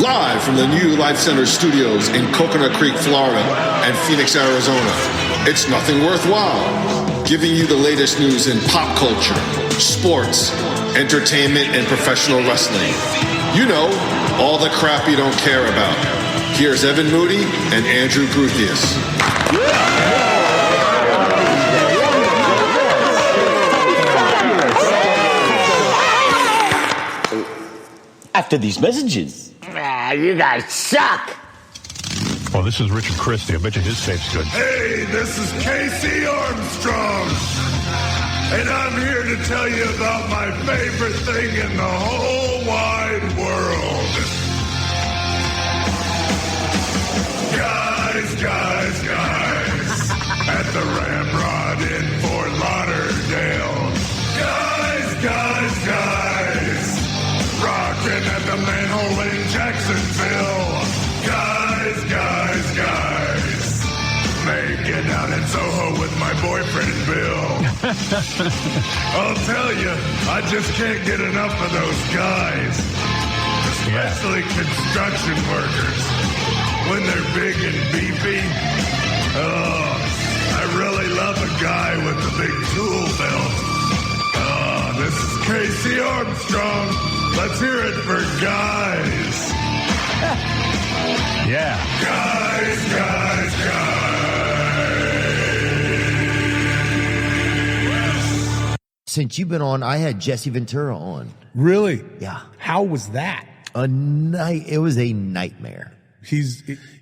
Live from the new Life Center studios in Coconut Creek, Florida, and Phoenix, Arizona, it's Nothing Worthwhile, giving you the latest news in pop culture, sports, entertainment, and professional wrestling. You know, all the crap you don't care about. Here's Evan Moody and Andrew Gruthius. After these messages. You guys suck. Well, this is Richard Christie. I bet you his tape's good. Hey, this is Casey Armstrong. And I'm here to tell you about my favorite thing in the whole wide world. Guys, at the Ramrod in Fort Lauderdale. Guys, rocking at the manhole in Jacksonville. Guys, making out in Soho with my boyfriend Bill. I'll tell you, I just can't get enough of those guys. Especially construction workers. When they're big and beefy. Oh, I really love a guy with a big tool belt. Oh, this is Casey Armstrong. Let's hear it for guys. Yeah. Guys. Since you've been on, I had Jesse Ventura on. Really? Yeah. How was that? It was a nightmare. He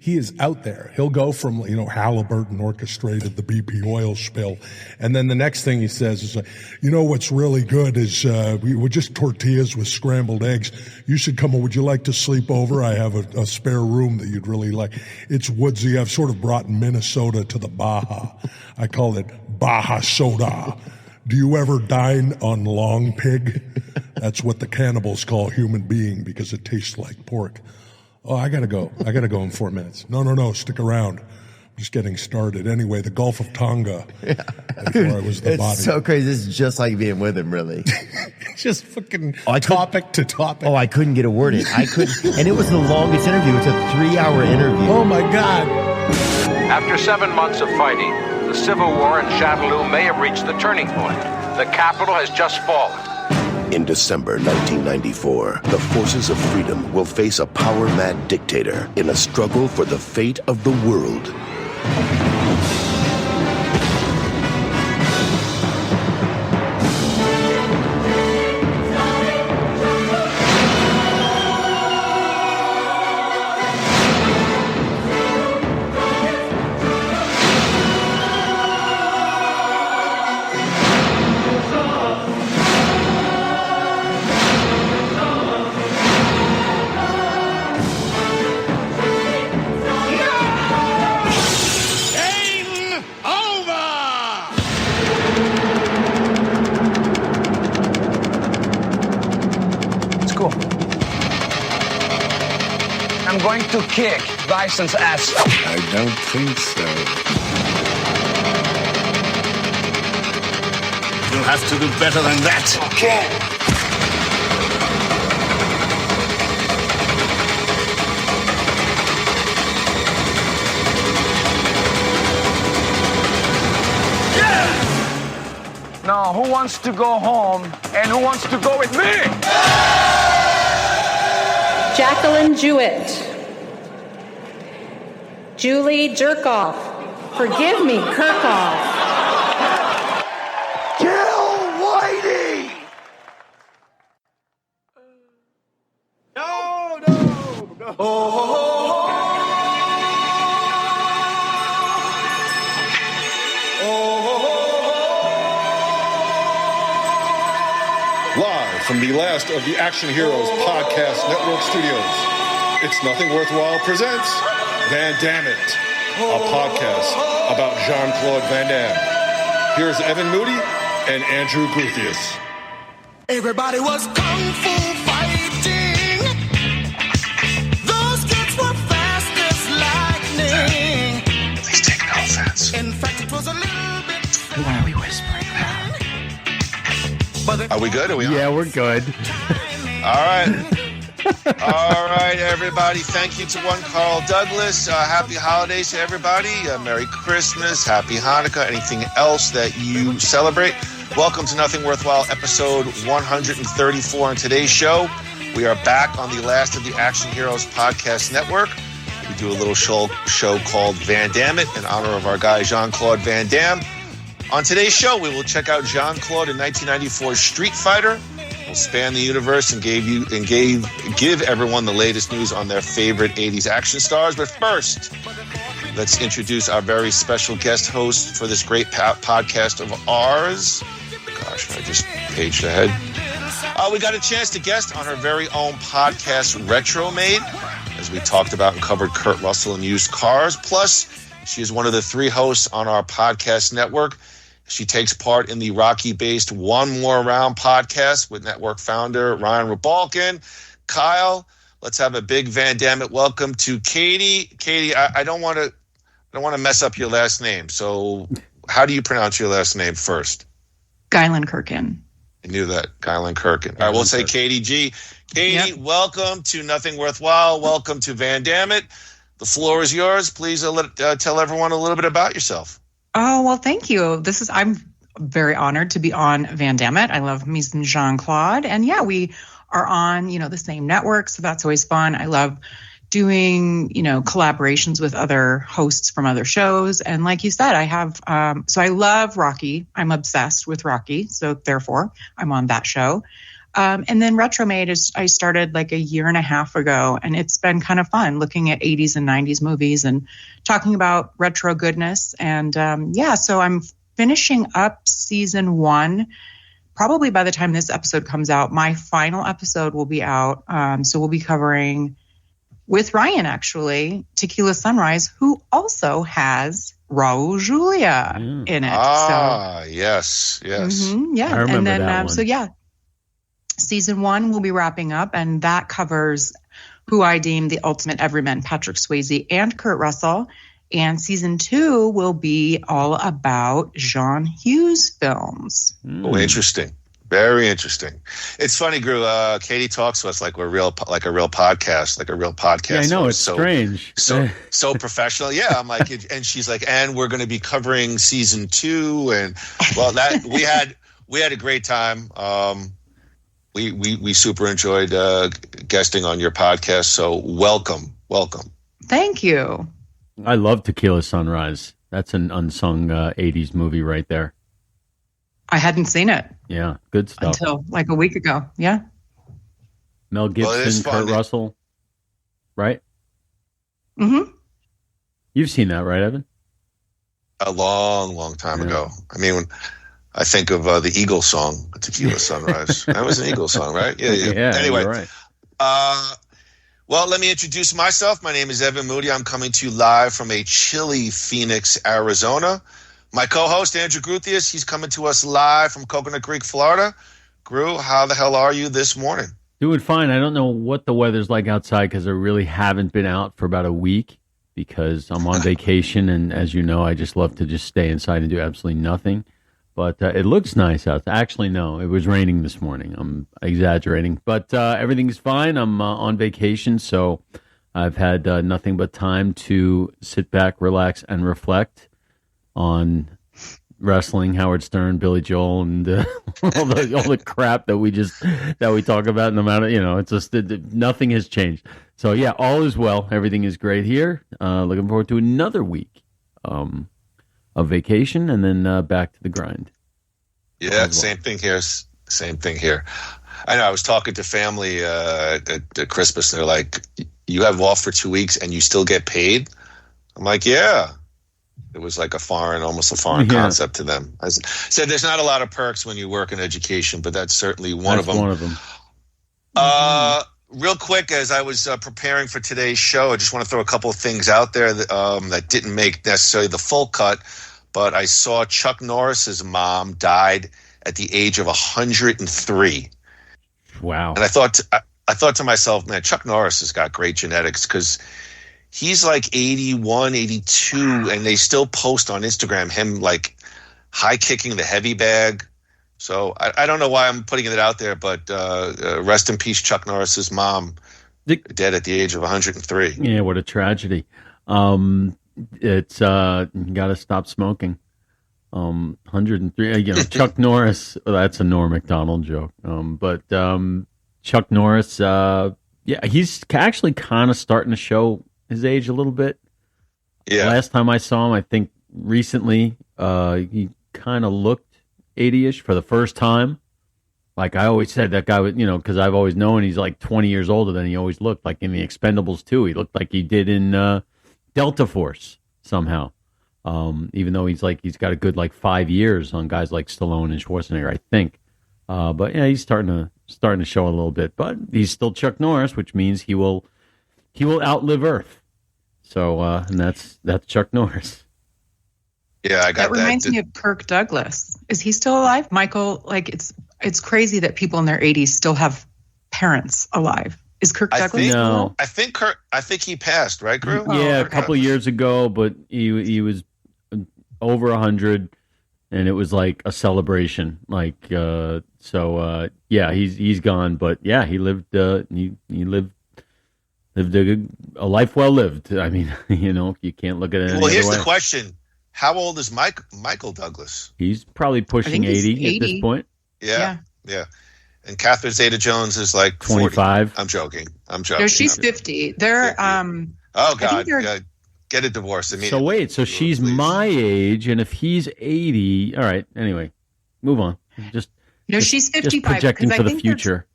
is out there. He'll go from, Halliburton orchestrated the BP oil spill. And then the next thing he says is, what's really good is, we're just tortillas with scrambled eggs. You should come over. Would you like to sleep over? I have a spare room that you'd really like. It's woodsy. I've sort of brought Minnesota to the Baja. I call it Baja Soda. Do you ever dine on long pig? That's what the cannibals call human being because it tastes like pork. Oh, I gotta go in 4 minutes. No, stick around. I'm just getting started. Anyway, the Gulf of Tonga. Before I was the body. It's so crazy. This is just like being with him, really. Just fucking topic to topic. Oh, I couldn't get a word in. And it was the longest interview. It's a 3-hour interview. Oh, my God. After 7 months of fighting, the civil war in Shadaloo may have reached the turning point. The capital has just fallen. In December 1994, the forces of freedom will face a power-mad dictator in a struggle for the fate of the world. I'm going to kick Bison's ass. I don't think so. You'll have to do better than that. Okay. Now, who wants to go home and who wants to go with me? Jacqueline Jewett. Julie Jerkoff. Forgive me, Kirkhoff. Kill Whitey! No. Live from the last of the Action Heroes Podcast Network studios, It's Nothing Worthwhile presents Van Dammit, a podcast about Jean-Claude Van Damme. Here's Evan Moody and Andrew Gruthius. Everybody was kung fu fighting. Those kids were fast as lightning. Please take no offense. In fact, it was a little bit. Why are we whispering about it? Are we good? Are we on? Yeah, we're good. All right. All right, everybody. Thank you to one Carl Douglas. Happy holidays to everybody. Merry Christmas. Happy Hanukkah. Anything else that you celebrate. Welcome to Nothing Worthwhile, episode 134. On today's show, we are back on the last of the Action Heroes podcast network. We do a little show called Van Dammit in honor of our guy Jean-Claude Van Damme. On today's show, we will check out Jean-Claude in 1994's Street Fighter. We'll span the universe and give everyone the latest news on their favorite 80s action stars. But first, let's introduce our very special guest host for this great podcast of ours. Gosh, I just paged ahead. We got a chance to guest on her very own podcast, Retromade, as we talked about and covered Kurt Russell and used cars. Plus, she is one of the 3 hosts on our podcast network. She takes part in the Rocky-based One More Round podcast with network founder Ryan Rubalkin. Kyle, let's have a big Van Dammit welcome to Katie. Katie, I don't want to mess up your last name. So, how do you pronounce your last name first? Geilenkirchen. I knew that, Geilenkirchen. All right, we'll say Katie G. Katie, Welcome to Nothing Worthwhile. Welcome to Van Dammit. The floor is yours. Please tell everyone a little bit about yourself. Oh, well, thank you. I'm very honored to be on Van Dammit. I love me some Jean-Claude. And yeah, we are on, the same network. So that's always fun. I love doing, collaborations with other hosts from other shows. And like you said, I have, so I love Rocky. I'm obsessed with Rocky. So therefore I'm on that show. And then Retromade I started like a year and a half ago, and it's been kind of fun looking at 80s and 90s movies and talking about retro goodness. And so I'm finishing up season 1. Probably by the time this episode comes out, my final episode will be out. So we'll be covering with Ryan, actually, Tequila Sunrise, who also has Raul Julia in it. Yes. Mm-hmm, yeah. I remember that one. Season 1 will be wrapping up, and that covers who I deem the ultimate everyman, Patrick Swayze and Kurt Russell. And season 2 will be all about John Hughes films. Oh, interesting. Very interesting. It's funny, Groo. Katie talks to us like a real podcast. Yeah, I know, it's strange. So professional. Yeah, I'm like, and she's like, and we're going to be covering season 2, and well, that we had a great time. We super enjoyed guesting on your podcast. So welcome. Thank you. I love Tequila Sunrise. That's an unsung 80s movie right there. I hadn't seen it. Yeah, good stuff. Until like a week ago. Yeah. Mel Gibson, Kurt Russell, right? Mm-hmm. You've seen that, right, Evan? A long time ago. I mean, when I think of the Eagles song, Tequila Sunrise. That was an Eagles song, right? Yeah. Anyway, you're right. Well, let me introduce myself. My name is Evan Moody. I'm coming to you live from a chilly Phoenix, Arizona. My co-host, Andrew Gruthius, he's coming to us live from Coconut Creek, Florida. Gru, how the hell are you this morning? Doing fine. I don't know what the weather's like outside because I really haven't been out for about a week because I'm on vacation. And as you know, I just love to just stay inside and do absolutely nothing. But it looks nice out. Actually, no, it was raining this morning. I'm exaggerating. But everything's fine. I'm on vacation, so I've had nothing but time to sit back, relax, and reflect on wrestling, Howard Stern, Billy Joel, and all the crap that we talk about. No matter, it's just nothing has changed. So yeah, all is well. Everything is great here. Looking forward to another week of vacation, and then back to the grind. Yeah, same thing here. I know. I was talking to family at Christmas, and they're like, "You have off for 2 weeks, and you still get paid?" I'm like, "Yeah." It was like almost a foreign concept to them. I said, there's not a lot of perks when you work in education, but that's certainly one of them. Real quick, as I was preparing for today's show, I just want to throw a couple of things out there that didn't make necessarily the full cut, but I saw Chuck Norris's mom died at the age of 103. Wow. And I thought to myself, man, Chuck Norris has got great genetics because he's like 81, 82, and they still post on Instagram him like high kicking the heavy bag, So I don't know why I'm putting it out there, but rest in peace, Chuck Norris's mom, dead at the age of 103. Yeah, what a tragedy. It's you got to stop smoking. 103. Chuck Norris. That's a Norm Macdonald joke. But Chuck Norris. He's actually kind of starting to show his age a little bit. Yeah. Last time I saw him, I think recently, he kind of looked 80-ish for the first time. Like I always said, that guy was, because I've always known he's like 20 years older than he always looked. Like in the Expendables 2, he looked like he did in Delta Force somehow. Even though he's got a good 5 years on guys like Stallone and Schwarzenegger, I think. But yeah, he's starting to show a little bit. But he's still Chuck Norris, which means he will outlive Earth. So and that's Chuck Norris. Yeah, I got that. That reminds me of Kirk Douglas. Is he still alive? Michael, it's crazy that people in their 80s still have parents alive. Is Kirk Douglas still alive? I think he passed, right, Groo? Yeah, a couple of years ago, but he was over 100, and it was like a celebration. He's gone, but yeah, he lived he lived a life well lived. I mean, you can't look at it. Well, here's the question: how old is Michael Douglas? He's probably pushing 80 at this point. Yeah. And Catherine Zeta-Jones is 25. 40. I'm joking. No, she's 50. They're oh God, get a divorce immediately. So wait, she's my age, and if he's 80, all right. Anyway, move on. She's 55. Just projecting for the future.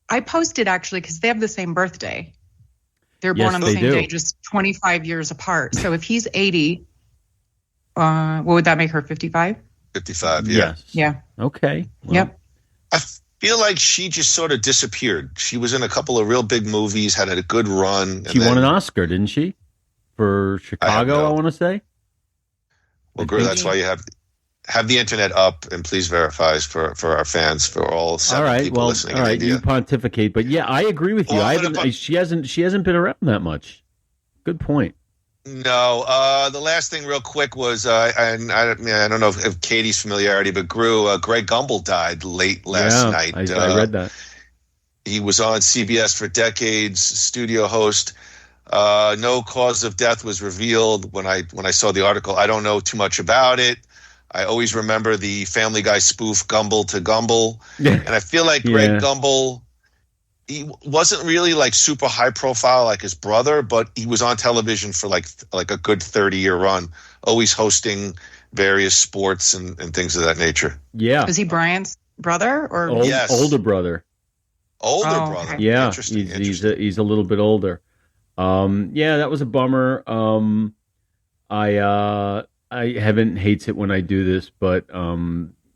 I posted actually because they have the same birthday. They're born on the same day, just 25 years apart. So if he's 80, what would that make her? 55? 55. Yeah. Yes. Yeah. Okay. Well, yep. I feel like she just sort of disappeared. She was in a couple of real big movies, had a good run. She won an Oscar, didn't she? For Chicago, I want to say. Well, Groo, that's why you have the internet up, and please verify for our fans, for all 7 people listening. All right, you pontificate, but yeah, I agree with you. She hasn't been around that much. Good point. No, the last thing real quick was, I don't know if Katie's familiarity, but Greg Gumbel died late last night. I read that. He was on CBS for decades, studio host. No cause of death was revealed when I saw the article. I don't know too much about it. I always remember the Family Guy spoof Gumbel to Gumbel. And I feel like Greg Gumbel, he wasn't really super high profile like his brother, but he was on television for like a good 30-year run, always hosting various sports and things of that nature. Yeah. Is he Brian's brother or older brother? Older brother. Okay. Yeah. Interesting. He's a little bit older. That was a bummer. Heaven hates it when I do this, but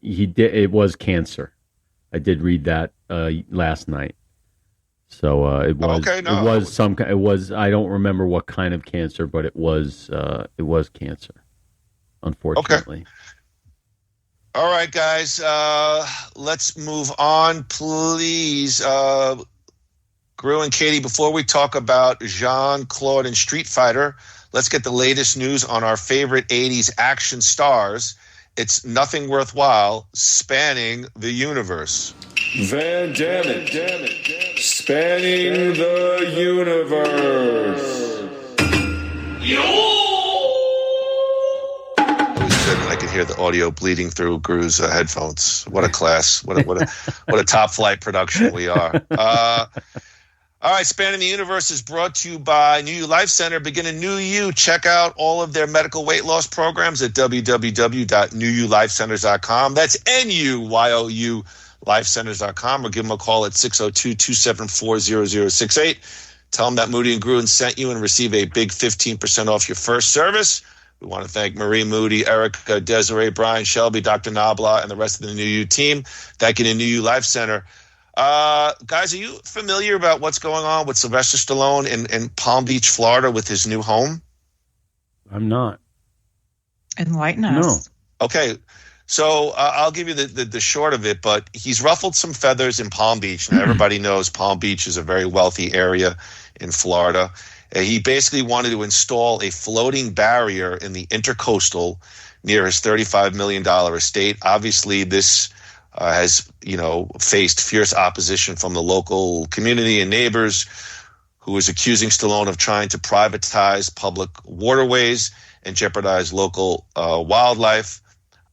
it was cancer. I did read that last night. So it was. Okay, no. It was. I don't remember what kind of cancer, but it was cancer. Unfortunately. Okay. All right, guys. Let's move on, please. Groo and Katie, before we talk about Jean-Claude and Street Fighter, let's get the latest news on our favorite 80s action stars. It's Nothing Worthwhile, spanning the universe. Van Dammit, spanning the universe. I could hear the audio bleeding through Groo's headphones. What a class! What a top flight production we are. All right, Spanning the Universe is brought to you by New You Life Center. Begin a new you. Check out all of their medical weight loss programs at www.newyoulifecenters.com. That's NUYOU lifecenters.com, or give them a call at 602-274-0068. Tell them that Moody and Groo sent you and receive a big 15% off your first service. We want to thank Marie, Moody, Erica, Desiree, Brian, Shelby, Dr. Nabla, and the rest of the New You team. Thank you to New You Life Center. Guys, are you familiar about what's going on with Sylvester Stallone in Palm Beach, Florida with his new home? I'm not. Enlighten us. No. Okay. So I'll give you the short of it, but he's ruffled some feathers in Palm Beach. Now, everybody knows Palm Beach is a very wealthy area in Florida. He basically wanted to install a floating barrier in the Intercoastal near his $35 million estate. Obviously, this has, faced fierce opposition from the local community and neighbors, who is accusing Stallone of trying to privatize public waterways and jeopardize local wildlife.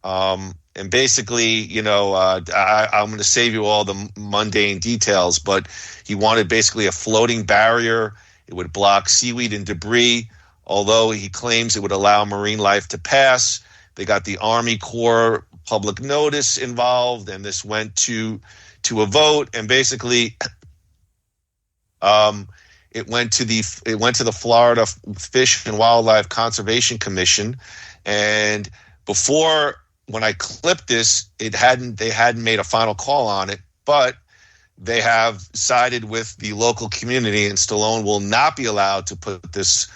And basically, I'm going to save you all the mundane details, but he wanted basically a floating barrier. It would block seaweed and debris, although he claims it would allow marine life to pass. They got the Army Corps public notice involved, and this went to a vote. And basically, it went to the Florida Fish and Wildlife Conservation Commission, and before, when I clipped this, they hadn't made a final call on it, but they have sided with the local community, and Stallone will not be allowed to put this,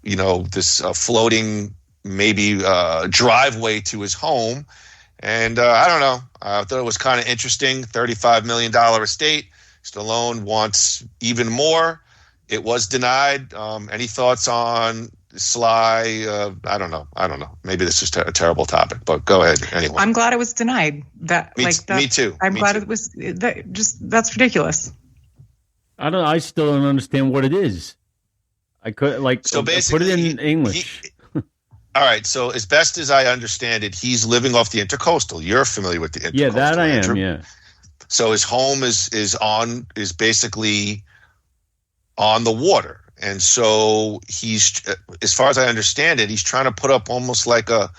this floating maybe driveway to his home. And I don't know. I thought it was kind of interesting. $35 million estate. Stallone wants even more. It was denied. Any thoughts on Sly? I don't know. Maybe this is a terrible topic, but go ahead anyway. I'm glad it was denied. Me too. I'm glad it was. That's ridiculous. I still don't understand what it is. I could so basically put it in English. All right. So as best as I understand it, he's living off the Intercoastal. You're familiar with the Intercoastal? Yeah, that I am. Andrew? Yeah. So his home is basically on the water. And so he's, as far as I understand it, he's trying to put up almost like a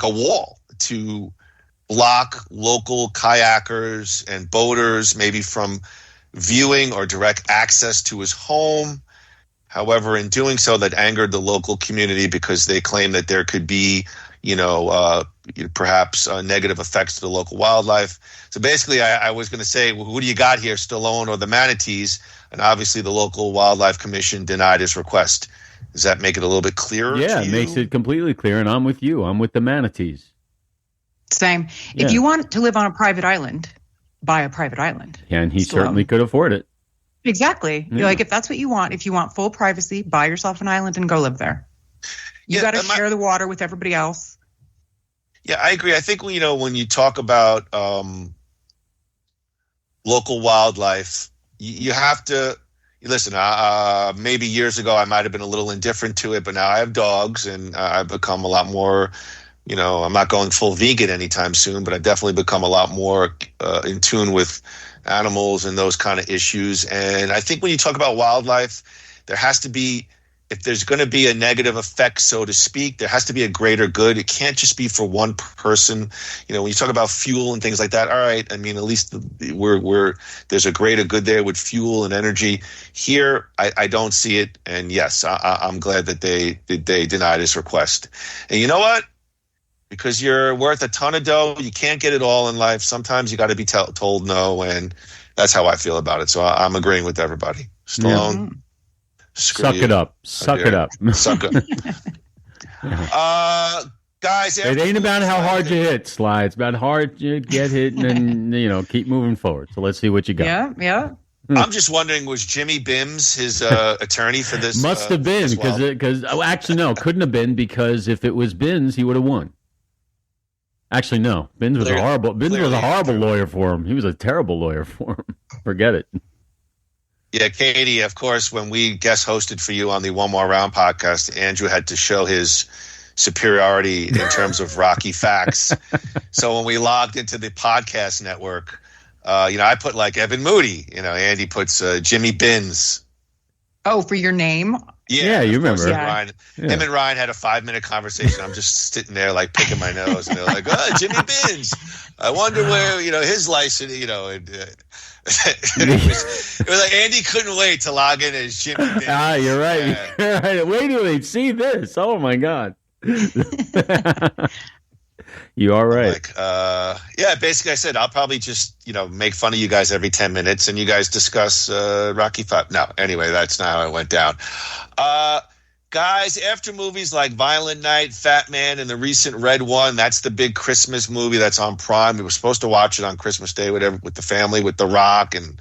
wall to block local kayakers and boaters maybe from viewing or direct access to his home. However, in doing so, that angered the local community because they claim that there could be, perhaps negative effects to the local wildlife. So basically, I was going to say, well, who do you got here, Stallone or the manatees? And obviously, the local wildlife commission denied his request. Does that make it a little bit clearer? Yeah, it makes it completely clear. And I'm with you. I'm with the manatees. Same. Yeah. If you want to live on a private island, buy a private island. Yeah, and he certainly could afford it. Exactly. Yeah. If that's what you want, if you want full privacy, buy yourself an island and go live there. You got to share the water with everybody else. Yeah, I agree. I think, when you talk about local wildlife, you have to listen. Maybe years ago, I might have been a little indifferent to it, but now I have dogs, and I've become a lot more. I'm not going full vegan anytime soon, but I've definitely become a lot more in tune with animals and those kind of issues. And I think when you talk about wildlife, there has to be, if there's going to be a negative effect, so to speak, there has to be a greater good. It can't just be for one person. When you talk about fuel and things like that, all right, I mean, at least there's a greater good there with fuel and energy. Here, I don't see it. And yes, I'm glad that they denied his request. And you know what? Because you're worth a ton of dough, you can't get it all in life. Sometimes you got to be told no, and that's how I feel about it. So I'm agreeing with everybody. Stallone. Yeah. Suck it up. Suck it up. Suck it. Guys, it ain't about how hard you hit, Sly. It's about hard you get hit and then, keep moving forward. So let's see what you got. Yeah. I'm just wondering, was Jimmy Bims his attorney for this? Must have been, because actually, no, couldn't have been, because if it was Bims, he would have won. Actually, no. Bims was a horrible lawyer for him. He was a terrible lawyer for him. Forget it. Yeah, Katie, of course, when we guest hosted for you on the One More Round podcast, Andrew had to show his superiority in terms of Rocky facts. So when we logged into the podcast network, I put like Evan Moody. Andy puts Jimmy Bins. Oh, for your name? Yeah, you remember. Ryan, him and Ryan had a 5-minute conversation. I'm just sitting there like picking my nose, and they're like, "Oh, Jimmy Bins. I wonder where his license." It was like Andy couldn't wait to log in as Jimmy Bins. Ah, you're right. You're right. Wait till they see this. Oh my God. You are right. Basically I said I'll probably just, make fun of you guys every 10 minutes and you guys discuss Rocky 5. No, anyway, that's not how it went down. Guys, after movies like Violent Night, Fat Man, and the recent Red One, that's the big Christmas movie that's on Prime. We were supposed to watch it on Christmas Day, whatever, with the family, with The Rock, and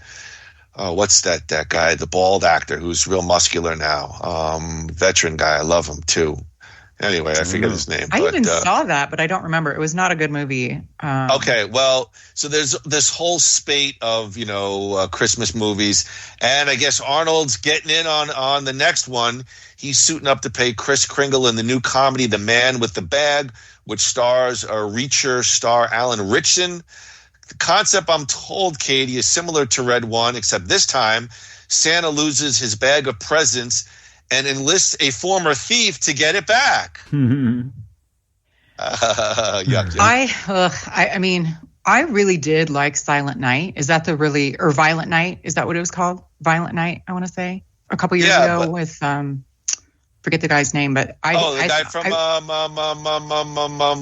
what's that guy, the bald actor who's real muscular now, veteran guy. I love him too. Anyway, I forget his name. I even saw that, but I don't remember. It was not a good movie. Okay, well, so there's this whole spate of Christmas movies, and I guess Arnold's getting in on the next one. He's suiting up to play Kris Kringle in the new comedy The Man with the Bag, which stars Reacher star Alan Ritchson. The concept, I'm told, Katie, is similar to Red One, except this time Santa loses his bag of presents and enlists a former thief to get it back. Yuck. I mean, I really did like Silent Night. Is that or Violent Night? Is that what it was called? Violent Night, I want to say. A couple years ago with, forget the guy's name, but the guy from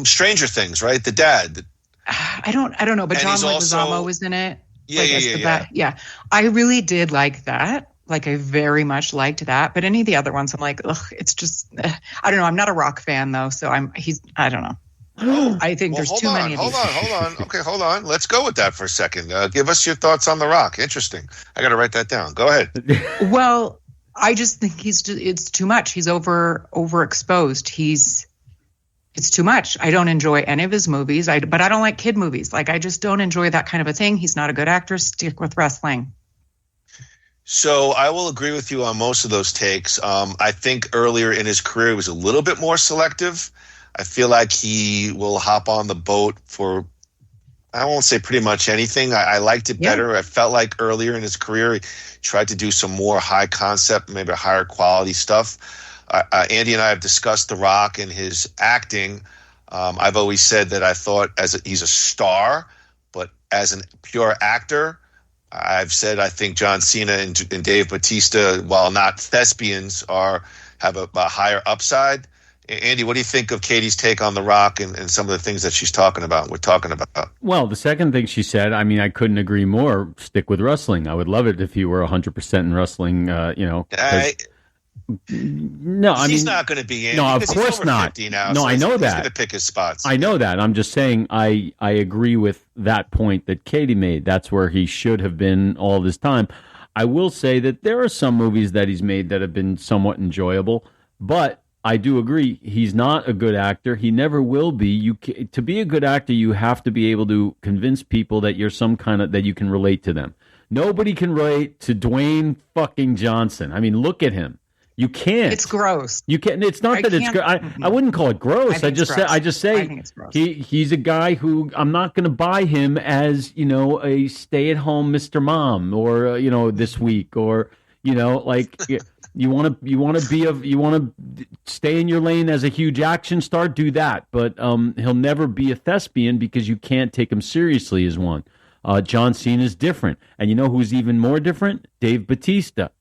Stranger Things, right? The dad. I don't know, but John Leguizamo was in it. Yeah. I really did like that. Like, I very much liked that. But any of the other ones, I'm like, ugh, it's just, I don't know. I'm not a Rock fan, though, so I don't know. I think there's too many of these. Hold on. Okay, hold on. Let's go with that for a second. Give us your thoughts on The Rock. Interesting. I got to write that down. Go ahead. Well, I just think it's too much. He's overexposed. It's too much. I don't enjoy any of his movies, but I don't like kid movies. Like, I just don't enjoy that kind of a thing. He's not a good actor. Stick with wrestling. So I will agree with you on most of those takes. I think earlier in his career he was a little bit more selective. I feel like he will hop on the boat for, I won't say pretty much anything. I liked it better. I felt like earlier in his career he tried to do some more high concept, maybe higher quality stuff. Andy and I have discussed The Rock and his acting. I've always said that I thought he's a star, but as a pure actor, I've said I think John Cena and Dave Bautista, while not thespians, have a higher upside. Andy, what do you think of Katie's take on The Rock and some of the things that she's talking about? We're talking about. Well, the second thing she said, I mean, I couldn't agree more. Stick with wrestling. I would love it if you were 100% in wrestling. No, I mean, he's not going to be in. No, of course not. Now, no, so I know that. He's going to pick his spots. I know that. I'm just saying I agree with that point that Katie made. That's where he should have been all this time. I will say that there are some movies that he's made that have been somewhat enjoyable, but I do agree he's not a good actor. He never will be. To be a good actor, you have to be able to convince people that you're that you can relate to them. Nobody can relate to Dwayne fucking Johnson. I mean, look at him. You can't. It's gross. You can't. It's not that it's. I wouldn't call it gross. I just say he's a guy who I'm not going to buy him as a stay-at-home Mr. Mom or this week or like you want to stay in your lane as a huge action star. Do that, but he'll never be a thespian because you can't take him seriously as one. John Cena is different, and you know who's even more different? Dave Bautista,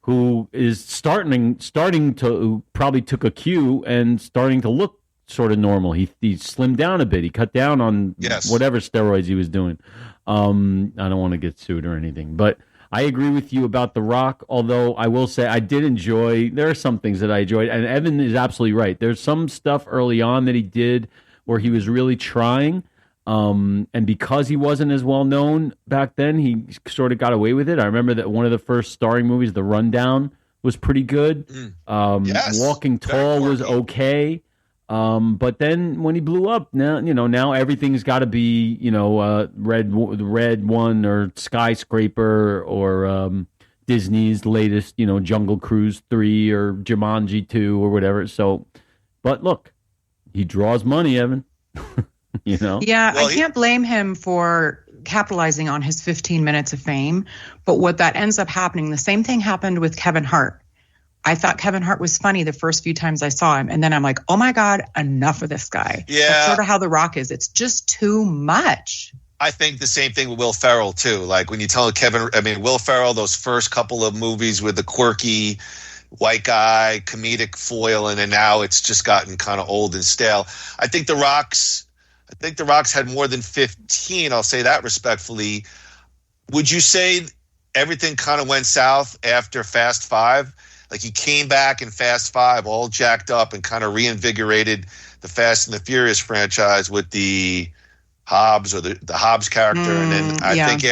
who is starting to probably took a cue and starting to look sort of normal. He slimmed down a bit. He cut down on whatever steroids he was doing. I don't want to get sued or anything, but I agree with you about The Rock, although I will say I did enjoy, there are some things that I enjoyed, and Evan is absolutely right. There's some stuff early on that he did where he was really trying, and because he wasn't as well known back then, he sort of got away with it. I remember that one of the first starring movies, The Rundown, was pretty good. Walking Tall was okay. But then when he blew up, now everything's got to be, Red One or Skyscraper or Disney's latest, Jungle Cruise 3 or Jumanji 2 or whatever. So, but look, he draws money, Evan. Yeah, I can't blame him for capitalizing on his 15 minutes of fame. But what that ends up happening, the same thing happened with Kevin Hart. I thought Kevin Hart was funny the first few times I saw him. And then I'm like, oh my God, enough of this guy. Yeah. That's sort of how The Rock is. It's just too much. I think the same thing with Will Ferrell, too. Like when you tell Will Ferrell, those first couple of movies with the quirky white guy, comedic foil, and then now it's just gotten kind of old and stale. I think The Rock's had more than 15. I'll say that respectfully. Would you say everything kind of went south after Fast Five? Like he came back in Fast Five all jacked up and kind of reinvigorated the Fast and the Furious franchise with the Hobbs, or the Hobbs character, and then I yeah. think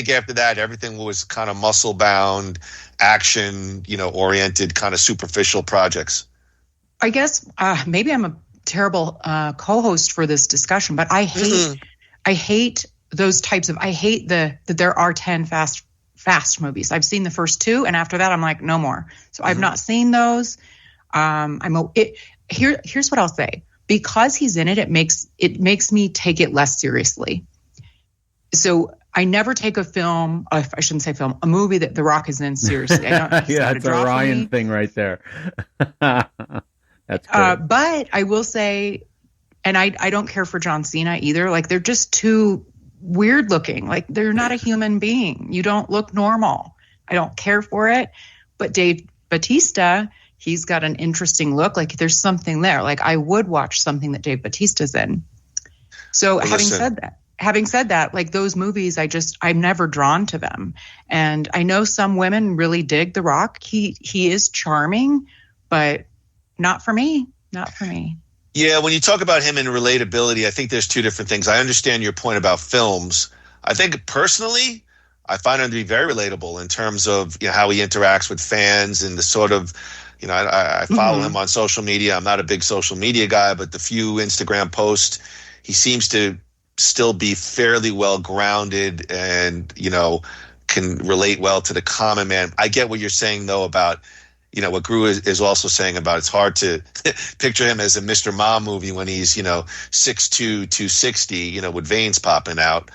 after that, everything was kind of muscle bound, action, oriented, kind of superficial projects. I guess maybe I'm a terrible co-host for this discussion, but I hate those types of. I hate that there are 10 fast movies. I've seen the first 2, and after that, I'm like, no more. So I've not seen those. Here's what I'll say. Because he's in it, it makes me take it less seriously. So I never take a film. I shouldn't say film. A movie that The Rock is in seriously. I don't. Yeah, it's a Ryan thing right there. That's great. But I will say, and I don't care for John Cena either. Like, they're just too weird looking. Like, they're not a human being. You don't look normal. I don't care for it. But Dave Bautista, he's got an interesting look. Like, there's something there. Like, I would watch something that Dave Bautista's in. So having said that, like, those movies, I'm never drawn to them. And I know some women really dig The Rock. He is charming, but not for me. Not for me. Yeah, when you talk about him and relatability, I think there's two different things. I understand your point about films. I think personally, I find him to be very relatable in terms of how he interacts with fans and the sort of, I follow him on social media. I'm not a big social media guy, but the few Instagram posts, he seems to still be fairly well grounded and, can relate well to the common man. I get what you're saying, though, about what Groo is also saying about it's hard to picture him as a Mr. Mom movie when he's, 6'2", 260, with veins popping out.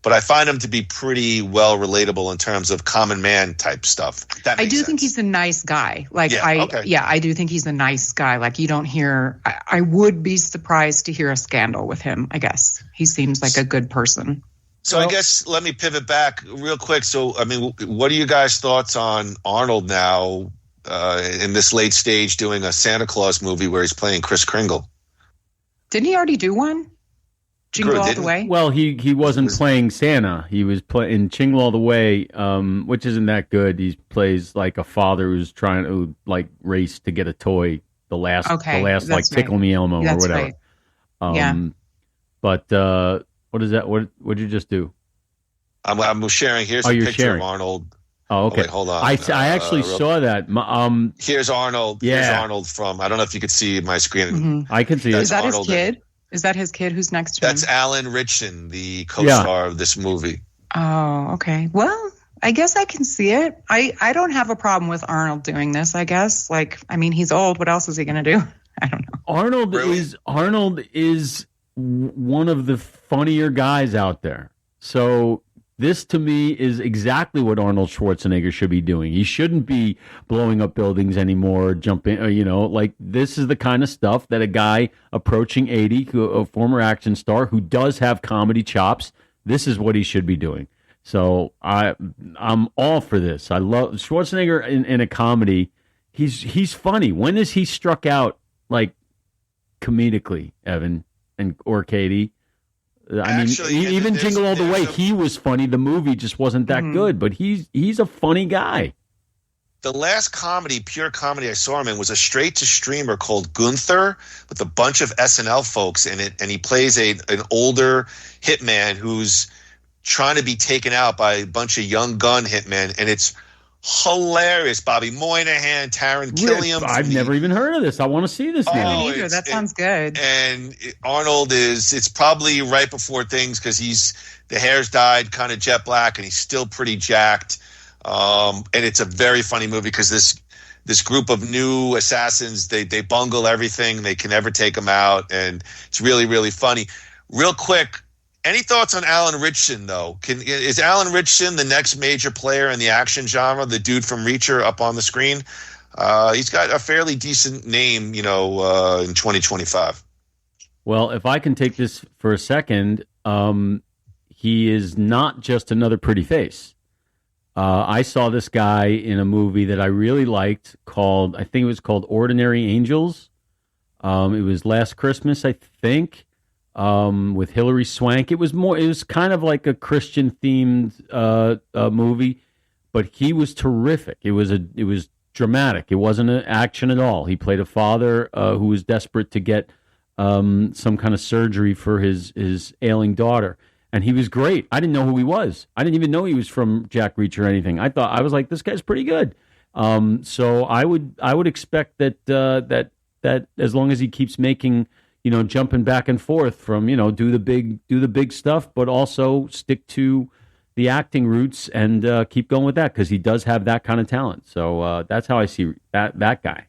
But I find him to be pretty well relatable in terms of common man type stuff. I do think he's a nice guy. Like, I do think he's a nice guy. Like, you don't hear, I would be surprised to hear a scandal with him, I guess. He seems like a good person. So I guess let me pivot back real quick. So, I mean, what are you guys' thoughts on Arnold now in this late stage doing a Santa Claus movie where he's playing Kris Kringle? Didn't he already do one? Jingle All the Way? Well, he wasn't playing Santa. He was in Jingle All the Way, which isn't that good. He plays like a father who's trying to race to get a toy. The last Tickle Me Elmo or whatever. Right. But what is that? What did you just do? I'm sharing. Here's a picture of Arnold. Oh, okay. Wait, hold on. I actually saw that. Here's Arnold. Yeah. Here's Arnold from. I don't know if you could see my screen. Mm-hmm. I can see it. Is that Arnold his kid? Is that his kid who's next to him? That's Alan Ritchson, the co-star of this movie. Oh, okay. Well, I guess I can see it. I don't have a problem with Arnold doing this, I guess. Like, I mean, he's old. What else is he going to do? I don't know. Arnold is one of the funnier guys out there. So this to me is exactly what Arnold Schwarzenegger should be doing. He shouldn't be blowing up buildings anymore, jumping, this is the kind of stuff that a guy approaching 80, a former action star who does have comedy chops, this is what he should be doing. So I'm all for this. I love Schwarzenegger in a comedy. He's funny. When is he struck out like comedically, Evan or Katie? Even Jingle All the Way, he was funny. The movie just wasn't that good, but he's a funny guy. The last pure comedy I saw him in was a straight-to-streamer called Gunther with a bunch of SNL folks in it, and he plays an older hitman who's trying to be taken out by a bunch of young gun hitmen, and it's hilarious. Bobby Moynihan, Taron Killian. I've never even heard of this. I want to see this now. Me neither. That sounds good. And Arnold it's probably right before things because the hair's dyed kind of jet black and he's still pretty jacked. And it's a very funny movie because this group of new assassins, they bungle everything. They can never take them out. And it's really, really funny. Real quick, any thoughts on Alan Ritchson, though? Is Alan Ritchson the next major player in the action genre, the dude from Reacher up on the screen? He's got a fairly decent name, in 2025. Well, if I can take this for a second, he is not just another pretty face. I saw this guy in a movie that I really liked I think it was called Ordinary Angels. It was last Christmas, I think. With Hilary Swank. It was kind of like a Christian themed movie, but he was terrific. It was dramatic. It wasn't an action at all. He played a father who was desperate to get some kind of surgery for his ailing daughter. And he was great. I didn't know who he was. I didn't even know he was from Jack Reach or anything. I was like, this guy's pretty good. So I would expect that as long as he keeps making, jumping back and forth from, do the big stuff, but also stick to the acting roots and keep going with that, because he does have that kind of talent. So that's how I see that guy.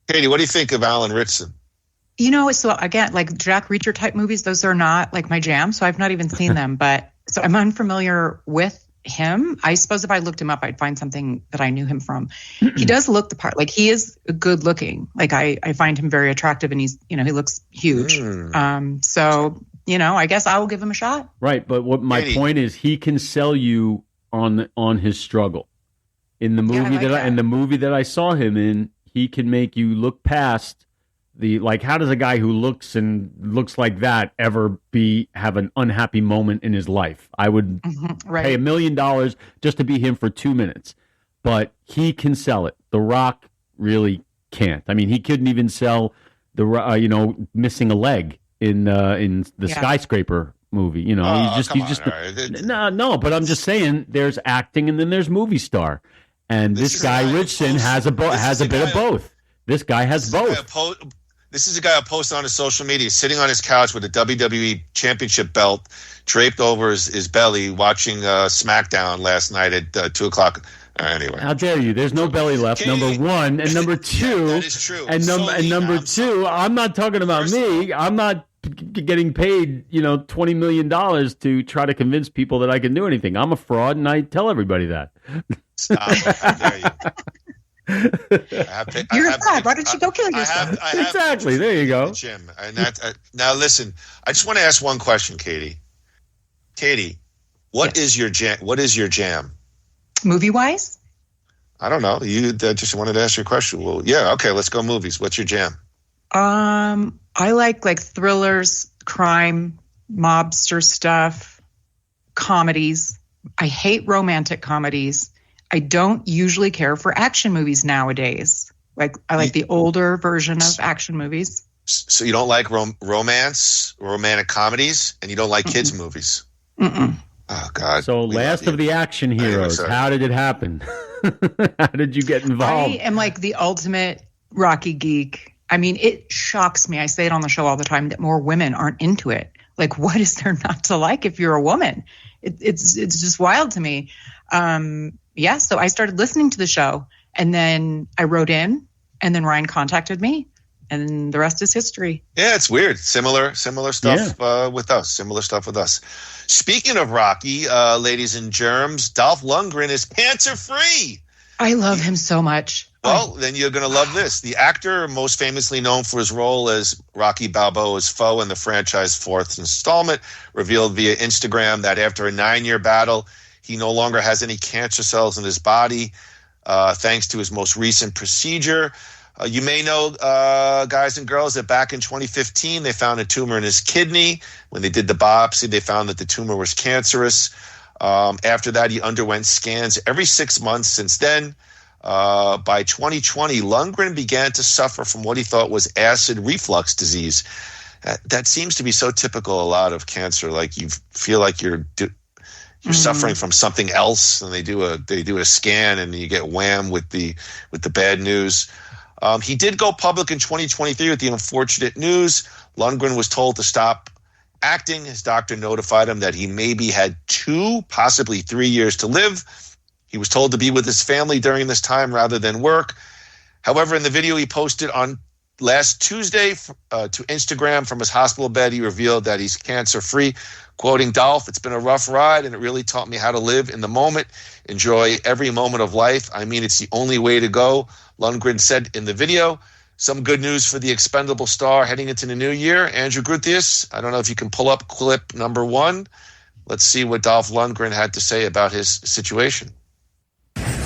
Katie, what do you think of Alan Ritchson? So again, like Jack Reacher type movies, those are not like my jam. So I've not even seen them, but so I'm unfamiliar with him. I suppose if I looked him up, I'd find something that I knew him from. He does look the part. Like, he is good looking. Like, I find him very attractive, and he's, he looks huge. So, I guess I will give him a shot. Right. But what my point is, he can sell you on his struggle. In the movie in the movie that I saw him in, he can make you look past how does a guy who looks like that ever have an unhappy moment in his life? I would pay $1 million just to be him for 2 minutes, but he can sell it. The Rock really can't. I mean, he couldn't even sell missing a leg in the Skyscraper movie. He's just no. But I'm just saying, there's acting and then there's movie star, and this guy Ritchson has a bit of both. This guy has both. This is a guy who posts on his social media, sitting on his couch with a WWE Championship belt draped over his belly, watching SmackDown last night at 2 o'clock. Anyway, how dare you? There's no belly left. Number one, and number two, that is true. And number two, I'm not talking about me. I'm not getting paid, $20 million to try to convince people that I can do anything. I'm a fraud, and I tell everybody that. Stop. How dare you? You're a fraud. Why don't you go kill yourself? Exactly. There you go, Jim. And now listen. I just want to ask one question, Katie. Katie, what is your jam? What is your jam? Movie wise? I don't know. You just wanted to ask your question. Well, yeah. Okay, let's go movies. What's your jam? I like thrillers, crime, mobster stuff, comedies. I hate romantic comedies. I don't usually care for action movies nowadays. I like the older version of action movies. So you don't like romantic comedies, and you don't like kids movies? Mm-mm. Oh, God. So last of the action heroes, how did it happen? How did you get involved? I am like the ultimate Rocky geek. I mean, it shocks me. I say it on the show all the time that more women aren't into it. Like, what is there not to like if you're a woman? It's just wild to me. So I started listening to the show, and then I wrote in, and then Ryan contacted me, and the rest is history. Yeah, it's weird. Similar stuff with us. Similar stuff with us. Speaking of Rocky, ladies and germs, Dolph Lundgren is cancer-free. I love him so much. Well, then you're going to love this. The actor, most famously known for his role as Rocky Balboa's foe in the franchise's fourth installment, revealed via Instagram that after a 9-year battle, he no longer has any cancer cells in his body, thanks to his most recent procedure. You may know, guys and girls, that back in 2015, they found a tumor in his kidney. When they did the biopsy, they found that the tumor was cancerous. After that, he underwent scans every 6 months since then. By 2020, Lundgren began to suffer from what he thought was acid reflux disease. That seems to be so typical a lot of cancer. Like, you feel like you're suffering from something else, and they do a scan, and you get whammed with the bad news. He did go public in 2023 with the unfortunate news. Lundgren was told to stop acting. His doctor notified him that he maybe had 2, possibly 3 years to live. He was told to be with his family during this time rather than work. However, in the video he posted on last Tuesday to Instagram from his hospital bed, he revealed that he's cancer-free. Quoting Dolph, "It's been a rough ride, and it really taught me how to live in the moment, enjoy every moment of life. I mean, it's the only way to go," Lundgren said in the video. Some good news for the expendable star heading into the new year. Andrew Gruthius, I don't know if you can pull up clip number 1. Let's see what Dolph Lundgren had to say about his situation.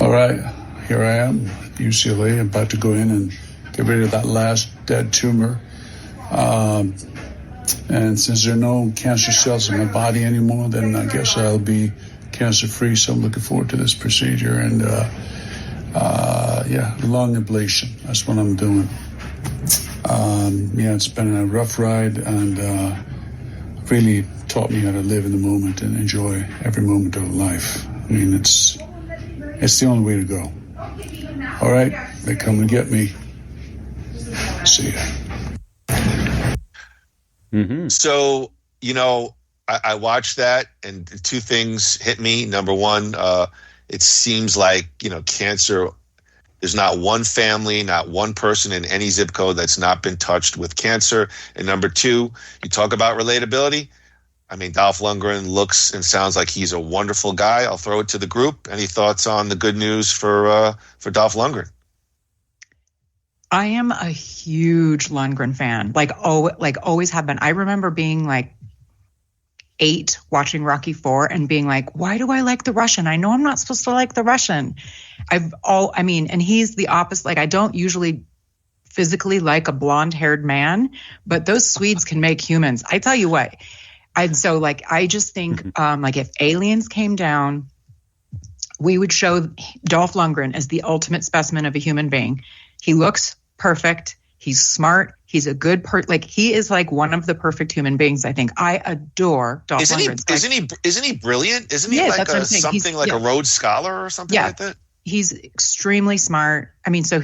All right, here I am, UCLA. I'm about to go in and get rid of that last dead tumor. And since there are no cancer cells in my body anymore, then I guess I'll be cancer-free. So I'm looking forward to this procedure. And lung ablation. That's what I'm doing. It's been a rough ride, and really taught me how to live in the moment and enjoy every moment of life. I mean, it's the only way to go. All right, they come and get me. See ya. Mm-hmm. So, I watched that, and two things hit me. Number one, it seems like, cancer, there's not one family, not one person in any zip code that's not been touched with cancer. And number two, you talk about relatability. I mean, Dolph Lundgren looks and sounds like he's a wonderful guy. I'll throw it to the group. Any thoughts on the good news for Dolph Lundgren? I am a huge Lundgren fan. Always have been. I remember being like 8 watching Rocky IV and being like, why do I like the Russian? I know I'm not supposed to like the Russian. And he's the opposite. Like, I don't usually physically like a blonde-haired man, but those Swedes can make humans. I tell you what. I just think if aliens came down, we would show Dolph Lundgren as the ultimate specimen of a human being. He looks perfect. He's smart. He's a good he is like one of the perfect human beings. I think I adore Dolph Lundgren. Isn't he brilliant? Isn't he like a Rhodes Scholar or something like that? He's extremely smart. I mean, so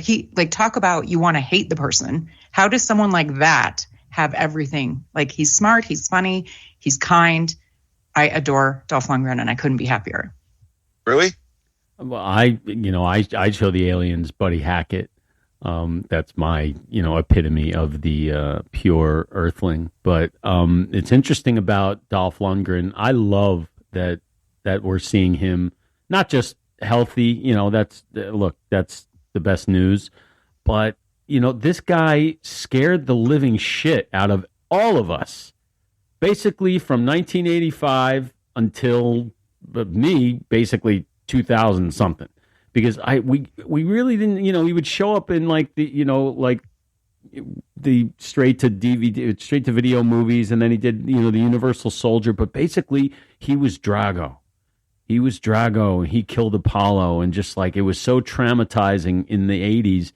talk about you want to hate the person. How does someone like that have everything? Like, he's smart. He's funny. He's kind. I adore Dolph Lundgren, and I couldn't be happier. Really? Well, I'd show the aliens Buddy Hackett. That's my, epitome of the pure earthling. But it's interesting about Dolph Lundgren. I love that we're seeing him not just healthy. That's the best news. But this guy scared the living shit out of all of us, basically from 1985 until me, basically 2000 something. Because we really didn't, he would show up in the straight to DVD, straight to video movies, and then he did, the Universal Soldier. But basically, he was Drago. He killed Apollo, and just it was so traumatizing in the 80s.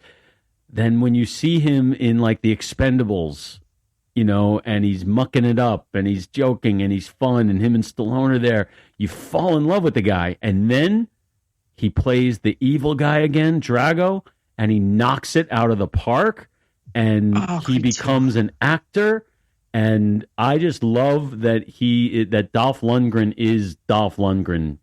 Then when you see him in the Expendables, and he's mucking it up, and he's joking, and he's fun, and him and Stallone are there, you fall in love with the guy, and then he plays the evil guy again, Drago, and he knocks it out of the park, and he becomes an actor. And I just love that that Dolph Lundgren is Dolph Lundgren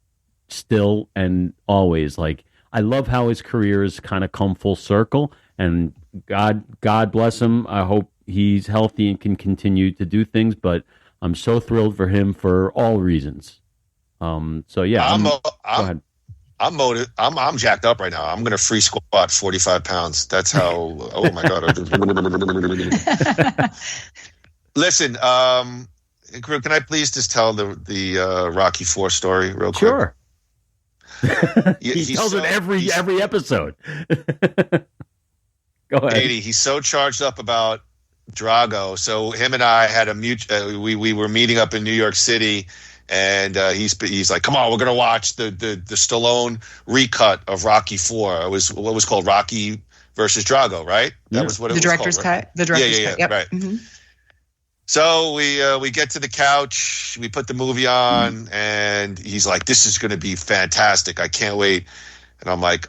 still and always. I love how his career has kind of come full circle, and God bless him. I hope he's healthy and can continue to do things, but I'm so thrilled for him for all reasons. So yeah, go ahead. I'm jacked up right now. I'm going to free squat 45 pounds. That's how, oh my God. Listen, can I please just tell the Rocky IV story real quick? Sure. He tells it every episode. Go ahead. Katie, he's so charged up about Drago. So him and I had we were meeting up in New York City. And he's like, come on, we're going to watch the Stallone recut of Rocky IV. It was what was called Rocky versus Drago, right? That was what it was called. The director's cut. Yep. Right. Mm-hmm. So we get to the couch, we put the movie on, and he's like, this is going to be fantastic. I can't wait. And I'm like,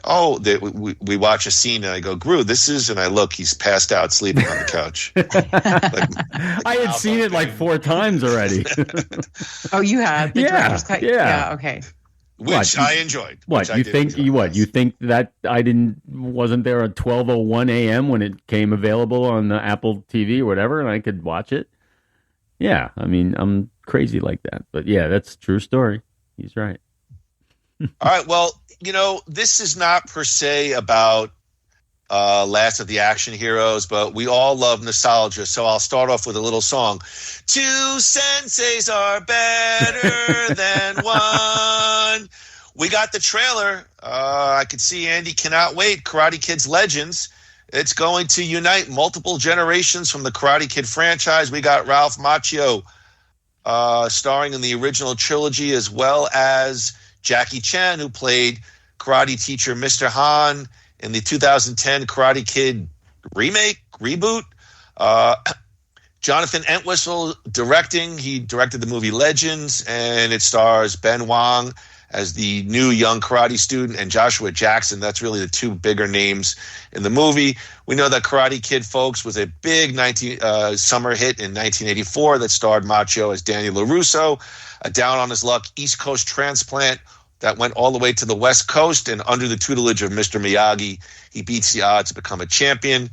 we watch a scene, and I go, Groo, and I look, he's passed out sleeping on the couch. I had seen it 4 times already. Oh, you had? The director's cut? Yeah, okay. Which I enjoyed. What, you think you think that I wasn't there at 12:01 a.m. when it came available on the Apple TV or whatever, and I could watch it? Yeah, I mean, I'm crazy like that. But yeah, that's a true story. He's right. All right, well, this is not per se about Last of the Action Heroes, but we all love nostalgia, so I'll start off with a little song. 2 senseis are better than one. We got the trailer. I could see Andy cannot wait. Karate Kid's Legends. It's going to unite multiple generations from the Karate Kid franchise. We got Ralph Macchio starring in the original trilogy, as well as Jackie Chan, who played karate teacher Mr. Han in the 2010 Karate Kid reboot. Jonathan Entwistle directing. He directed the movie Legends, and it stars Ben Wong as the new young karate student and Joshua Jackson. That's really the two bigger names in the movie. We know that Karate Kid, folks, was a big summer hit in 1984 that starred Macho as Danny LaRusso, a down-on-his-luck East Coast transplant that went all the way to the West Coast, and under the tutelage of Mr. Miyagi, he beats the odds to become a champion.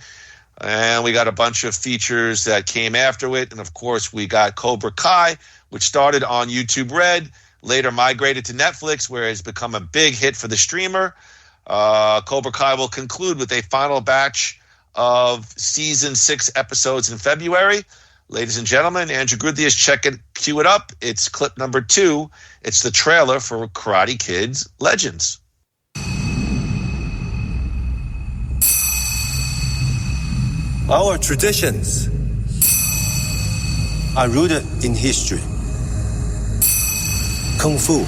And we got a bunch of features that came after it. And, of course, we got Cobra Kai, which started on YouTube Red, later migrated to Netflix, where it's become a big hit for the streamer. Cobra Kai will conclude with a final batch of season 6 episodes in February. Ladies and gentlemen, Andrew Gruthius, cue it up. It's clip number 2. It's the trailer for Karate Kid's Legends. Our traditions are rooted in history. Kung Fu,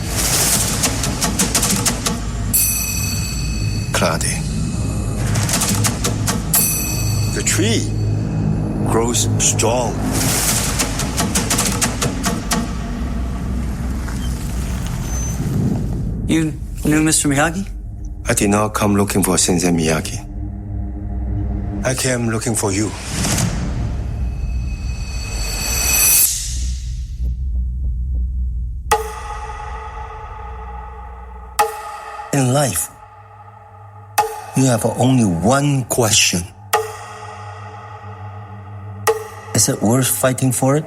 karate. The tree grows strong. You knew Mr. Miyagi? I did not come looking for Sensei Miyagi. I came looking for you. In life, you have only one question. Is it worth fighting for it?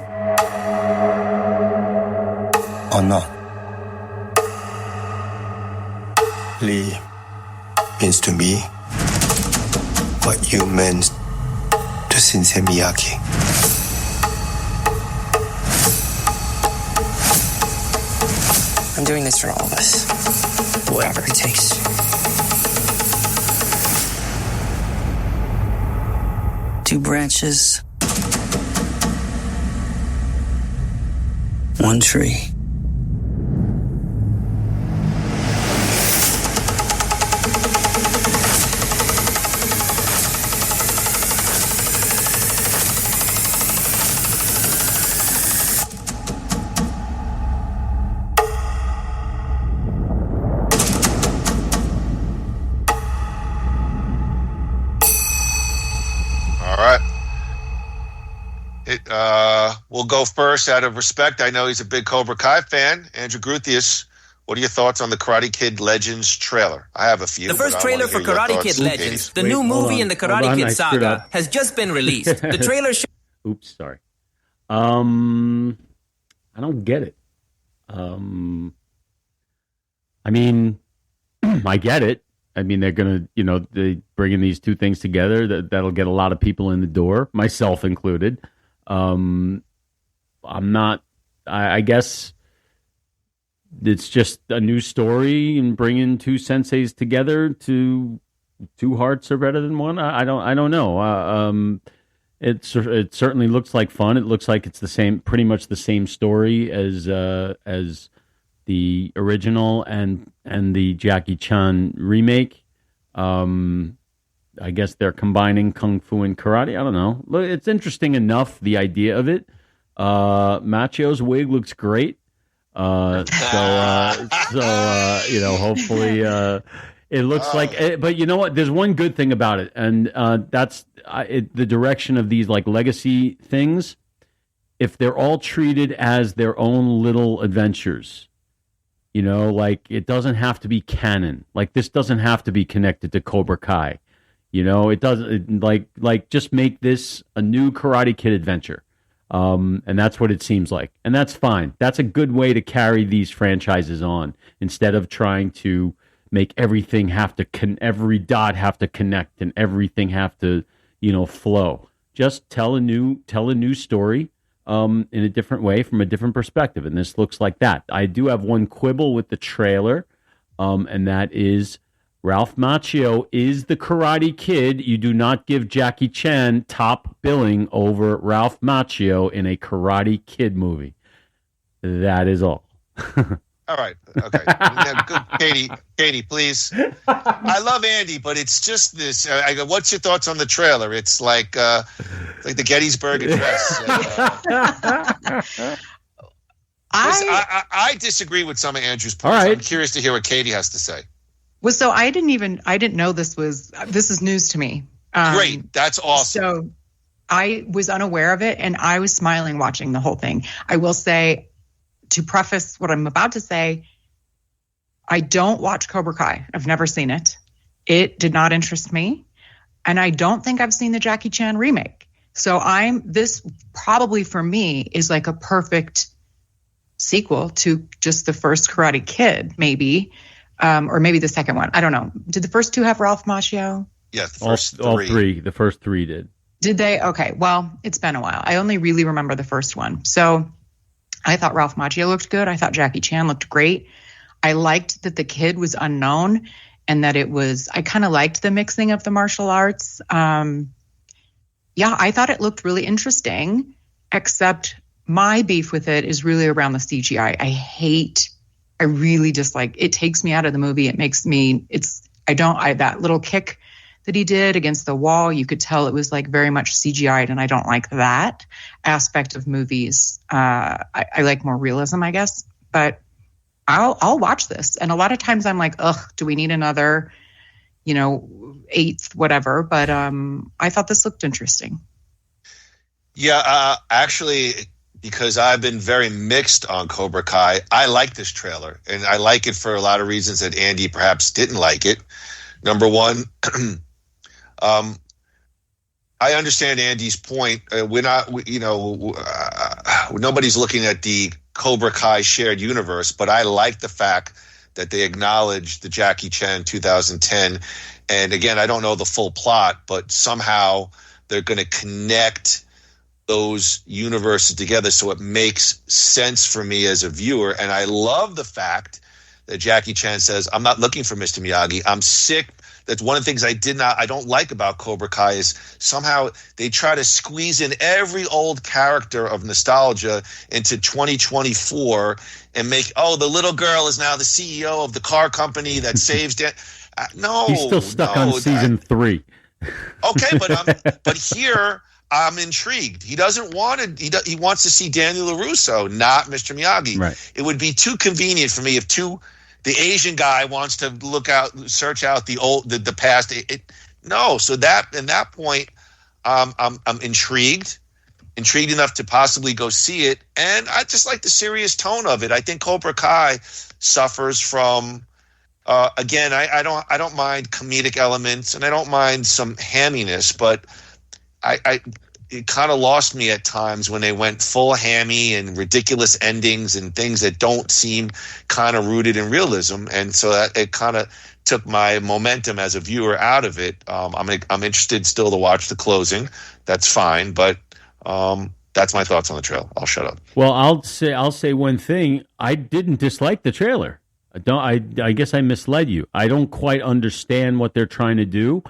Or not? Lee means to me what you meant to Sensei Miyagi. I'm doing this for all of us. Whatever it takes. Two branches. One tree. We'll go first out of respect. I know he's a big Cobra Kai fan. Andrew Gruthius, what are your thoughts on the Karate Kid Legends trailer? I have a few. The first trailer for Karate Kid Legends, the new movie in the Karate Kid saga, has just been released. The trailer Oops, sorry. I don't get it. I mean, I get it. I mean, they're going to, they bringing these two things together, that'll get a lot of people in the door, myself included. I guess it's just a new story and bringing two senseis together to two hearts are better than one. I don't know. It certainly looks like fun. It looks like it's pretty much the same story as the original and the Jackie Chan remake. I guess they're combining kung fu and karate. I don't know. Look, it's interesting enough, the idea of it. Macho's wig looks great. Hopefully it looks like. But you know what? There's one good thing about it, and that's the direction of these like legacy things. If they're all treated as their own little adventures, like it doesn't have to be canon. Like this doesn't have to be connected to Cobra Kai. It doesn't like just make this a new Karate Kid adventure. And that's what it seems like. And that's fine. That's a good way to carry these franchises on instead of trying to make everything every dot have to connect and everything have to, flow. Just tell a new story in a different way from a different perspective. And this looks like that. I do have one quibble with the trailer, and that is Ralph Macchio is the Karate Kid. You do not give Jackie Chan top billing over Ralph Macchio in a Karate Kid movie. That is all. All right. Okay. Katie, please. I love Andy, but it's just this. I go, what's your thoughts on the trailer? It's like the Gettysburg Address. I disagree with some of Andrew's points. Right. I'm curious to hear what Katie has to say. Well, so I didn't know this is news to me. Great. That's awesome. So I was unaware of it, and I was smiling watching the whole thing. I will say, to preface what I'm about to say, I don't watch Cobra Kai. I've never seen it. It did not interest me. And I don't think I've seen the Jackie Chan remake. So this probably for me is like a perfect sequel to just the first Karate Kid, maybe. Or maybe the second one. I don't know. Did the first two have Ralph Macchio? Yeah, the first all three. The first three did. Did they? Okay. Well, it's been a while. I only really remember the first one. So I thought Ralph Macchio looked good. I thought Jackie Chan looked great. I liked that the kid was unknown and that I kind of liked the mixing of the martial arts. I thought it looked really interesting, except my beef with it is really around the CGI. I really dislike, it takes me out of the movie. It makes me, that little kick that he did against the wall, you could tell it was like very much CGI'd, and I don't like that aspect of movies. I like more realism, I guess, but I'll watch this. And a lot of times I'm like, ugh, do we need another, eighth, whatever. But I thought this looked interesting. Yeah, actually, because I've been very mixed on Cobra Kai, I like this trailer, and I like it for a lot of reasons that Andy perhaps didn't like it. Number one, I understand Andy's point. Nobody's looking at the Cobra Kai shared universe, but I like the fact that they acknowledge the Jackie Chan 2010. And again, I don't know the full plot, but somehow they're going to connect those universes together so it makes sense for me as a viewer. And I love the fact that Jackie Chan says, I'm not looking for Mr. Miyagi. I'm sick. That's one of the things I don't like about Cobra Kai is somehow they try to squeeze in every old character of nostalgia into 2024 and make, the little girl is now the CEO of the car company that saves no. He's still stuck on season 3. Okay, but here I'm intrigued. He doesn't want to. He wants to see Daniel LaRusso, not Mr. Miyagi. Right. It would be too convenient for me if the Asian guy wants to search out the past. No. So that in that point, I'm intrigued enough to possibly go see it, and I just like the serious tone of it. I think Cobra Kai suffers from. Again, I don't mind comedic elements, and I don't mind some hamminess, but it kind of lost me at times when they went full hammy and ridiculous endings and things that don't seem kind of rooted in realism, and so that it kind of took my momentum as a viewer out of it. I'm interested still to watch the closing. That's fine, but that's my thoughts on the trailer. I'll shut up. Well, I'll say one thing. I didn't dislike the trailer. I guess I misled you. I don't quite understand what they're trying to do.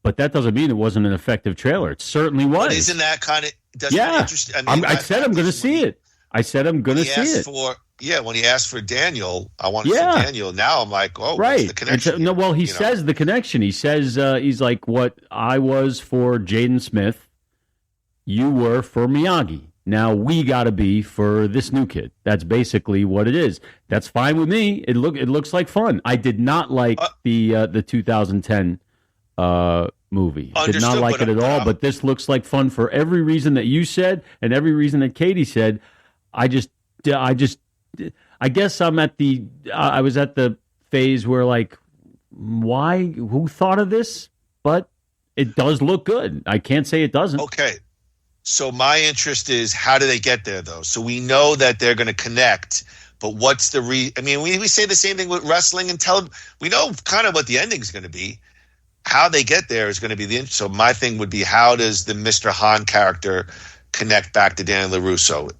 But that doesn't mean it wasn't an effective trailer. It certainly was. But isn't that kind of interesting? I said I'm going to see it. I said I'm going to see it. When he asked for Daniel, I want to see Daniel. Now I'm like, right. What's the connection? He says the connection. He says he's like, what I was for Jaden Smith, you were for Miyagi. Now we got to be for this new kid. That's basically what it is. That's fine with me. It looks like fun. I did not like the 2010. Movie. Did not like it at all, but this looks like fun for every reason that you said and every reason that Katie said. I guess I'm I was at the phase where like, who thought of this? But it does look good. I can't say it doesn't. Okay. So my interest is, how do they get there though? So we know that they're going to connect, but what's the we say the same thing with wrestling and we know kind of what the ending's going to be. How they get there is going to be so my thing would be, how does the Mr. Han character connect back to Daniel LaRusso?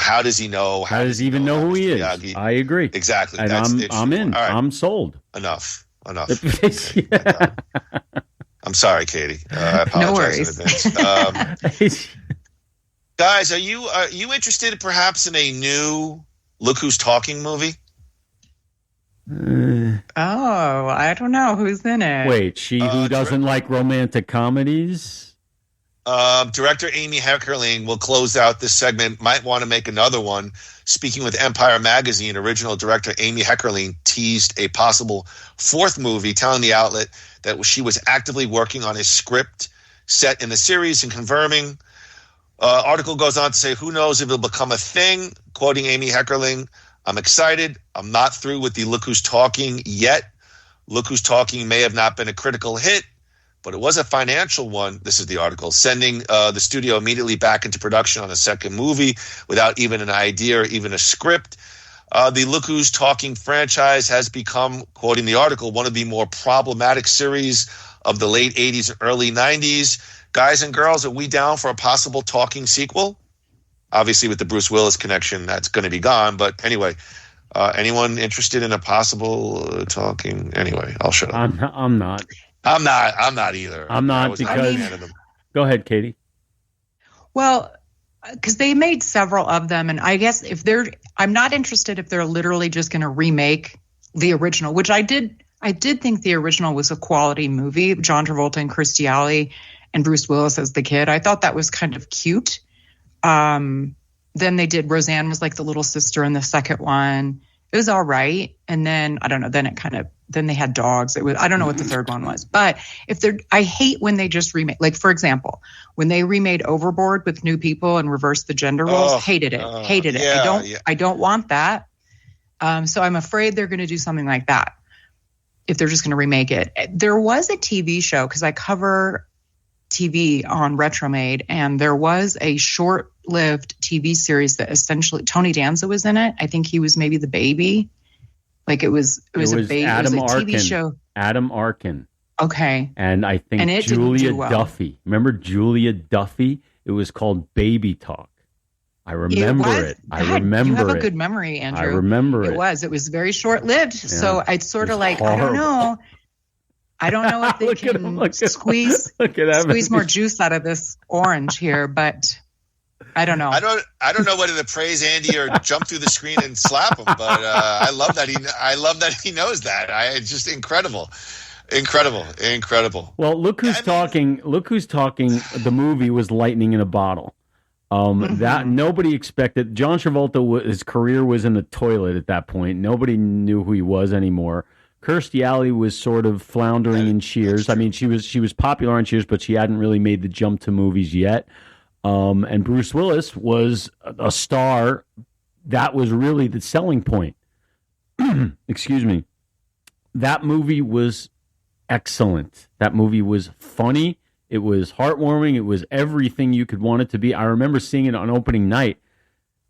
How does he know? How does he even know who he is? Miyagi? I agree. Exactly. And I'm in. Right. I'm sold. Enough. Yeah. I'm sorry, Katie. I apologize in advance. Guys, are you interested perhaps in a new Look Who's Talking movie? Oh, I don't know who's in it. Wait, she who doesn't like romantic comedies? Director Amy Heckerling will close out this segment. Might want to make another one. Speaking with Empire Magazine, original director Amy Heckerling teased a possible fourth movie, telling the outlet that she was actively working on a script set in the series and confirming. Article goes on to say, who knows if it'll become a thing? Quoting Amy Heckerling, I'm excited. I'm not through with the Look Who's Talking yet. Look Who's Talking may have not been a critical hit, but it was a financial one. This is the article, sending the studio immediately back into production on a second movie without even an idea or even a script. The Look Who's Talking franchise has become, quoting the article, one of the more problematic series of the late 80s and early 90s. Guys and girls, are we down for a possible talking sequel? Obviously, with the Bruce Willis connection, that's going to be gone. But anyway, anyone interested in a possible talking? Anyway, I'll shut up. I'm not. I'm not either. I'm not because. Go ahead, Katie. Well, because they made several of them, and I guess I'm not interested if they're literally just going to remake the original, which I did think the original was a quality movie. John Travolta and Kirstie Alley and Bruce Willis as the kid. I thought that was kind of cute. Then they did Roseanne was like the little sister in the second one. It was all right. And then I don't know, then they had dogs. I don't know what the third one was. But I hate when they just remake, like for example, when they remade Overboard with new people and reversed the gender roles, hated it. I don't want that. So I'm afraid they're going to do something like that if they're just going to remake it. There was a TV show, because I cover TV on Retromade, and there was a short-lived TV series that essentially Tony Danza was in it. I think he was maybe the baby. Like it was a baby. Adam it was a Arkin. TV show. Adam Arkin. Okay. And I think Julia Duffy. Remember Julia Duffy? It was called Baby Talk. I remember it. You have a good memory, Andrew. I remember it. It was very short-lived. Yeah. So it's sort of like, horrible. I don't know if they can squeeze more juice out of this orange here, but I don't know. I don't know whether to praise Andy or jump through the screen and slap him, but I love that he knows that. It's just incredible. Well, Look Who's Talking. The movie was lightning in a bottle. That nobody expected. John Travolta, his career was in the toilet at that point. Nobody knew who he was anymore. Kirstie Alley was sort of floundering in Cheers. I mean, she was popular on Cheers, but she hadn't really made the jump to movies yet. And Bruce Willis was a star. That was really the selling point. Excuse me. That movie was excellent. That movie was funny. It was heartwarming. It was everything you could want it to be. I remember seeing it on opening night,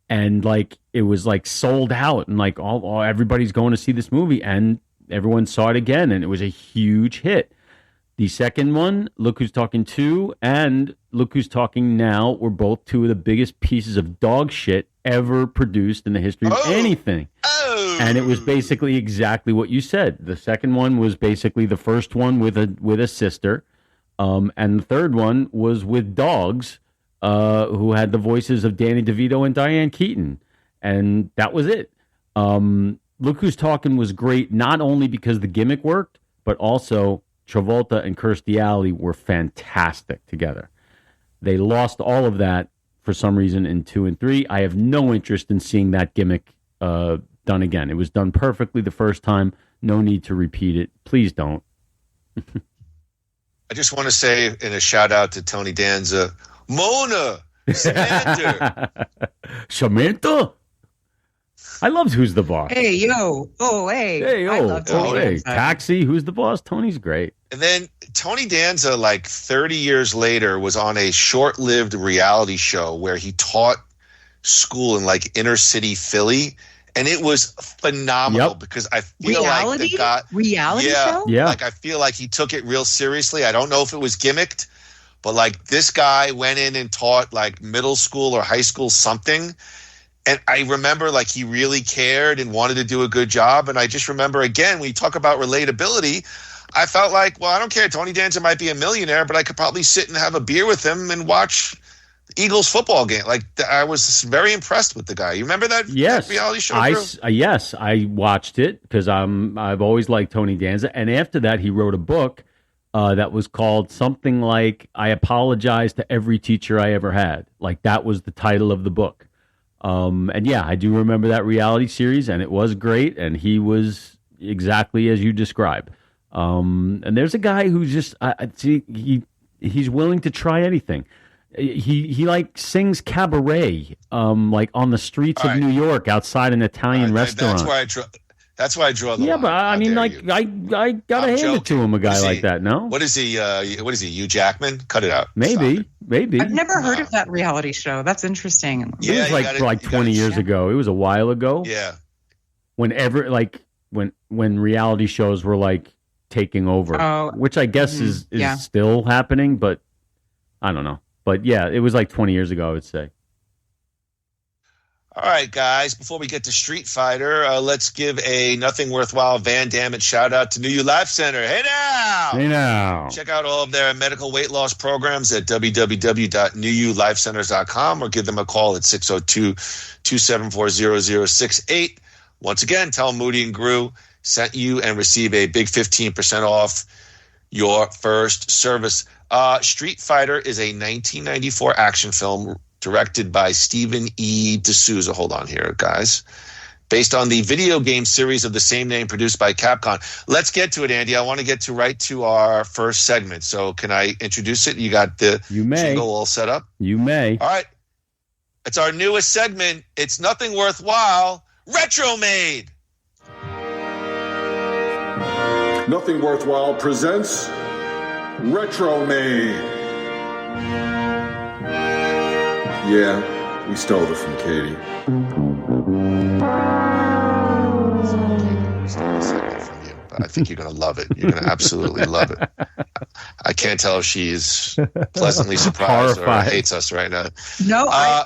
and like it was like sold out, and like all everybody's going to see this movie, and everyone saw it again, and it was a huge hit. The second one, Look Who's Talking 2 and Look Who's Talking Now, were both two of the biggest pieces of dog shit ever produced in the history of anything. And it was basically exactly what you said. The second one was basically the first one with a sister, and the third one was with dogs who had the voices of Danny DeVito and Diane Keaton, and that was it. Look Who's Talking was great, not only because the gimmick worked, but also Travolta and Kirstie Alley were fantastic together. They lost all of that for some reason in 2 and 3. I have no interest in seeing that gimmick done again. It was done perfectly the first time. No need to repeat it. Please don't. I just want to say in a shout out to Tony Danza, Mona, Samantha. Samantha? I loved Who's the Boss. Hey, yo. Oh, hey. Hey, yo. I love Tony Danza. Taxi, Who's the Boss? Tony's great. And then Tony Danza, like 30 years later, was on a short-lived reality show where he taught school in like inner city Philly. And it was phenomenal because I feel like the guy... Reality show? Yeah. Like I feel like he took it real seriously. I don't know if it was gimmicked, but like this guy went in and taught like middle school or high school something. And I remember like he really cared and wanted to do a good job. And I just remember, again, when you talk about relatability, I felt like, well, I don't care. Tony Danza might be a millionaire, but I could probably sit and have a beer with him and watch Eagles football game. Like, I was very impressed with the guy. You remember that, that reality show? Yes, I watched it because I've always liked Tony Danza. And after that, he wrote a book that was called something like "I Apologize to Every Teacher I Ever Had." Like, that was the title of the book. And yeah, I do remember that reality series, and it was great. And he was exactly as you describe. And there's a guy who's just he's willing to try anything. He like sings cabaret, like on the streets of New York outside an Italian restaurant. That's why I draw the line. Yeah, but I mean, like, I gotta hand it to him, a guy like that. No, what is he? Hugh Jackman? Cut it out. Maybe. I've never heard of that reality show. That's interesting. Yeah, it was like 20 years ago. It was a while ago. Yeah. Whenever, like, when reality shows were like taking over, which I guess is still happening, but I don't know. But yeah, it was like 20 years ago, I would say. All right, guys, before we get to Street Fighter, let's give a Nothing Worthwhile Van Dammit shout out to New You Life Center. Hey now! Hey now! Check out all of their medical weight loss programs at www.newyouLifeCenters.com or give them a call at 602-274-0068. Once again, tell Moody and Groo sent you and receive a big 15% off your first service. Street Fighter is a 1994 action film directed by Stephen E. D'Souza. Hold on here, guys. Based on the video game series of the same name produced by Capcom. Let's get to it, Andy. I want to get right to our first segment. So can I introduce it? You got the jingle all set up? You may. All right. It's our newest segment. It's Nothing Worthwhile, Retromade. Nothing Worthwhile presents Retromade. Yeah, we stole it from Katie. I think you're going to love it. You're going to absolutely love it. I can't tell if she's pleasantly surprised or hates us right now. No, I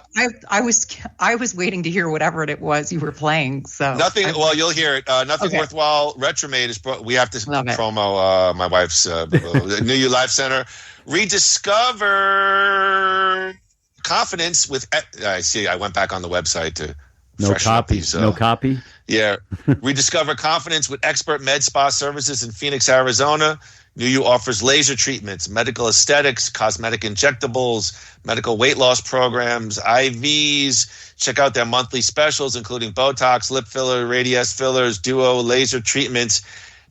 was waiting to hear whatever it was you were playing. So well, you'll hear it. Nothing Worthwhile Retromade is we have to promo my wife's New You Life Center. Rediscover confidence with. I see. I went back on the website to. No copy. No copy. Yeah. Rediscover confidence with expert med spa services in Phoenix, Arizona. New You offers laser treatments, medical aesthetics, cosmetic injectables, medical weight loss programs, IVs. Check out their monthly specials, including Botox, lip filler, Radius fillers, Duo laser treatments,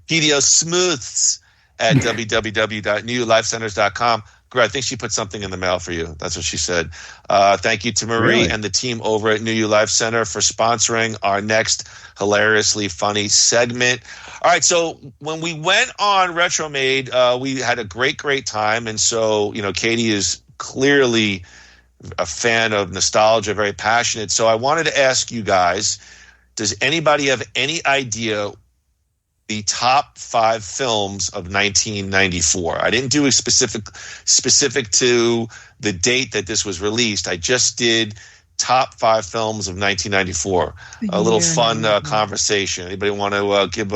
PDO smooths at www.newyouLifeCenters.com. I think she put something in the mail for you. That's what she said. Thank you to Marie and the team over at New You Life Center for sponsoring our next hilariously funny segment. All right, so when we went on Retromade, we had a great time. And so, Katie is clearly a fan of nostalgia, very passionate. So I wanted to ask you guys, does anybody have any idea the top 5 films of 1994. I didn't do a specific to the date that this was released. I just did top 5 films of 1994. A little fun conversation. Anybody want to give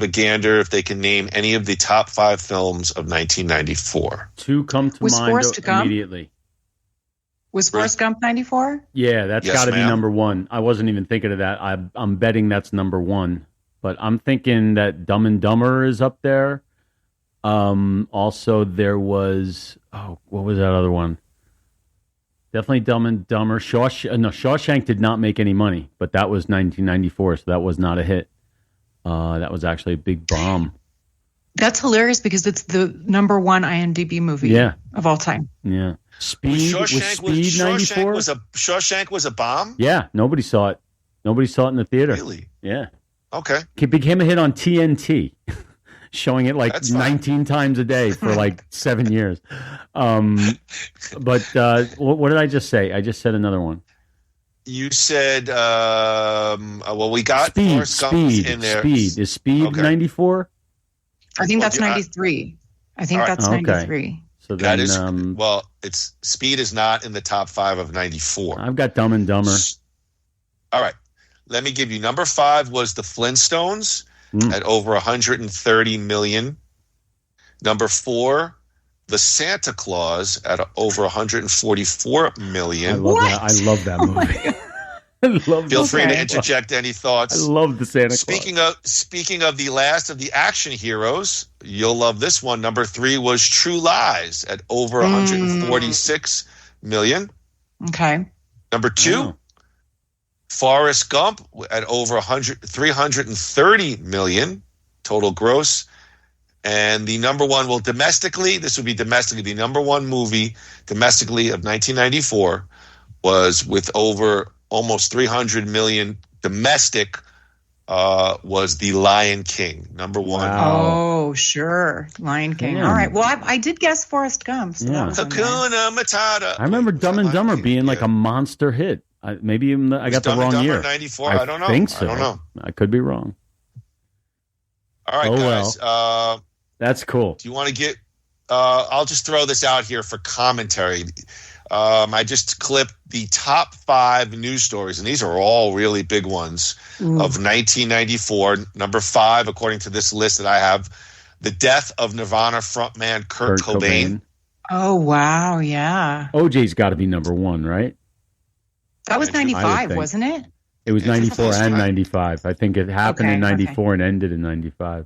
a gander if they can name any of the top 5 films of 1994? 2 come to mind immediately. Was Forrest Gump 94? Yeah, that's got to be number 1. I wasn't even thinking of that. I'm betting that's number 1. But I'm thinking that Dumb and Dumber is up there. Also, there was... what was that other one? Definitely Dumb and Dumber. Shawshank did not make any money, but that was 1994, so that was not a hit. That was actually a big bomb. That's hilarious because it's the number 1 IMDb movie of all time. Yeah. Speed 94? Shawshank was a bomb? Yeah, nobody saw it. Nobody saw it in the theater. Really? Yeah. Okay. It became a hit on TNT, showing it like 19 times a day for like 7 years. But what did I just say? I just said another one. You said, we got Forrest Gump in there. Speed. Is Speed 94? I think that's 93. I think that's 93. So then, that is, it's Speed is not in the top 5 of 94. I've got Dumb and Dumber. All right. Let me give you number 5 was the Flintstones at over 130 million. Number 4, The Santa Claus at over 144 million. I love that movie. Feel free to interject any thoughts. I love the Santa Claus. Speaking of the last of the action heroes, you'll love this one. Number 3 was True Lies at over 146 million. Okay. Number 2, Forrest Gump at over 330 million total gross. And the number one, domestically, this would be domestically, the number one movie domestically of 1994 was with over almost 300 million domestic, was The Lion King, number 1. Wow. Oh, sure. Lion King. Yeah. All right. Well, I did guess Forrest Gump. So that was Hakuna Matata. I remember Dumb and Dumber being like a monster hit. Maybe even I got the wrong Dumb and year. Dumber 94? I don't know. Think so. I don't know. I could be wrong. All right, guys. Well. That's cool. Do you want to get? I'll just throw this out here for commentary. I just clipped the top 5 news stories, and these are all really big ones of 1994. Number 5, according to this list that I have, the death of Nirvana frontman Kurt Cobain. Oh wow, yeah. OJ's got to be number 1, right? That was 95, wasn't it? It was 94 and 95. I think it happened in 94 and ended in 95.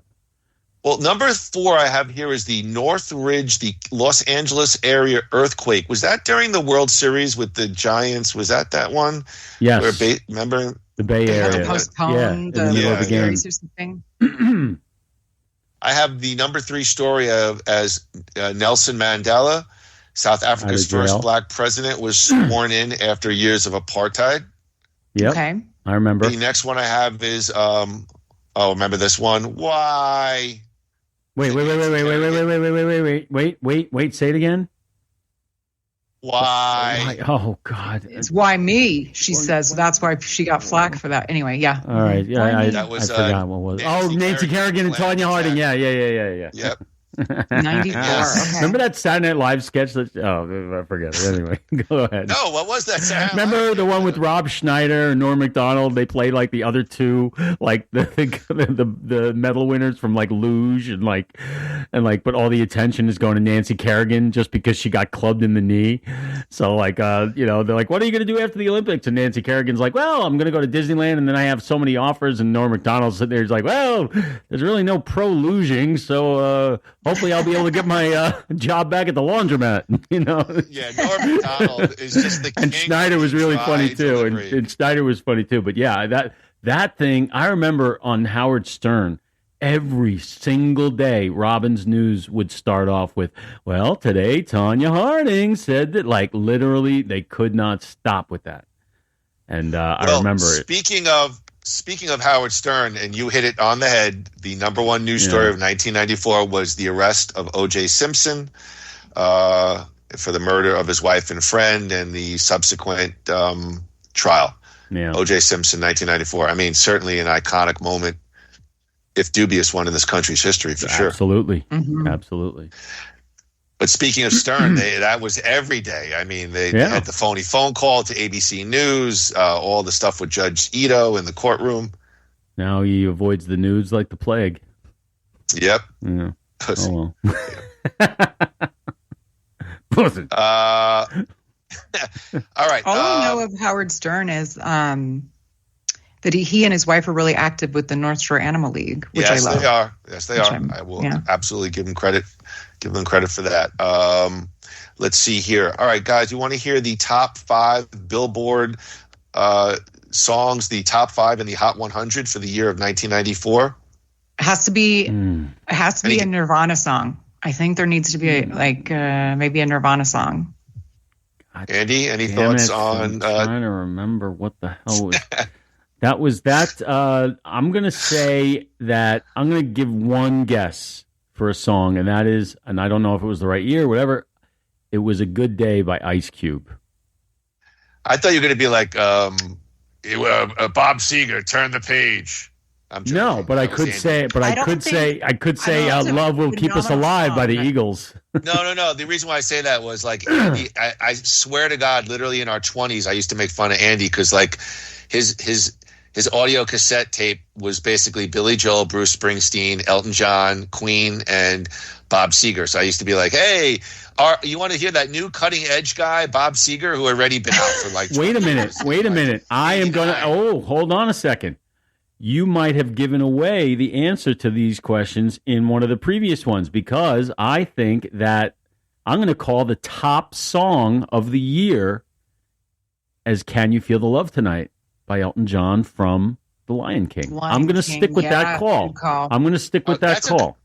Well, number 4 I have here is the Northridge, the Los Angeles area earthquake. Was that during the World Series with the Giants? Was that one? Yes. Remember? The Bay Area. They had to postpone the series or something. I have the number 3 story as Nelson Mandela, South Africa's first black president, was sworn in after years of apartheid. Yep. Okay. I remember. The next one I have is, remember this one? Why? Wait, say it again. Why? Oh, God. It's why me, she says. So that's why she got flack for that. Anyway, yeah. All right. Yeah, I forgot what was. Nancy Kerrigan and Tanya Harding. Yeah. Yep. 94. Okay. Remember that Saturday Night Live sketch? I forget it. Anyway, go ahead. No, what was that? Remember the one with Rob Schneider and Norm Macdonald? They played like the other two, like the medal winners from like luge and but all the attention is going to Nancy Kerrigan just because she got clubbed in the knee. So they're like, what are you going to do after the Olympics? And Nancy Kerrigan's like, well, I'm going to go to Disneyland, and then I have so many offers. And Norm Macdonald's sitting there, he's like, well, there's really no pro luging, so hopefully I'll be able to get my job back at the laundromat. Yeah, Norm Macdonald is just the king. And Schneider was really funny too, and Schneider was funny too. But yeah, that thing I remember on Howard Stern. Every single day, Robin's News would start off with, well, today Tanya Harding said that, like, literally they could not stop with that. And I remember it. Speaking of Howard Stern, and you hit it on the head, the number one news story of 1994 was the arrest of O.J. Simpson for the murder of his wife and friend and the subsequent trial. Yeah. O.J. Simpson, 1994. I mean, certainly an iconic moment, if dubious one in this country's history, for sure. Absolutely. Mm-hmm. Absolutely. But speaking of Stern, that was every day. I mean, they had the phony phone call to ABC News, all the stuff with Judge Ito in the courtroom. Now he avoids the news like the plague. Yep. Yeah. Pussy. Oh, well. Pussy. All right. All I know of Howard Stern is that he and his wife are really active with the North Shore Animal League, which I love. Yes, they are. I will absolutely give them credit. Give them credit for that. Let's see here. All right, guys, you want to hear the top 5 Billboard songs, the top 5 in the Hot 100 for the year of 1994? It has to be a Nirvana song. I think there needs to be maybe a Nirvana song. Andy, any thoughts on? I'm trying to remember what the hell was. That was that. I'm going to say that I'm going to give one guess for a song, and that is, and I don't know if it was the right year, whatever. It was A Good Day by Ice Cube. I thought you were going to be like Bob Seger, Turn the Page. No, but I could say, Love Will Keep Us Alive by the Eagles. No. The reason why I say that was like, Andy, I swear to God, literally in our 20s, I used to make fun of Andy because like his audio cassette tape was basically Billy Joel, Bruce Springsteen, Elton John, Queen, and Bob Seger. So I used to be like, hey, you want to hear that new cutting edge guy, Bob Seger, who had already been out for like 20 years? Wait a minute. I am going to, hold on a second. You might have given away the answer to these questions in one of the previous ones, because I think that I'm going to call the top song of the year as Can You Feel the Love Tonight by Elton John from The Lion King. I'm going to stick with that call. I'm going to stick with that call.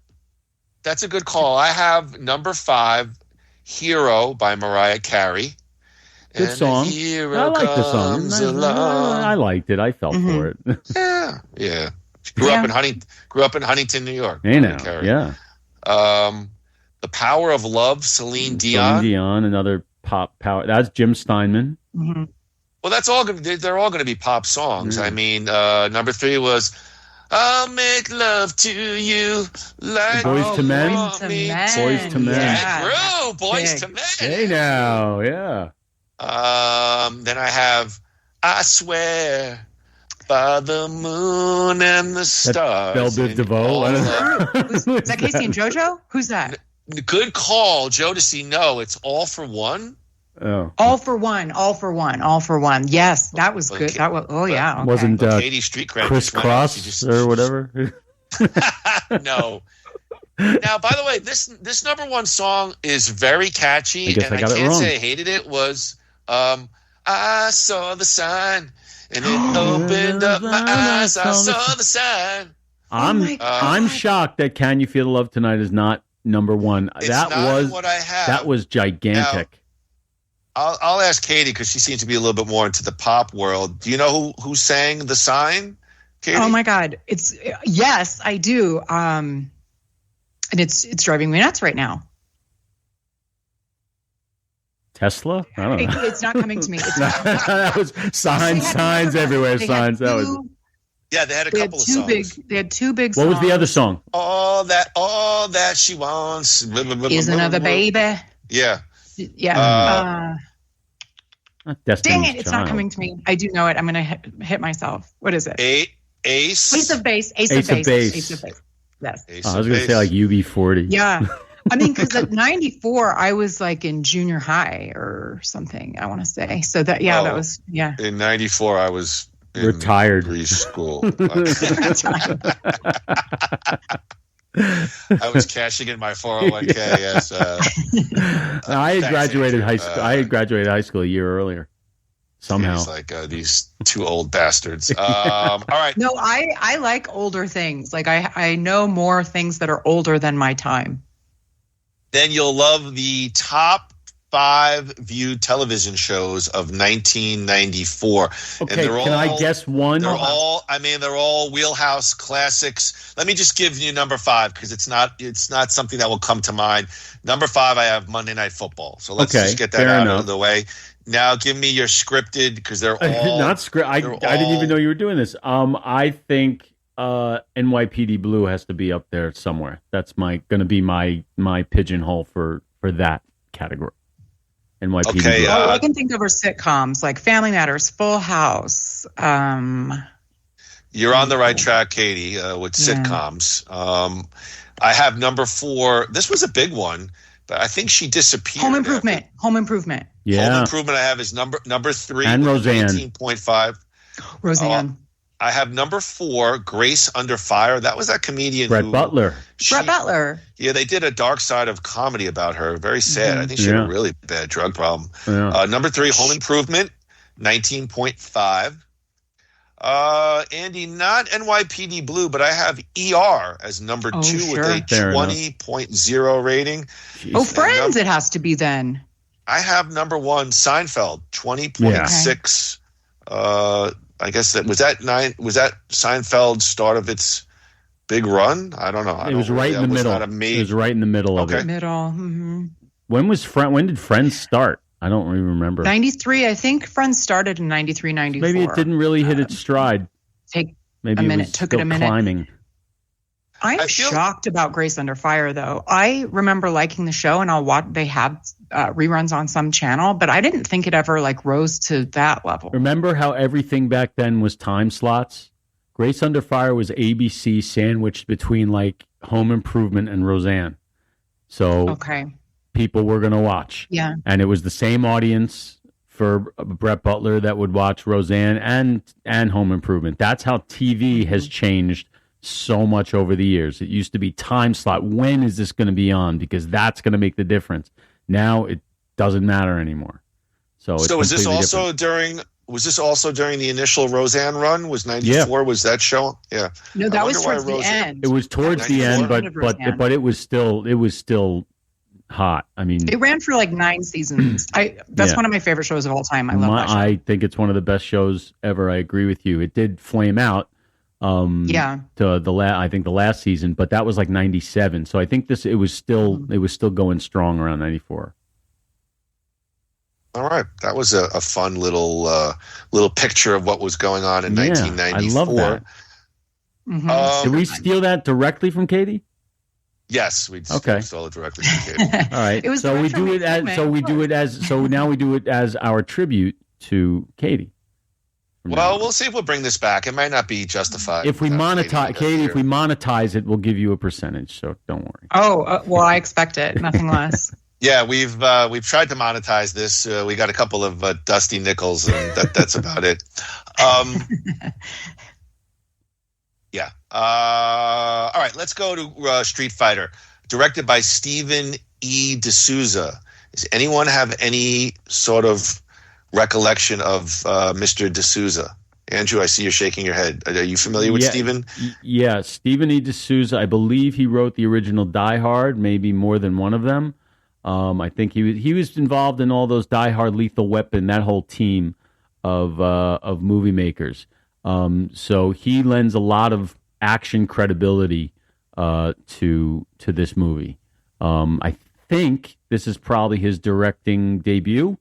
That's a good call. I have number 5, Hero by Mariah Carey. Good song. I like the song. I liked it. I felt for it. Yeah. Grew up in Huntington, New York. Hey now, yeah. The Power of Love, Celine Dion. Celine Dion, another pop power. That's Jim Steinman. Mm-hmm. Well, that's all. They're all going to be pop songs. I mean, number 3 was "I'll Make Love to You" like Boys to Men. Boys to Men. Yeah. Boys to Men. Hey now, yeah. Then I have "I Swear" by the moon and the stars. Belle Biv DeVoe. Is that Casey and JoJo? Who's that? Good call, Jodeci. No, it's All for One. Oh. All for one. Yes, that was good. That was. Oh yeah. Okay. Wasn't Katie Street Cred Crisscross or whatever? No. Now, by the way, this number 1 song is very catchy, and I can't say I hated it. Was I saw the sign and it opened up my eyes. I saw the sign. I'm shocked that Can You Feel the Love Tonight is not number 1. That was gigantic. Now, I'll ask Katie because she seems to be a little bit more into the pop world. Do you know who sang The Sign, Katie? Oh my God! Yes, I do. And it's driving me nuts right now. Tesla? I don't know. It's not coming to me. It's not. That was signs everywhere. Signs. That was. Yeah, they had a couple of songs. They had 2 big songs. What was the other song? All that she wants is another baby. Yeah. Yeah. Dang it! It's not coming to me. I do know it. I'm going to hit myself. What is it? Ace of Base. Ace of Base. Yes. I was going to say like UB40. Yeah. I mean, because at 94, I was like in junior high or something, I want to say. So that was. In 94, I was retired preschool. I was cashing in my 401k as I had graduated high school. I had graduated high school a year earlier. Somehow, it's like these 2 old bastards. All right. No, I like older things. Like I know more things that are older than my time. Then you'll love the top 5 viewed television shows of 1994. Okay, and can I guess one? They're all wheelhouse classics. Let me just give you number 5 because it's not something that will come to mind. Number 5, I have Monday Night Football. So let's just get that out of the way. Now give me your scripted because they're all not script. I didn't even know you were doing this. I think NYPD Blue has to be up there somewhere. That's going to be my pigeonhole for that category. NYPD Blue. I can think of our sitcoms like Family Matters, Full House. You're on the right track, Katie, with sitcoms. I have number 4. This was a big one, but I think she disappeared. Home Improvement. Yeah. Home Improvement I have is number 3. And Roseanne. 18.5. Roseanne. I have number 4, Grace Under Fire. That was that comedian. Brett Butler. Yeah, they did a dark side of comedy about her. Very sad. I think she had a really bad drug problem. Yeah. Number 3, Home Improvement, 19.5. Andy, not NYPD Blue, but I have ER as number 2 with a 20.0 rating. Jeez. Friends, it has to be then. I have number 1, Seinfeld, 20.6. I guess was that Seinfeld's start of its big run? I don't know. It was right in the middle. It was right in the middle of it. Mm-hmm. When did Friends start? I don't even remember. 93. I think Friends started in 93, 94. Maybe it didn't really hit its stride. Took it a minute. Climbing. I'm shocked about Grace Under Fire, though. I remember liking the show, and I'll watch. They had reruns on some channel, but I didn't think it ever rose to that level. Remember how everything back then was time slots? Grace Under Fire was ABC sandwiched between Home Improvement and Roseanne. So Okay. people were going to watch. Yeah. And it was the same audience for Brett Butler that would watch Roseanne and Home Improvement. That's how TV has changed so much over the years. It used to be time slot. When is this going to be on? Because that's going to make the difference. Now it doesn't matter anymore. So was this also different. during the initial Roseanne run? Was 94? Was that show? Yeah. No, that was towards the end. It was towards the end, but it was still hot. I mean, It ran for like 9 seasons. That's one of my favorite shows of all time. I love that show. I think it's one of the best shows ever. I agree with you. It did flame out. I think the last season, but that was like 97. So I think it was still going strong around 94. All right, that was a fun little picture of what was going on in 1994. I love that. Did we steal that directly from Katie? Yes, we stole it directly from Katie. All right. So now we do it as our tribute to Katie. Well, we'll see if we'll bring this back. It might not be justified. If we monetize, Katie, if we monetize it, we'll give you a percentage. So don't worry. Oh, well, I expect it. Nothing less. Yeah, we've tried to monetize this. We got a couple of dusty nickels, and that's about it. Yeah. All right, let's go to Street Fighter, directed by Stephen E. D'Souza. Does anyone have any sort of recollection of Mr. D'Souza? Andrew, I see you're shaking your head. Are you familiar with Stephen? Yeah, Stephen E. D'Souza. I believe he wrote the original Die Hard, maybe more than one of them. I think he was involved in all those Die Hard, Lethal Weapon, that whole team of movie makers. So he lends a lot of action credibility to this movie. I think this is probably his directing debut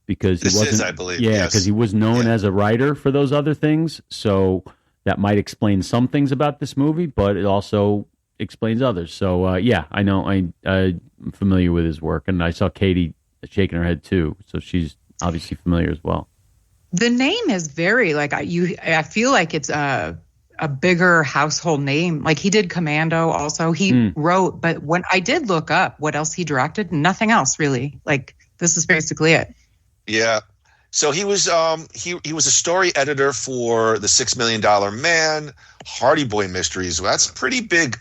because he wasn't. I believe. Yeah, because he was known as a writer for those other things. So that might explain some things about this movie, but it also explains others. So I know I'm familiar with his work, and I saw Katie shaking her head too. So she's obviously familiar as well. The name is very I feel like it's a bigger household name. Like he did Commando also. He wrote, but when I did look up what else he directed, nothing else really. Like this is basically it. Yeah. So he was he was a story editor for The $6 Million Man, Hardy Boy Mysteries. Well, that's pretty big.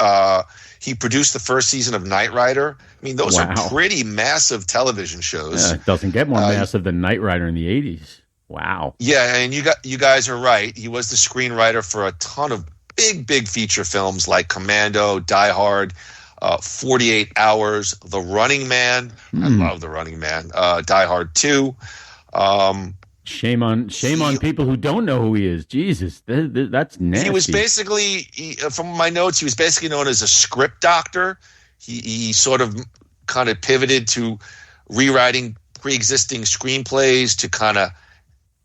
He produced the first season of Knight Rider. I mean, those are pretty massive television shows. Yeah, it doesn't get more massive than Knight Rider in the 80s. Wow. Yeah, and you guys are right. He was the screenwriter for a ton of big feature films like Commando, Die Hard, 48 Hours, The Running Man. I love The Running Man. Die Hard 2. Shame on people who don't know who he is. Jesus, that's nasty. He was basically, from my notes, he was basically known as a script doctor. He sort of kind of pivoted to rewriting pre-existing screenplays to kind of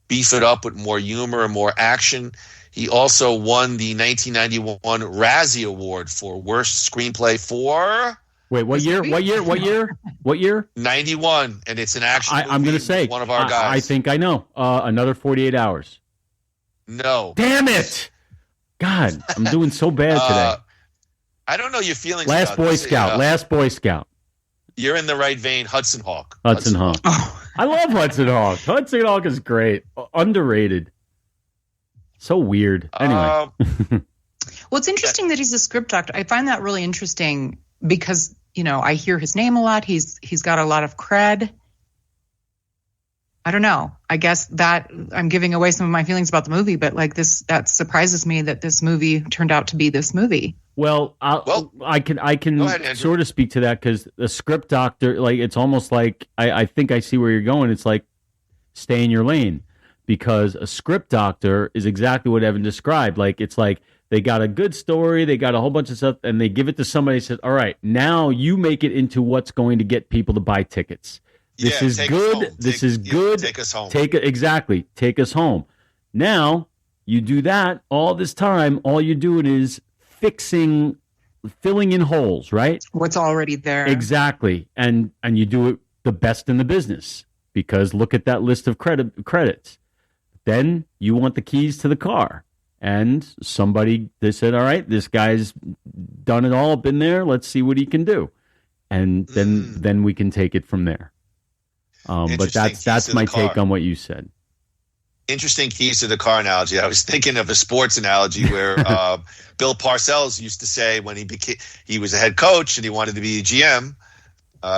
beef it up with more humor and more action. He also won the 1991 Razzie Award for Worst Screenplay for... Wait, what year? 91, and it's an action movie. I'm going to say one of our guys. I think I know. Another 48 Hours. No. Damn it! God, I'm doing so bad today. I don't know your feelings. Last Boy Scout. You're in the right vein. Hudson Hawk. Hudson Hawk. I love Hudson Hawk. Hudson Hawk is great. Underrated. So weird. Anyway. Well, it's interesting that he's a script doctor. I find that really interesting because, I hear his name a lot. He's got a lot of cred. I don't know. I guess that I'm giving away some of my feelings about the movie, but that surprises me that this movie turned out to be this movie. Well, I can sort of speak to that because the script doctor, it's almost like I think I see where you're going. It's like stay in your lane because a script doctor is exactly what Evan described. It's like they got a good story, they got a whole bunch of stuff, and they give it to somebody and says, all right, now you make it into what's going to get people to buy tickets. This is good. This is good. Take us home. Take us home. Now, you do that all this time, all you're doing is filling in holes, right? What's already there. Exactly. And you do it the best in the business because look at that list of credits. Then you want the keys to the car. And they said, all right, this guy's done it all, been there. Let's see what he can do. and then we can take it from there. But that's my take on what you said. Interesting keys to the car analogy. I was thinking of a sports analogy where Bill Parcells used to say when he was a head coach and he wanted to be a GM,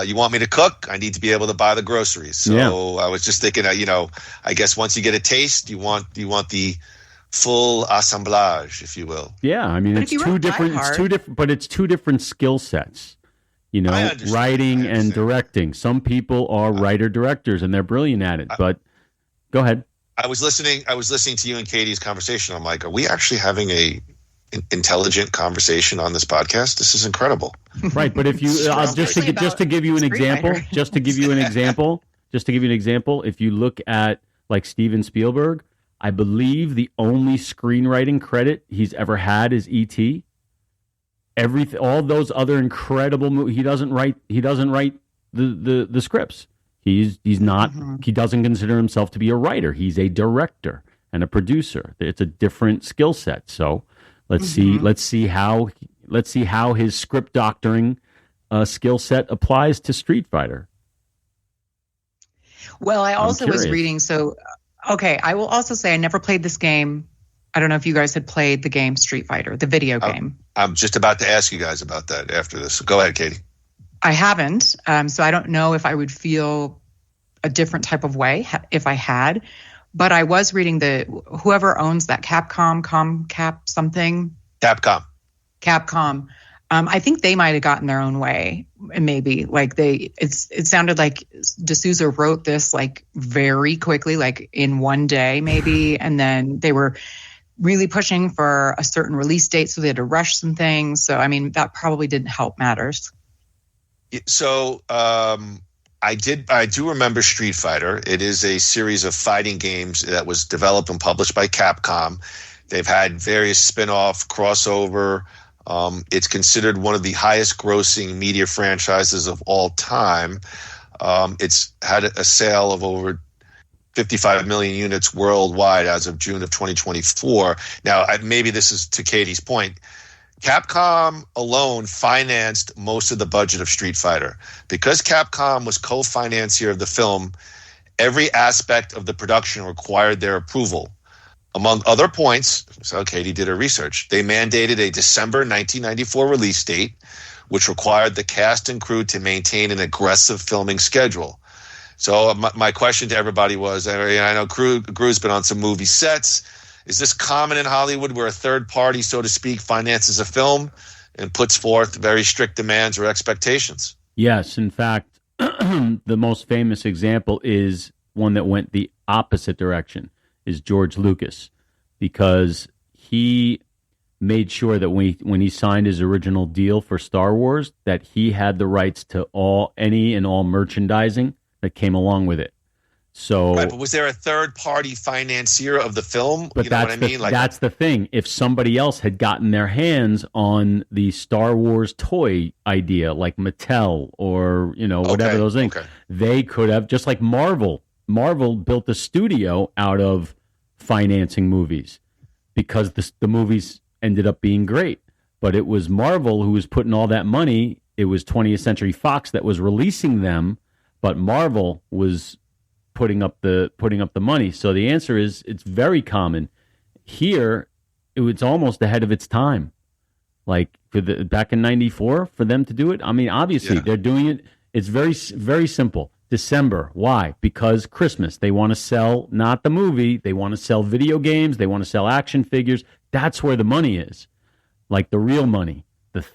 you want me to cook? I need to be able to buy the groceries. So I was just thinking, I guess once you get a taste, you want the full assemblage, if you will. Yeah, I mean, it's two different skill sets. Writing and directing. Some people are writer-directors and they're brilliant at it. But go ahead. I was listening to you and Katie's conversation. I'm like, are we actually having an intelligent conversation on this podcast? This is incredible. Right, but if you just to give you an example, if you look at like Steven Spielberg, I believe the only screenwriting credit he's ever had is E.T. All those other incredible movies, he doesn't write the scripts. He doesn't consider himself to be a writer. He's a director and a producer. It's a different skill set. So let's see how his script doctoring skill set applies to Street Fighter. Well, I also was reading. So, okay, I will also say I never played this game. I don't know if you guys had played the game Street Fighter, the video game. I'm just about to ask you guys about that after this. Go ahead, Katie. I haven't, so I don't know if I would feel a different type of way if I had. But I was reading whoever owns that Capcom. I think they might have gotten their own way, and maybe it sounded like D'Souza wrote this like very quickly, like in one day maybe, and then they were really pushing for a certain release date, so they had to rush some things. So I mean, that probably didn't help matters. So I do remember Street Fighter. It is a series of fighting games that was developed and published by Capcom. They've had various spin-off, crossover. It's considered one of the highest grossing media franchises of all time. It's had a sale of over 55 million units worldwide as of June of 2024. Now, maybe this is to Katie's point. Capcom alone financed most of the budget of Street Fighter. Because Capcom was co-financier of the film, every aspect of the production required their approval. Among other points, so Katie did her research, they mandated a December 1994 release date, which required the cast and crew to maintain an aggressive filming schedule. So my question to everybody was, I know Groo's been on some movie sets. Is this common in Hollywood where a third party, so to speak, finances a film and puts forth very strict demands or expectations? Yes. In fact, the most famous example is one that went the opposite direction, is George Lucas, because he made sure that when he signed his original deal for Star Wars, that he had the rights to any and all merchandising that came along with it. So, right, but was there a third-party financier of the film? But that's the thing. If somebody else had gotten their hands on the Star Wars toy idea, like Mattel or whatever those things, they could have, just like Marvel. Marvel built a studio out of financing movies because the movies ended up being great. But it was Marvel who was putting all that money. It was 20th Century Fox that was releasing them, but Marvel was putting up the money. So the answer is it's very common. Here, it's almost ahead of its time. Like back in 94, for them to do it, I mean, obviously they're doing it. It's very, very simple. December. Why? Because Christmas. They want to sell not the movie. They want to sell video games. They want to sell action figures. That's where the money is. Like the real money.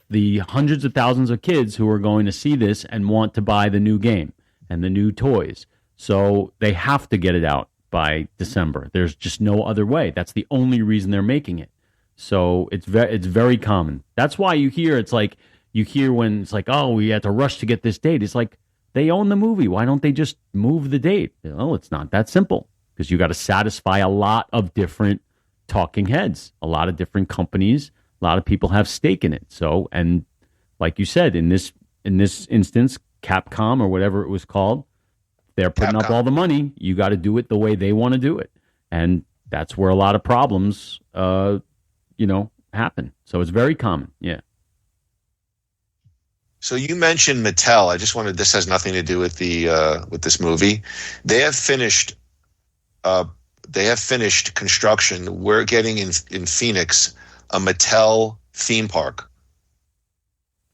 The hundreds of thousands of kids who are going to see this and want to buy the new game and the new toys. So they have to get it out by December. There's just no other way. That's the only reason they're making it. So it's very common. That's why you hear when it's like, oh, we had to rush to get this date. It's like they own the movie. Why don't they just move the date? Oh, it's not that simple because you got to satisfy a lot of different talking heads, a lot of different companies. A lot of people have stake in it. So, and like you said, in this instance, Capcom or whatever it was called, they're putting up all the money. You got to do it the way they want to do it. And that's where a lot of problems, happen. So it's very common. Yeah. So you mentioned Mattel. I just wanted. This has nothing to do with with this movie. They have finished. They have finished construction. We're getting in Phoenix a Mattel theme park.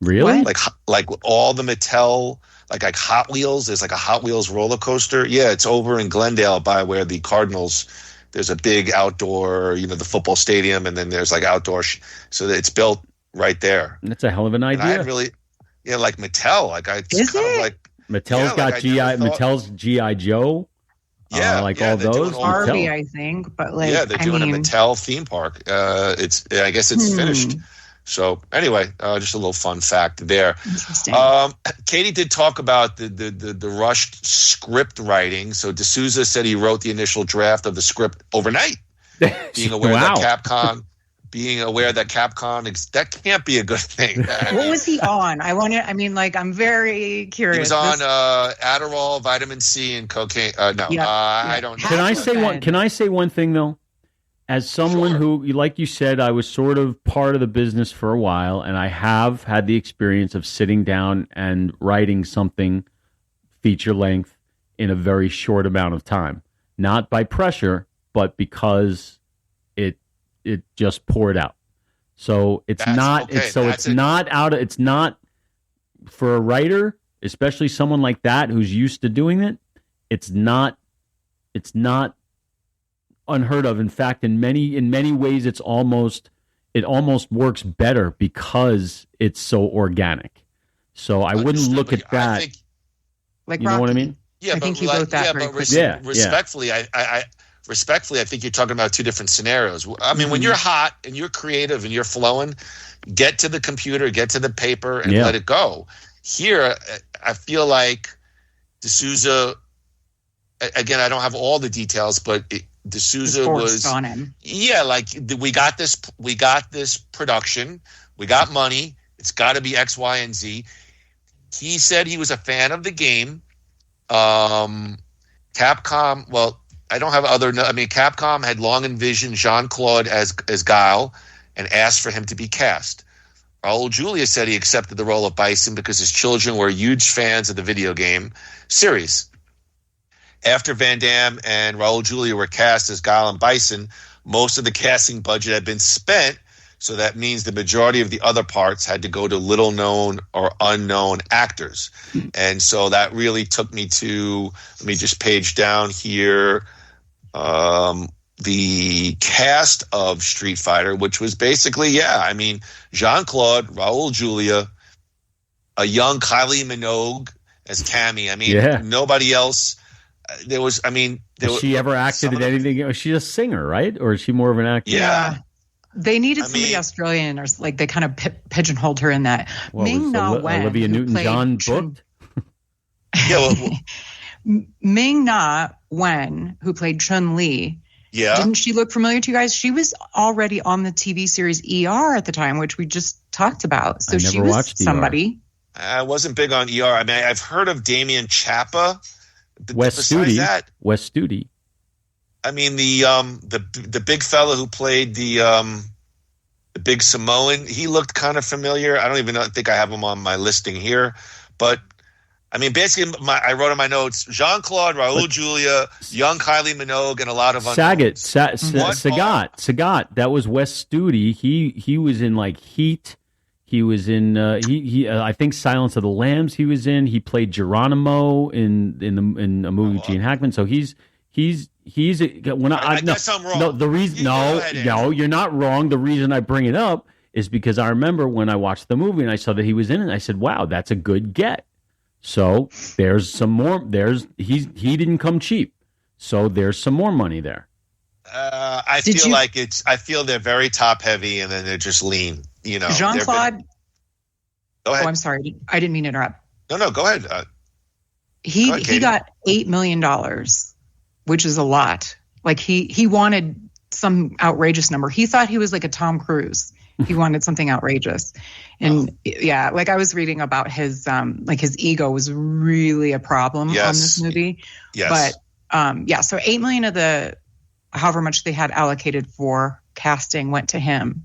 Really? Like all the Mattel, like Hot Wheels. There's like a Hot Wheels roller coaster. Yeah, it's over in Glendale by where the Cardinals. There's a big outdoor, the football stadium, and then there's like outdoor. So that it's built right there. That's a hell of an idea. And I really, like Mattel. Like Mattel's got Mattel's G.I. Joe. Yeah, all those. Barbie, I think, but they're doing a Mattel theme park. I guess it's finished. So anyway, just a little fun fact there. Interesting. Katie did talk about the rushed script writing. So D'Souza said he wrote the initial draft of the script overnight, being aware that Capcom. That can't be a good thing. What was he on? I'm very curious. He was on Adderall, vitamin C, and cocaine. I don't know. Can I say one thing though? As someone who, like you said, I was sort of part of the business for a while, and I have had the experience of sitting down and writing something feature length in a very short amount of time. Not by pressure, but because it just poured out. So it's not for a writer, especially someone like that who's used to doing it. It's not unheard of. In fact, in many ways, it almost works better because it's so organic. So I wouldn't look at that. Like you know what I mean? Yeah, I think you wrote that very quickly. Respectfully, I think you're talking about two different scenarios. I mean, when you're hot and you're creative and you're flowing, get to the computer, get to the paper, and let it go. Here, I feel like D'Souza. Again, I don't have all the details, but D'Souza was on him. Yeah, like we got this production, we got money. It's got to be X, Y, and Z. He said he was a fan of the game. Capcom. Well, I don't have other. I mean, Capcom had long envisioned Jean-Claude as Guile and asked for him to be cast. Raul Julia said he accepted the role of Bison because his children were huge fans of the video game series. After Van Damme and Raul Julia were cast as Guile and Bison, most of the casting budget had been spent, so that means the majority of the other parts had to go to little-known or unknown actors. And so that really took me to, let me just page down here, the cast of Street Fighter, which was basically, Jean-Claude, Raul Julia, a young Kylie Minogue as Cammy. I mean, nobody else. Has she ever acted in anything? She's a singer, right? Or is she more of an actor? Yeah. They needed somebody Australian, or like they kind of pigeonholed her in that. Ming-Na Wen, Olivia Newton-John booked? Ming-Na Wen, who played Chun-Li, didn't she look familiar to you guys? She was already on the TV series ER at the time, which we just talked about. So she was somebody. I wasn't big on ER. I mean, I've heard of Damien Chapa. Wes Studi. I mean, the big fella who played the big Samoan, he looked kind of familiar. I don't even think I have him on my listing here, but I mean, basically, I wrote in my notes: Jean-Claude, Raul Julia, young Kylie Minogue, and a lot of Sagat. That was Wes Studi. He was in like Heat. He was in I think Silence of the Lambs. He was in. He played Geronimo in a movie with Gene Hackman. So he's when I guess I'm wrong. No, you're not wrong. The reason I bring it up is because I remember when I watched the movie and I saw that he was in it, and I said, "Wow, that's a good get." So there's some more. He didn't come cheap. So there's some more money there. I feel they're very top heavy, and then they're just lean. Jean-Claude. Go ahead. Oh, I'm sorry. I didn't mean to interrupt. No, go ahead. He got $8 million, which is a lot. Like he wanted some outrageous number. He thought he was like a Tom Cruise. He wanted something outrageous. And like I was reading about his his ego was really a problem on this movie. Yes. But so $8 million of the however much they had allocated for casting went to him.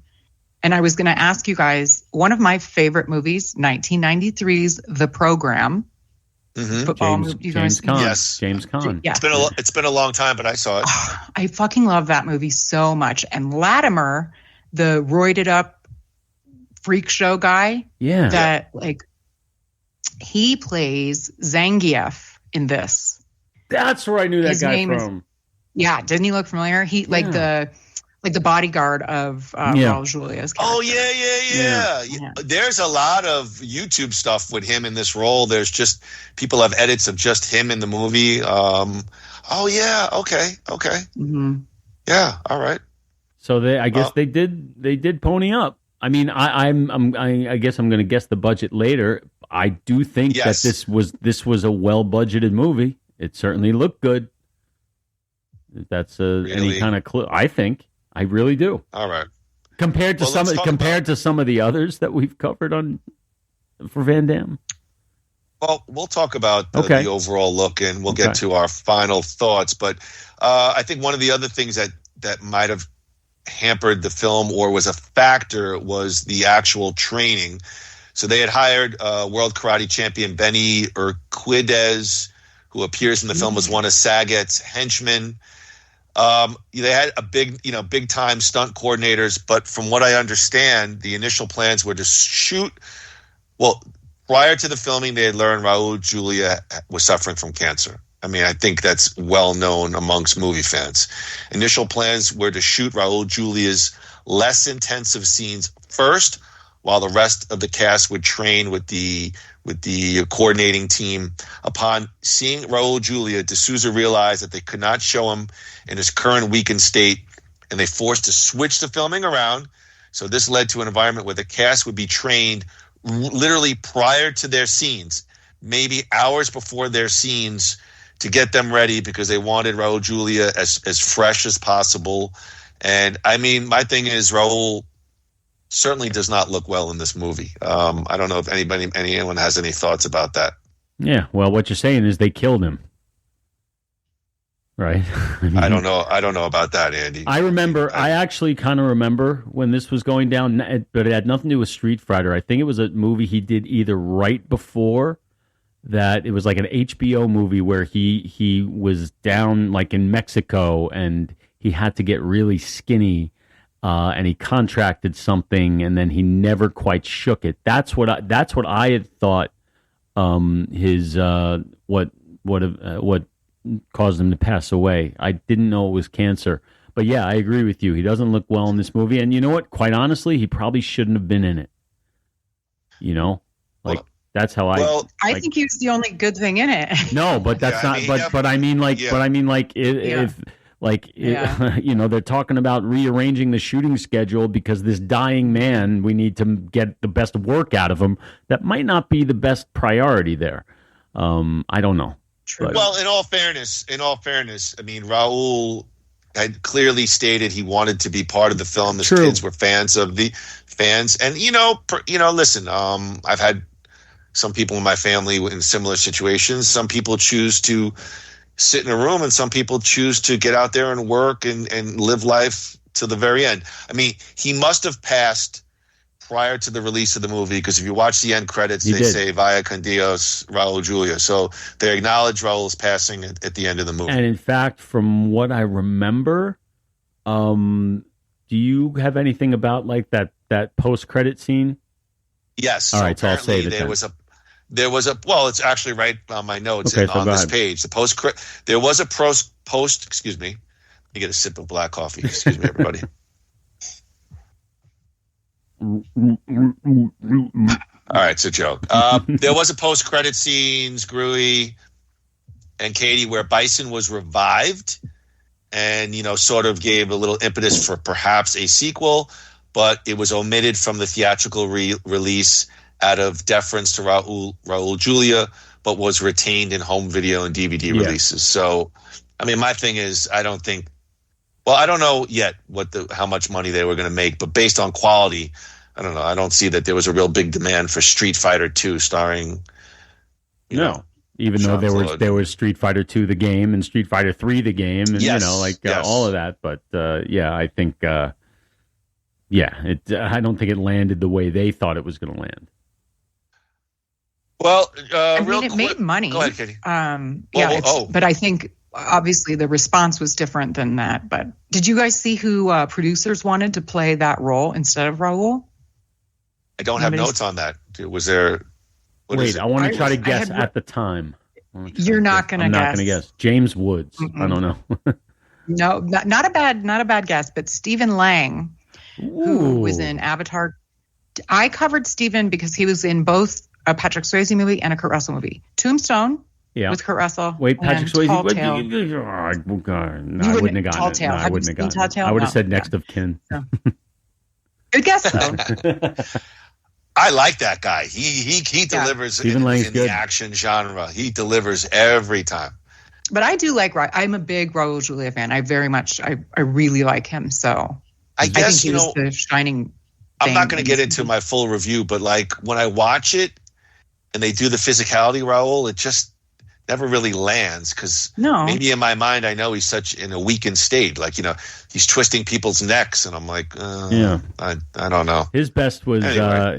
And I was going to ask you guys, one of my favorite movies, 1993's The Program. Football movie. You guys James Caan. Yes. James Caan. Yeah. It's been a long time, but I saw it. I fucking love that movie so much. And Latimer, the roided up freak show guy, that like he plays Zangief in this. That's where I knew that His guy name from. Didn't he look familiar? He like the bodyguard of Raul Julia's character. Oh yeah. There's a lot of YouTube stuff with him in this role. There's just people have edits of just him in the movie. Okay. Mm-hmm. Yeah, all right. So I guess they did pony up. I mean, I guess I'm going to guess the budget later. I do think that this was a well budgeted movie. It certainly looked good. If that's any kind of clue, I think. I really do. All right. Compared to some of the others that we've covered for Van Damme. Well, we'll talk about the overall look, and we'll get to our final thoughts. But I think one of the other things that might have hampered the film or was a factor was the actual training. So they had hired world karate champion Benny Urquidez, who appears in the film as one of Saget's henchmen. They had a big time stunt coordinators, but from what I understand, the initial plans were to shoot. Well, prior to the filming, they had learned Raul Julia was suffering from cancer. I mean, I think that's well known amongst movie fans. Initial plans were to shoot Raul Julia's less intensive scenes first, while the rest of the cast would train with the coordinating team. Upon seeing Raul Julia, D'Souza realized that they could not show him in his current weakened state, and they forced to switch the filming around. So this led to an environment where the cast would be trained literally prior to their scenes, maybe hours before their scenes, to get them ready because they wanted Raul Julia as fresh as possible. And I mean, my thing is Raul certainly does not look well in this movie. I don't know if anyone has any thoughts about that. Yeah, well, what you're saying is they killed him, right? I don't know about that, Andy. I actually kind of remember when this was going down, but it had nothing to do with Street Fighter. I think it was a movie he did either right before that. It was like an HBO movie where he was down like in Mexico and he had to get really skinny. And he contracted something, and then he never quite shook it. That's what I had thought. What caused him to pass away. I didn't know it was cancer. But yeah, I agree with you. He doesn't look well in this movie, and you know what? Quite honestly, he probably shouldn't have been in it. You know, that's how I think he was the only good thing in it. No, but that's not. But I mean, if. You know, they're talking about rearranging the shooting schedule because this dying man, we need to get the best work out of him. That might not be the best priority there. I don't know. True. Well, in all fairness, I mean, Raul had clearly stated he wanted to be part of the film. His kids were fans, and listen, I've had some people in my family in similar situations. Some people choose to sit in a room, and some people choose to get out there and work and live life to the very end. I mean, he must have passed prior to the release of the movie, because if you watch the end credits, they say Vaya con Dios, Raul Julia. So they acknowledge Raul's passing at the end of the movie. And in fact, from what I remember, do you have anything about like that post-credit scene? Yes. All right, so I'll save it There was a it's actually right on my notes on this page. There was a post. Excuse me. Let me get a sip of black coffee. Excuse me, everybody. All right, it's a joke. There was a post-credit scenes, Gruey and Katie, where Bison was revived, and sort of gave a little impetus for perhaps a sequel, but it was omitted from the theatrical release out of deference to Raul Julia, but was retained in home video and DVD releases. So, I mean, my thing is, I don't know yet how much money they were going to make, but based on quality, I don't know. I don't see that there was a real big demand for Street Fighter 2 starring. Even though there was Street Fighter 2 the game and Street Fighter 3 the game, and all of that. But I think Yeah, I don't think it landed the way they thought it was going to land. Well, it made money. Go ahead, Katie. But I think obviously the response was different than that. But did you guys see who producers wanted to play that role instead of Raul? I don't have notes on that. Was there? Wait, I want to try to guess at the time. You're not going to guess. I'm not going to guess. James Woods. I don't know. No, not a bad guess. But Stephen Lang, who was in Avatar. I covered Stephen because he was in both a Patrick Swayze movie and a Kurt Russell movie. Tombstone with Kurt Russell. Wait, Patrick Swayze? I wouldn't have gotten it. No, I wouldn't have gotten it. I would have said next of kin. No. Good guess, though. I like that guy. He delivers in the action genre. He delivers every time. But I do like. I'm a big Raul Julia fan. I really like him. So I guess think he was the shining. I'm not going to get into my full review, but like when I watch it and they do the physicality Raul, it just never really lands because maybe in my mind I know he's such in a weakened state. Like, he's twisting people's necks and I'm like, I don't know. His best was I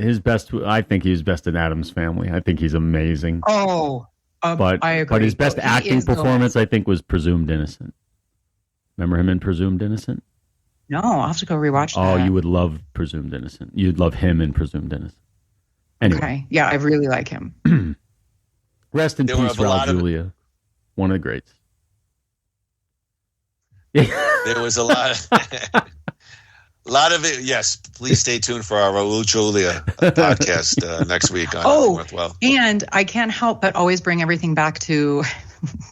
think he was best in Addams Family. I think he's amazing. But I agree. But his best acting performance I think was Presumed Innocent. Remember him in Presumed Innocent? No, I'll have to go rewatch that. Oh, you would love Presumed Innocent. You'd love him in Presumed Innocent. Anyway. Okay. Yeah, I really like him. Rest in peace, Raul Julia. One of the greats. There was a lot of it. Yes, please stay tuned for our Raul Julia podcast next week on Worthwhile. And I can't help but always bring everything back to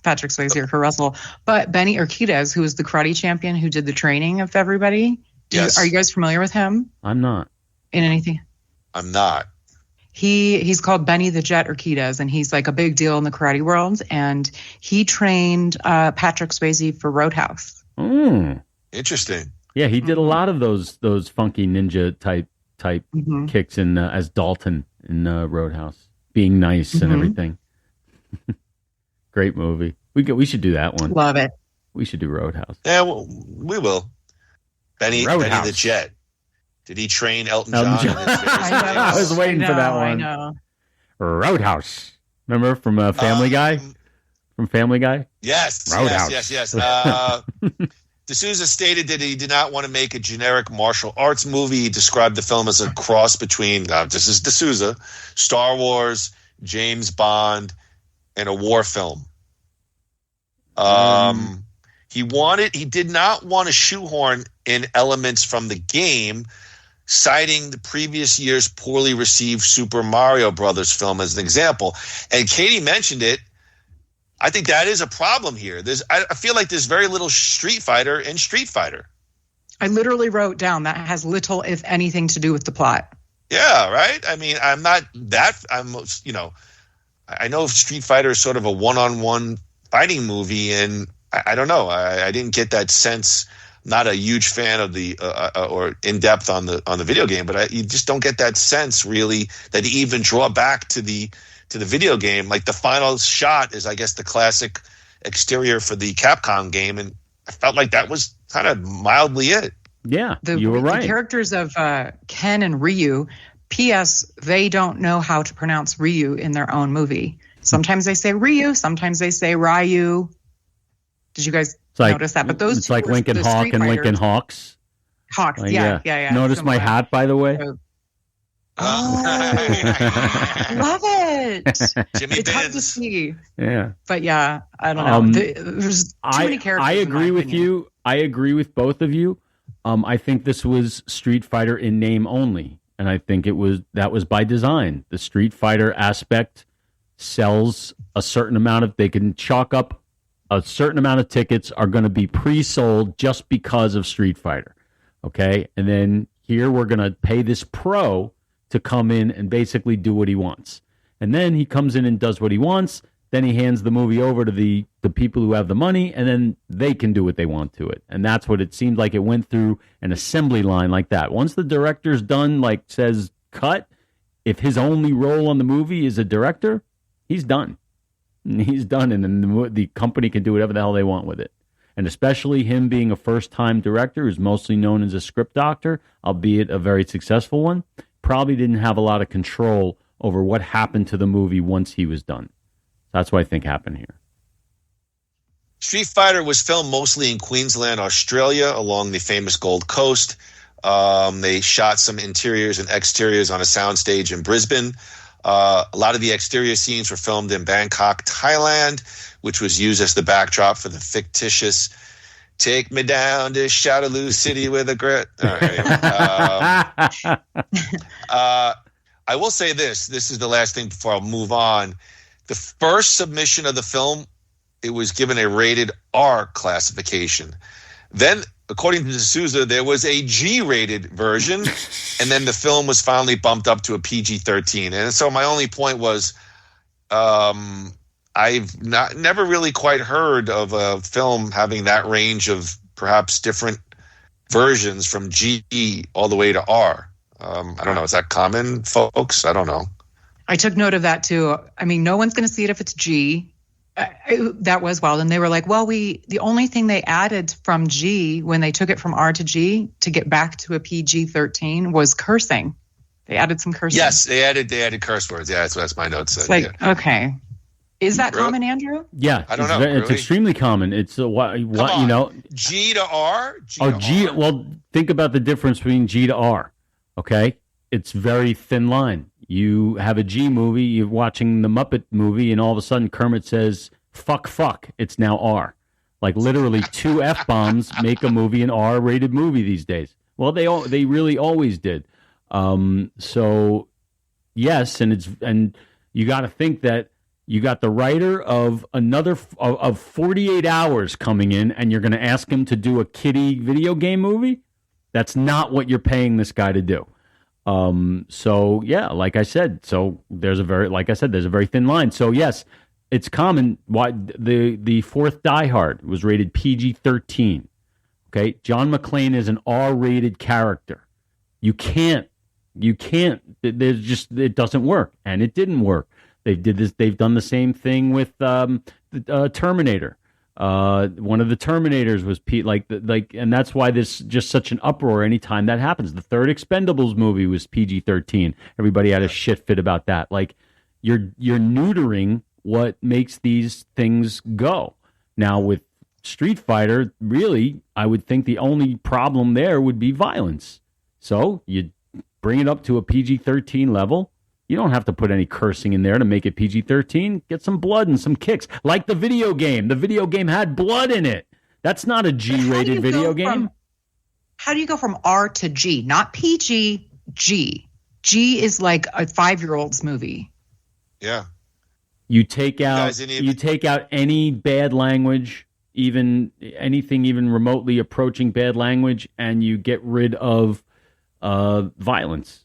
Patrick Swayze or Kurt Russell, but Benny Urquidez, who was the karate champion who did the training of everybody. Are you guys familiar with him? I'm not. In anything? I'm not. He's called Benny the Jet Urquidez, and he's like a big deal in the karate world. And he trained Patrick Swayze for Roadhouse. Interesting. Yeah, he did a lot of those funky ninja type kicks in as Dalton in Roadhouse, being nice and everything. Great movie. We should do that one. Love it. We should do Roadhouse. Yeah, we will. Benny the Jet. Did he train Elton John? I was waiting for that one. I know. Roadhouse. Remember from Family Guy? From Family Guy? Yes. Roadhouse. Yes. D'Souza stated that he did not want to make a generic martial arts movie. He described the film as a cross between, this is D'Souza, Star Wars, James Bond, and a war film. He did not want to shoehorn in elements from the game, citing the previous year's poorly received Super Mario Brothers film as an example. And Katie mentioned it. I think that is a problem here. I feel like there's very little Street Fighter in Street Fighter. I literally wrote down that has little, if anything, to do with the plot. Yeah, right? I mean, I know Street Fighter is sort of a one-on-one fighting movie, and I don't know. I didn't get that sense. Not a huge fan of the or in depth on the video game, but you just don't get that sense really that you even draw back to the video game. Like the final shot is, I guess, the classic exterior for the Capcom game, and I felt like that was kind of mildly it. Yeah, you were right. The characters of Ken and Ryu. P.S. They don't know how to pronounce Ryu in their own movie. Sometimes they say Ryu, sometimes they say Ryu. Did you guys notice that? But those it's like Lincoln Hawk and Lincoln Hawks. Hawks, like, yeah. Notice my hat, by the way. Oh, love it. Jimmy it's hard to see. Yeah. But yeah, I don't know. There's too many characters. I agree with you. I agree with both of you. I think this was Street Fighter in name only. And I think that was by design. The Street Fighter aspect sells a certain amount of, they can chalk up a certain amount of tickets are going to be pre-sold just because of Street Fighter. Okay. And then here we're going to pay this pro to come in and basically do what he wants. And then he comes in and does what he wants. Then he hands the movie over to the people who have the money, and then they can do what they want to it. And that's what it seemed like. It went through an assembly line like that. Once the director's done, like says cut, if his only role on the movie is a director, he's done. He's done, and then the company can do whatever the hell they want with it. And especially him being a first-time director who's mostly known as a script doctor, albeit a very successful one, probably didn't have a lot of control over what happened to the movie once he was done. That's what I think happened here. Street Fighter was filmed mostly in Queensland, Australia, along the famous Gold Coast. They shot some interiors and exteriors on a soundstage in Brisbane. A lot of the exterior scenes were filmed in Bangkok, Thailand, which was used as the backdrop for the fictitious "Take Me Down to Shadaloo City with a Grit." I will say this. This is the last thing before I'll move on. The first submission of the film, it was given a rated R classification. Then, according to D'Souza, there was a G-rated version, and then the film was finally bumped up to a PG-13. And so my only point was, I've never really quite heard of a film having that range of perhaps different versions from G all the way to R. I don't know. Is that common, folks? I don't know. I took note of that too. I mean, no one's going to see it if it's G. That was wild. And they were like, well, the only thing they added from G when they took it from R to G to get back to a PG-13 was cursing. They added some cursing. Yes, they added curse words. Yeah, that's my notes. It's like, okay. Is that common, Andrew? Yeah, I don't know. It's extremely common. It's what you know. G to R. G. Well, think about the difference between G to R. Okay, it's very thin line. You have a G movie, you're watching the Muppet movie, and all of a sudden Kermit says fuck. It's now R. Like literally 2 F-bombs make a movie an R-rated movie these days. Well, they really always did. So yes, and you got to think that you got the writer of another of 48 Hours coming in, and you're going to ask him to do a kiddie video game movie? That's not what you're paying this guy to do. So yeah, like I said, there's a very thin line. So yes, it's common. Why the fourth Die Hard was rated PG-13. Okay. John McClane is an R-rated character. You can't, it doesn't work. And it didn't work. They've done the same thing with, Terminator. One of the Terminators was and that's why there's just such an uproar anytime that happens. The third Expendables movie was PG-13. Everybody had a shit fit about that. Like you're neutering what makes these things go. Now with Street Fighter, really, I would think the only problem there would be violence. So you bring it up to a PG-13 level. You don't have to put any cursing in there to make it PG-13. Get some blood and some kicks. Like the video game. The video game had blood in it. That's not a G-rated video game. How do you go from R to G? Not PG, G. G is like a 5-year-old's movie. Yeah. You take out any bad language, even anything even remotely approaching bad language, and you get rid of violence.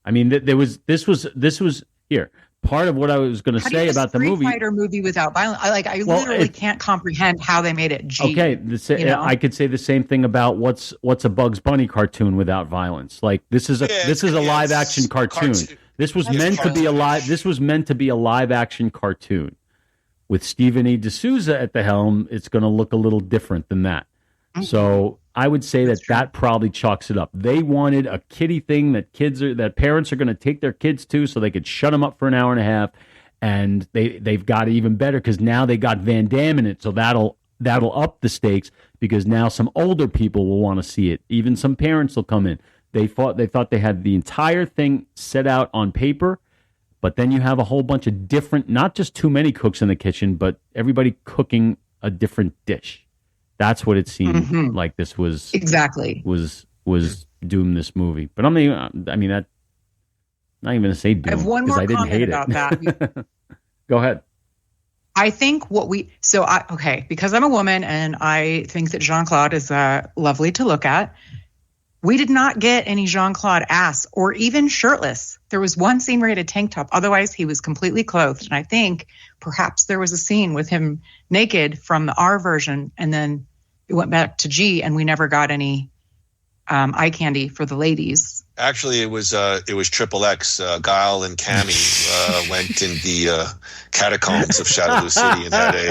I mean, this was here. Part of what I was going to say about the movie. Street Fighter movie without violence. I literally can't comprehend how they made it G. Okay, I could say the same thing about what's a Bugs Bunny cartoon without violence. Like this is a live action cartoon. This was meant to be a live action cartoon. With Stephen E. D'Souza at the helm, it's going to look a little different than that. Mm-hmm. So I would say that probably chalks it up. They wanted a kiddie thing that parents are going to take their kids to, so they could shut them up for an hour and a half, and they've got it even better because now they got Van Damme in it, so that'll up the stakes because now some older people will want to see it. Even some parents will come in. They thought they had the entire thing set out on paper, but then you have a whole bunch of different, not just too many cooks in the kitchen, but everybody cooking a different dish. That's what it seemed like this was exactly was Doom, this movie. But I'm not even going to say Doom. I have one more I didn't comment hate about it. that. Go ahead. I think because I'm a woman and I think that Jean-Claude is lovely to look at. We did not get any Jean-Claude ass or even shirtless. There was one scene where he had a tank top. Otherwise, he was completely clothed. And I think perhaps there was a scene with him naked from the R version, and then it went back to G, and we never got any eye candy for the ladies. Actually, it was Triple X. Guile and Cammy went in the catacombs of Shadaloo City in that age.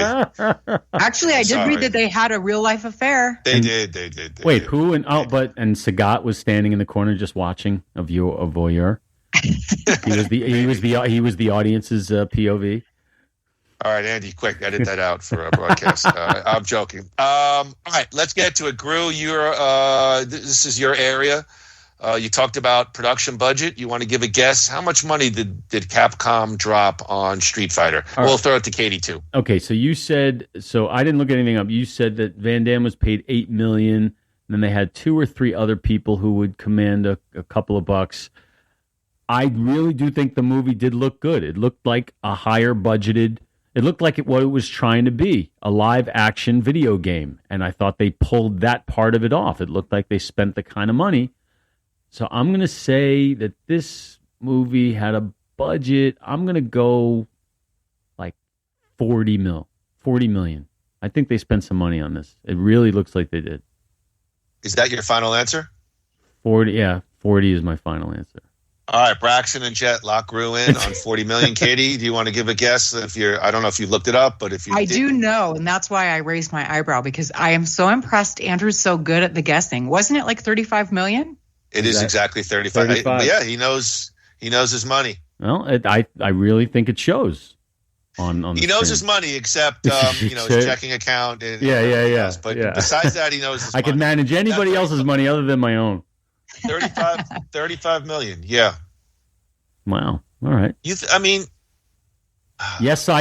Actually, I did read that they had a real life affair. They did. Wait, who? And Sagat was standing in the corner just watching a voyeur. He was the audience's POV. All right, Andy, quick, edit that out for a broadcast. I'm joking. All right, let's get to it. Gru, this is your area. You talked about production budget. You want to give a guess? How much money did Capcom drop on Street Fighter? We'll throw it to Katie, too. Okay, so you said, I didn't look anything up. You said that Van Damme was paid $8 million, and then they had 2 or 3 other people who would command a couple of bucks. I really do think the movie did look good. It looked like a higher budgeted, it looked like what it was trying to be, a live action video game. And I thought they pulled that part of it off. It looked like they spent the kind of money. So I'm going to say that this movie had a budget. I'm going to go like 40 million. I think they spent some money on this. It really looks like they did. Is that your final answer? 40 is my final answer. All right, Braxton and Jet lock Gru in on 40 million. Katie, do you want to give a guess? I don't know if you looked it up, but if you do know, and that's why I raised my eyebrow, because I am so impressed. Andrew's so good at the guessing. Wasn't it like 35 million? It is exactly 35. Yeah, he knows his money. Well, I really think it shows. On he knows his money, except his checking account. And yeah. But besides that, he knows his money. I can manage anybody else's money other than my own. 35 million. Yeah. Wow. All right. Yes, I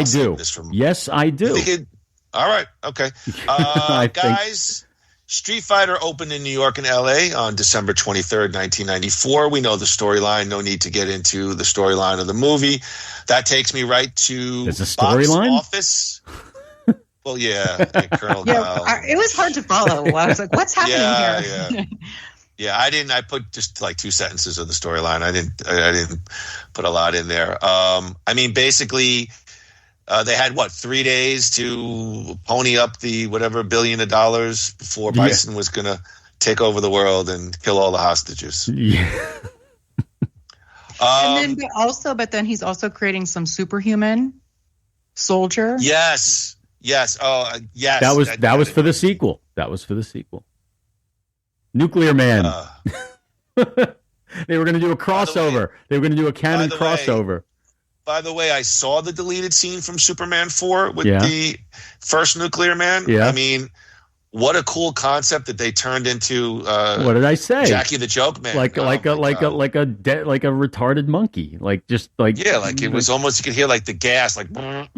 do. Yes, I do. All right. Okay. Guys, Street Fighter opened in New York and LA on December 23rd, 1994. We know the storyline. No need to get into the storyline of the movie. That takes me right to There's a storyline? Box Office. Well, yeah. Colonel Kyle. It was hard to follow. I was like, what's happening here? Yeah, I put just like 2 sentences of the storyline. I didn't put a lot in there. Basically, they had 3 days to pony up the whatever $1 billion before Bison was going to take over the world and kill all the hostages. Yeah. But then he's also creating some superhuman soldier. Yes. Yes. That was for the sequel. Nuclear Man. They were going to do a crossover. They were going to do a canon crossover. By the way, I saw the deleted scene from Superman 4 with the first Nuclear Man. Yeah. What a cool concept that they turned into. What did I say? Jackie the Joke Man. Like a retarded monkey. It was almost, you could hear like the gas, like it was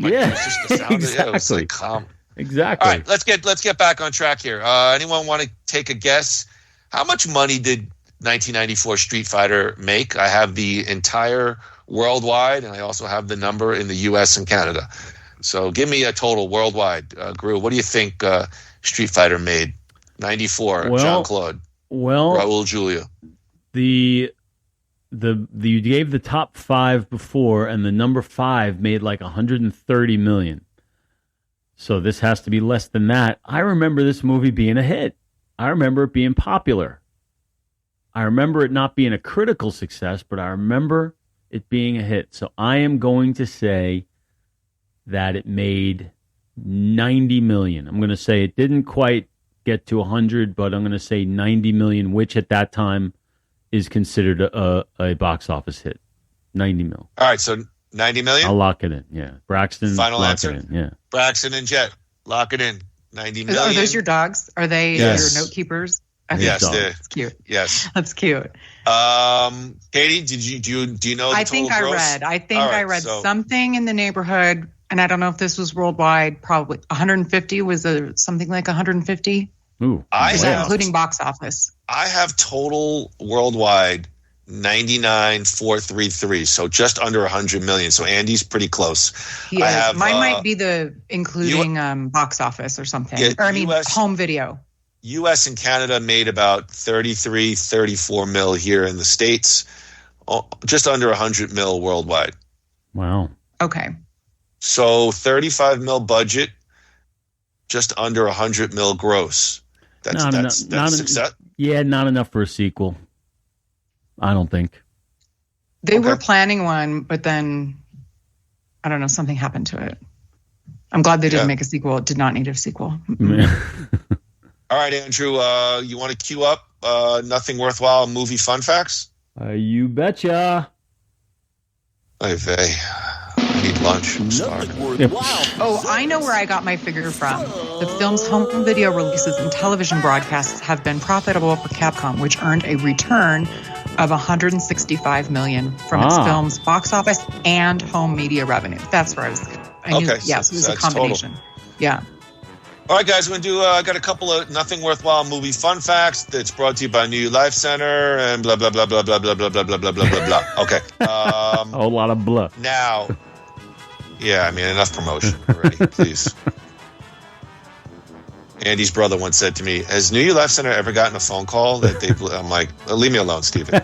just the sound. Exactly. It was like calm. Exactly. All right, let's get back on track here. Anyone want to take a guess? How much money did 1994 Street Fighter make? I have the entire worldwide, and I also have the number in the U.S. and Canada. So give me a total worldwide. Gru, what do you think Street Fighter made? 94, Jean-Claude. Well, Raul Julia. You gave the top 5 before, and the number 5 made like 130 million. So this has to be less than that. I remember this movie being a hit. I remember it being popular. I remember it not being a critical success, but I remember it being a hit. So I am going to say that it made 90 million. I'm going to say it didn't quite get to 100, but I'm going to say 90 million, which at that time is considered a box office hit. 90 mil. All right, so 90 million? I'll lock it in, yeah. Braxton, final lock answer? it in, yeah. Braxton and Jet, lock it in. 90 million. Are those your dogs? Are they your note keepers? Yes, that's cute. Yes, that's cute. Katie, do you know? I think I read something in the neighborhood, and I don't know if this was worldwide. Probably 150 was something like 150. Ooh, including box office. I have total worldwide 99,433, so just under 100 million. So Andy's pretty close. Yeah, mine might be the including box office or something. Yeah, home video. U.S. and Canada made about 33, 34 mil here in the States, just under 100 mil worldwide. Wow. Okay. So 35 mil budget, just under 100 mil gross. That's success. Yeah, not enough for a sequel. I don't think. They were planning one, but then, I don't know, something happened to it. I'm glad they didn't make a sequel. It did not need a sequel. All right, Andrew, you want to queue up Nothing Worthwhile movie fun facts? You betcha. I need lunch. I'm starving. Oh, I know where I got my figure from. The film's home video releases and television broadcasts have been profitable for Capcom, which earned a return of $165 million from its film's box office and home media revenue. That's where I knew. Yes, it was a combination. Total. Yeah. All right, guys, we're going to do, I got a couple of Nothing Worthwhile movie fun facts that's brought to you by New Life Center and blah, blah, blah, blah, blah, blah, blah, blah, blah, blah, blah, blah. Okay. A whole lot of blah. Now, enough promotion already, please. Andy's brother once said to me, has New Life Center ever gotten a phone call that they, I'm like, leave me alone, Stephen.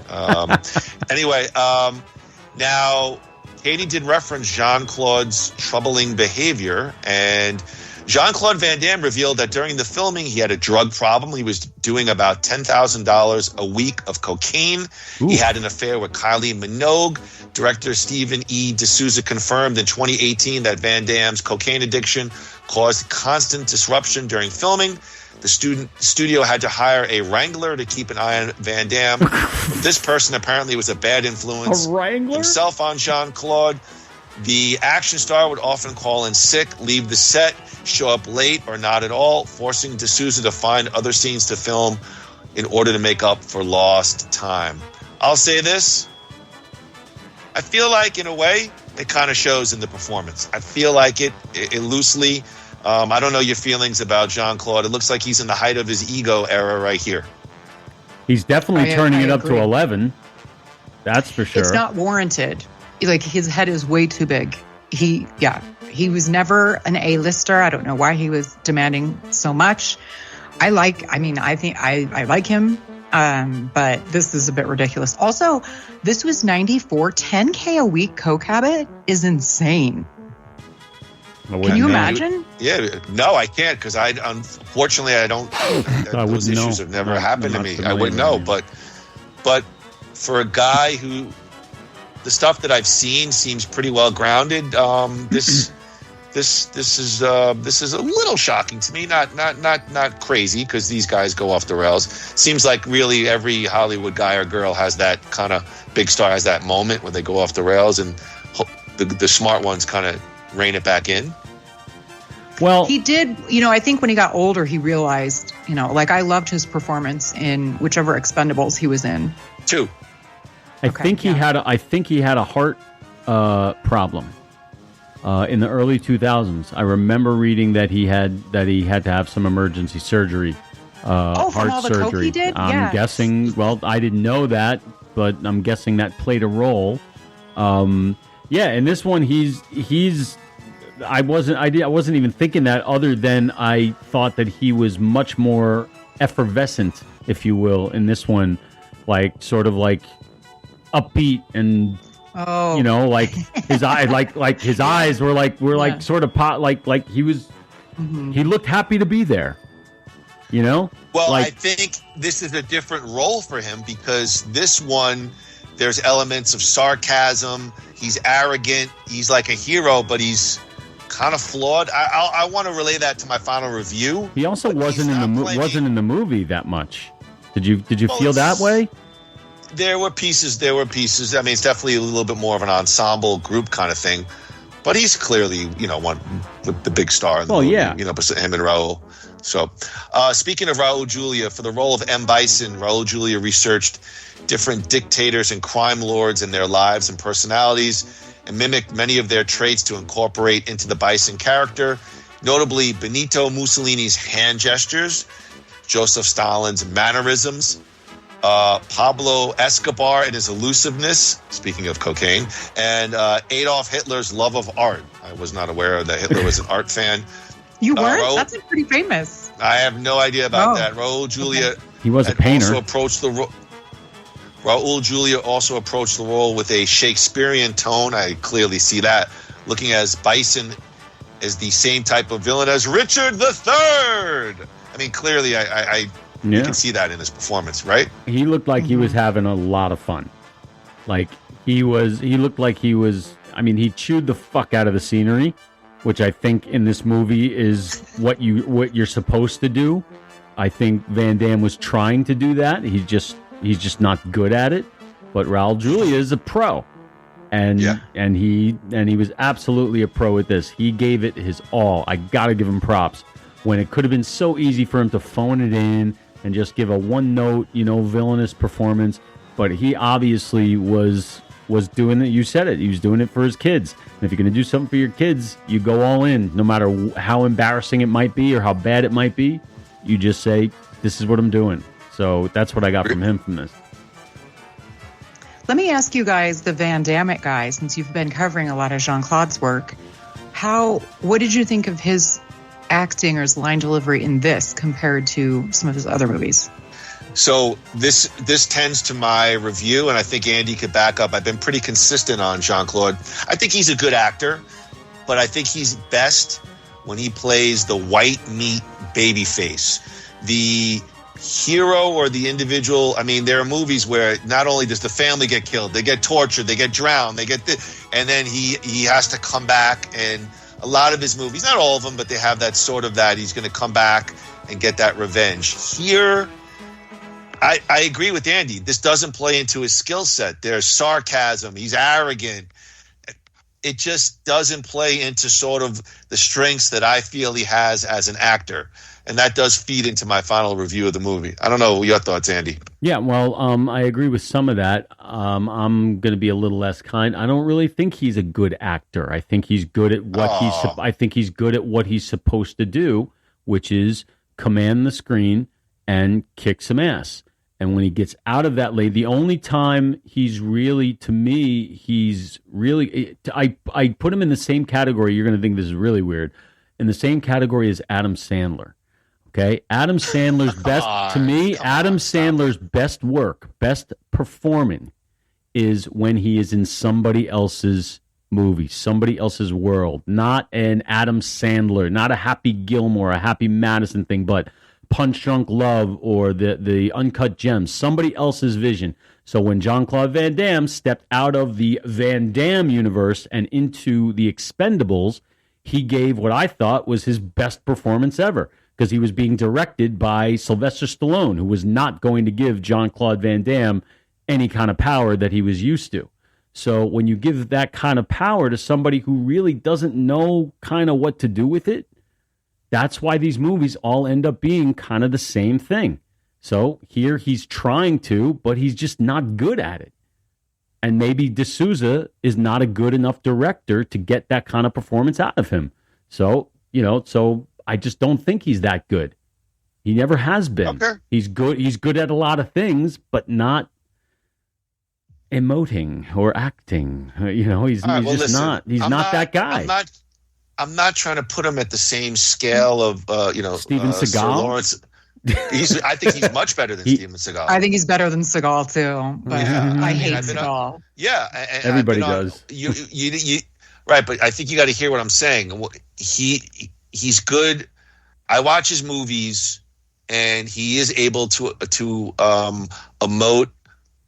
Anyway, now, Katie did reference Jean-Claude's troubling behavior, and Jean-Claude Van Damme revealed that during the filming, he had a drug problem. He was doing about $10,000 a week of cocaine. Ooh. He had an affair with Kylie Minogue. Director Stephen E. D'Souza confirmed in 2018 that Van Damme's cocaine addiction caused constant disruption during filming. The studio had to hire a wrangler to keep an eye on Van Damme. This person apparently was a bad influence. A wrangler? Himself on Jean-Claude. The action star would often call in sick, leave the set, show up late or not at all, forcing D'Souza to find other scenes to film in order to make up for lost time. I'll say this. I feel like, in a way, it kind of shows in the performance. I feel like it loosely. I don't know your feelings about Jean-Claude. It looks like he's in the height of his ego era right here. He's definitely turning it up to 11. That's for sure. It's not warranted. Like, his head is way too big. He was never an A-lister. I don't know why he was demanding so much. I think I like him, but this is a bit ridiculous. Also, this was 94. 10K a week coke habit is insane. Can you imagine? Yeah, no, I can't, because unfortunately I don't. Those issues have never happened to me. I wouldn't know, but for a guy who, the stuff that I've seen seems pretty well grounded. This is a little shocking to me. Not crazy, because these guys go off the rails. Seems like really every Hollywood guy or girl has that kind of, big star has that moment when they go off the rails, and the smart ones kind of rein it back in. Well, he did. I think when he got older, he realized. I loved his performance in whichever Expendables he was in. 2. I think he had a heart problem in the early 2000s. I remember reading that he had to have some emergency surgery, heart from all the surgery. coke he did? I'm guessing. Well, I didn't know that, but I'm guessing that played a role. In this one, he's. I wasn't even thinking that, other than I thought that he was much more effervescent, if you will, in this one, sort of upbeat and his eye, his eyes were sort of pot, he was. Mm-hmm. He looked happy to be there. Well, I think this is a different role for him, because this one, there's elements of sarcasm. He's arrogant. He's like a hero, but he's kind of flawed. I want to relay that to my final review. He also wasn't in the movie that much. Did you feel that way? There were pieces. I mean, it's definitely a little bit more of an ensemble group kind of thing. But he's clearly, one the big star in the movie. Yeah. Him and Raul. So, speaking of Raul Julia, for the role of M. Bison, Raul Julia researched different dictators and crime lords and their lives and personalities, and mimicked many of their traits to incorporate into the Bison character, notably Benito Mussolini's hand gestures, Joseph Stalin's mannerisms, Pablo Escobar and his elusiveness, speaking of cocaine, and Adolf Hitler's love of art. I was not aware that Hitler was an art fan. You weren't? That's pretty famous. I have no idea about that. Raul Julia. He was a painter. Raul Julia also approached the role with a Shakespearean tone. I clearly see that. Looking as Bison as the same type of villain as Richard III. I mean, clearly, I You can see that in his performance, right? He looked like he was having a lot of fun. Like he looked like he was, I mean, he chewed the fuck out of the scenery, which I think in this movie is what you're supposed to do. I think Van Damme was trying to do that. He's just not good at it. But Raul Julia is a pro. And he was absolutely a pro at this. He gave it his all. I got to give him props. When it could have been so easy for him to phone it in and just give a one-note, villainous performance, but he obviously was doing it. You said it. He was doing it for his kids. And if you're going to do something for your kids, you go all in, no matter how embarrassing it might be or how bad it might be. You just say, "This is what I'm doing." So that's what I got from him from this. Let me ask you guys, the Van Damme guy, since you've been covering a lot of Jean-Claude's work, what did you think of his acting or his line delivery in this compared to some of his other movies? So this tends to my review, and I think Andy could back up. I've been pretty consistent on Jean-Claude. I think he's a good actor, but I think he's best when he plays the white meat baby face. The hero or the individual. I mean, there are movies where not only does the family get killed, they get tortured, they get drowned, and then he has to come back. And a lot of his movies, not all of them, but they have that sort of that he's going to come back and get that revenge. Here, I agree with Andy. This doesn't play into his skill set. There's sarcasm. He's arrogant. It just doesn't play into sort of the strengths that I feel he has as an actor. And that does feed into my final review of the movie. I don't know your thoughts, Andy. Yeah, well, I agree with some of that. I'm going to be a little less kind. I don't really think he's a good actor. I think he's good at what he's supposed to do, which is command the screen and kick some ass. And when he gets out of that lane, the only time he's really, to me, I put him in the same category. You're going to think this is really weird. In the same category as Adam Sandler. Okay, Adam Sandler's best work, best performing is when he is in somebody else's movie, somebody else's world, not an Adam Sandler, not a Happy Gilmore, a Happy Madison thing, but Punch Drunk Love or the Uncut Gems, somebody else's vision. So when Jean-Claude Van Damme stepped out of the Van Damme universe and into the Expendables, he gave what I thought was his best performance ever, because he was being directed by Sylvester Stallone, who was not going to give Jean-Claude Van Damme any kind of power that he was used to. So when you give that kind of power to somebody who really doesn't know kind of what to do with it, that's why these movies all end up being kind of the same thing. So here he's trying to, but he's just not good at it. And maybe D'Souza is not a good enough director to get that kind of performance out of him. So, I just don't think he's that good. He never has been. Okay. He's good at a lot of things, but not emoting or acting. He's not that guy. I'm not trying to put him at the same scale of Steven Seagal. Lawrence. I think he's much better than Steven Seagal. I think he's better than Seagal too, but I hate Seagal. Everybody does. You right, but I think you got to hear what I'm saying. He's good. I watch his movies, and he is able to emote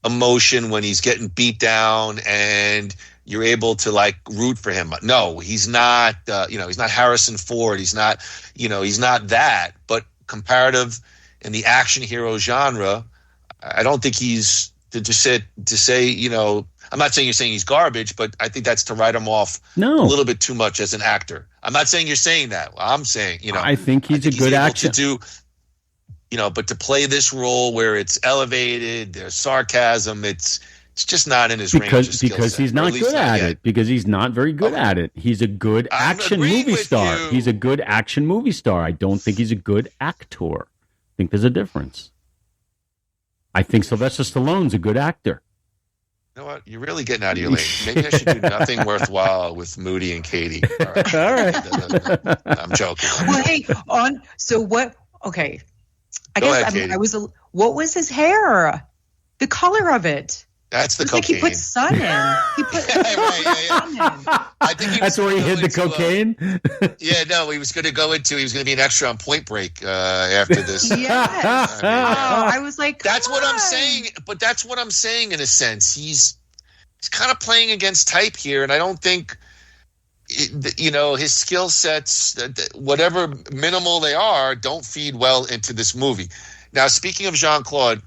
emotion when he's getting beat down, and you're able to root for him. No, he's not. He's not Harrison Ford. He's not. He's not that. But comparative in the action hero genre, I don't think he's to say. I'm not saying you're saying he's garbage, but I think that's to write him off a little bit too much as an actor. I'm not saying you're saying that. I'm saying, I think he's a good actor. But to play this role where it's elevated, there's sarcasm, it's just not in his range of skill because set, he's not good at it. Because he's not very good at it. He's a good action movie star. He's a good action movie star. I don't think he's a good actor. I think there's a difference. I think Sylvester Stallone's a good actor. You know what? You're really getting out of your lane. Maybe I should do Nothing Worthwhile with Moody and Katie. All right. I'm joking. Well, hey, okay. I guess what was his hair? The color of it. That's the It's cocaine. like he put sun in. He put sun in. I think That's where he hid the cocaine. He was going to be an extra on Point Break after this. Yes. I was like, that's what I'm saying. But that's what I'm saying in a sense. He's kind of playing against type here, and I don't think his skill sets, whatever minimal they are, don't feed well into this movie. Now, speaking of Jean-Claude,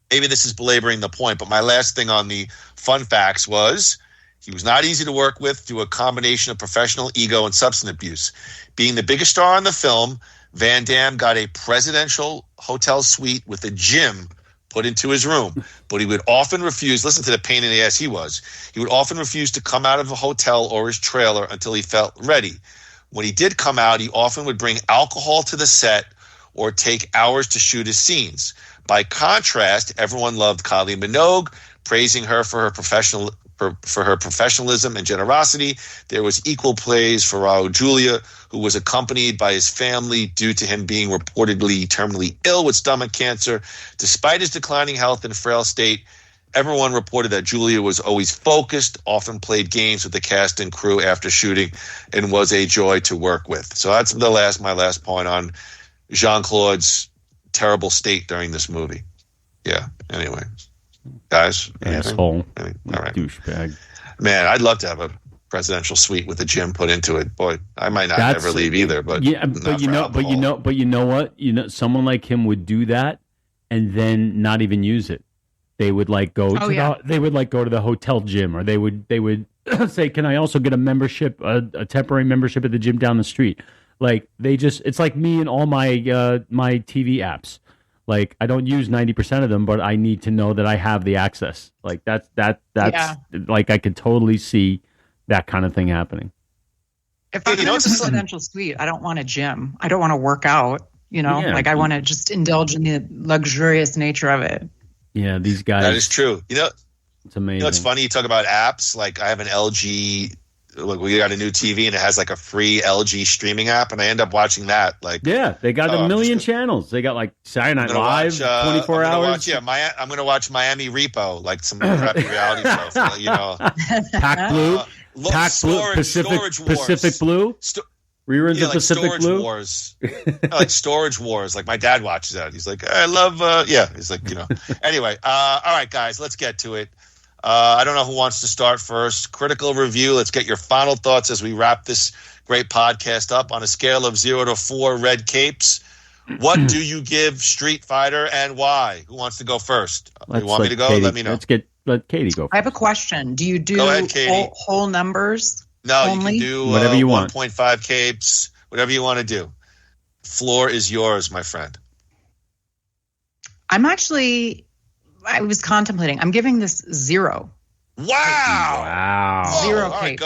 maybe this is belaboring the point, but my last thing on the fun facts was he was not easy to work with through a combination of professional ego and substance abuse. Being the biggest star in the film, Van Damme got a presidential hotel suite with a gym put into his room, but he would often refuse. Listen to the pain in the ass he was. He would often refuse to come out of a hotel or his trailer until he felt ready. When he did come out, he often would bring alcohol to the set or take hours to shoot his scenes. By contrast, everyone loved Kylie Minogue, praising her for her professionalism and generosity. There was equal praise for Raul Julia, who was accompanied by his family due to him being reportedly terminally ill with stomach cancer. Despite his declining health and frail state, everyone reported that Julia was always focused, often played games with the cast and crew after shooting, and was a joy to work with. So that's my last point on Jean-Claude's terrible state during this movie. Yeah. Anyway, guys, asshole, all right, douchebag. Man, I'd love to have a presidential suite with a gym put into it. Boy, I might not ever leave either. But you know what? Someone like him would do that and then not even use it. They would go to the hotel gym, or they would say, "Can I also get a membership, a temporary membership at the gym down the street?" It's like me and all my my TV apps. I don't use 90% of them, but I need to know that I have the access. That's I could totally see that kind of thing happening. If I'm in a presidential suite, I don't want a gym. I don't want to work out. I want to just indulge in the luxurious nature of it. Yeah, these guys. That is true. It's amazing. It's funny you talk about apps. I have an LG. We got a new TV and it has a free LG streaming app, and I end up watching that. They got a million channels. They got Saturday Night Live, 24 hours. I'm going to watch Miami Repo, some crappy reality show. Pac Blue, Pacific Blue, reruns of Pacific Blue. Wars, Storage Wars. My dad watches that. He's like, I love. He's like, Anyway, all right, guys, let's get to it. I don't know who wants to start first. Critical review. Let's get your final thoughts as we wrap this great podcast up. On a scale of 0 to 4 red capes, what do you give Street Fighter and why? Who wants to go first? You want me to go? Katie, let me know. Let Katie go first. I have a question. Do you do whole numbers? No, only? You can do whatever you want. 1.5 capes, whatever you want to do. Floor is yours, my friend. I was contemplating. I'm giving this 0. Wow. Whoa. 0 All right, capes.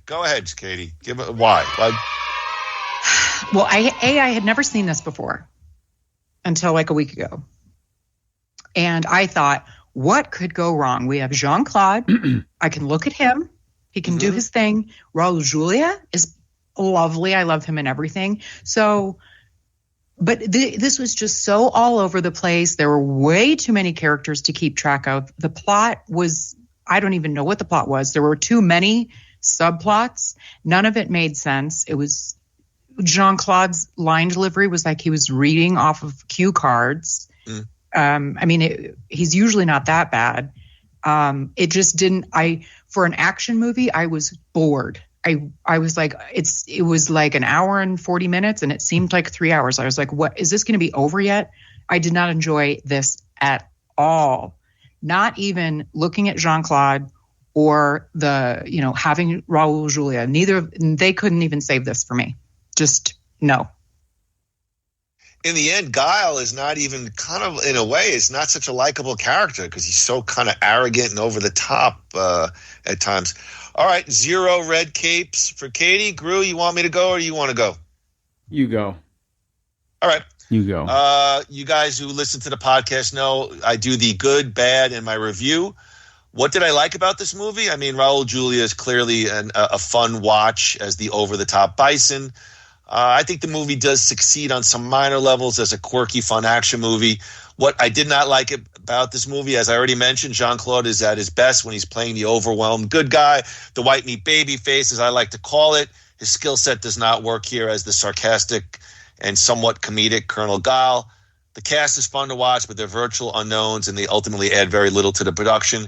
go ahead, Katie. Give it why. Well, I had never seen this before until a week ago. And I thought, what could go wrong? We have Jean-Claude. I can look at him. He can do his thing. Raul Julia is lovely. I love him in everything. So... But this was just so all over the place. There were way too many characters to keep track of. The plot was, I don't even know what the plot was. There were too many subplots. None of it made sense. It was Jean-Claude's line delivery was like he was reading off of cue cards. He's usually not that bad. It just didn't, for an action movie, I was bored. I was like, it was an hour and 40 minutes and it seemed like 3 hours. I was like, what, is this going to be over yet? I did not enjoy this at all. Not even looking at Jean-Claude or having Raul Julia. They couldn't even save this for me. Just no. In the end, Guile is not even in a way, it's not such a likable character because he's so kind of arrogant and over the top at times. All right, 0 red capes for Katie. Groo, you want me to go or you want to go? You go. All right. You go. You guys who listen to the podcast know I do the good, bad, and my review. What did I like about this movie? Raul Julia is clearly a fun watch as the over-the-top bison. I think the movie does succeed on some minor levels as a quirky, fun action movie. What I did not like about this movie. As I already mentioned, Jean-Claude is at his best when he's playing the overwhelmed good guy, the white meat baby face, as I like to call it. His skill set does not work here as the sarcastic and somewhat comedic Colonel Guile. The cast is fun to watch, but they're virtual unknowns, and they ultimately add very little to the production.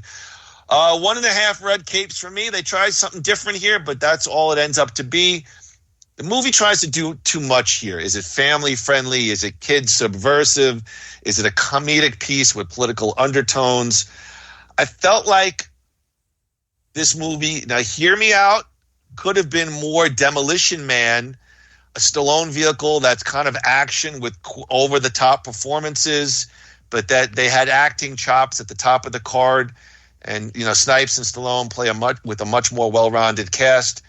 1.5 red capes for me. They tried something different here, but that's all it ends up to be. The movie tries to do too much here. Is it family friendly? Is it kid subversive? Is it a comedic piece with political undertones? I felt like this movie, now hear me out, could have been more Demolition Man, a Stallone vehicle that's kind of action with over-the-top performances, but that they had acting chops at the top of the card. And, Snipes and Stallone play with a much more well-rounded cast.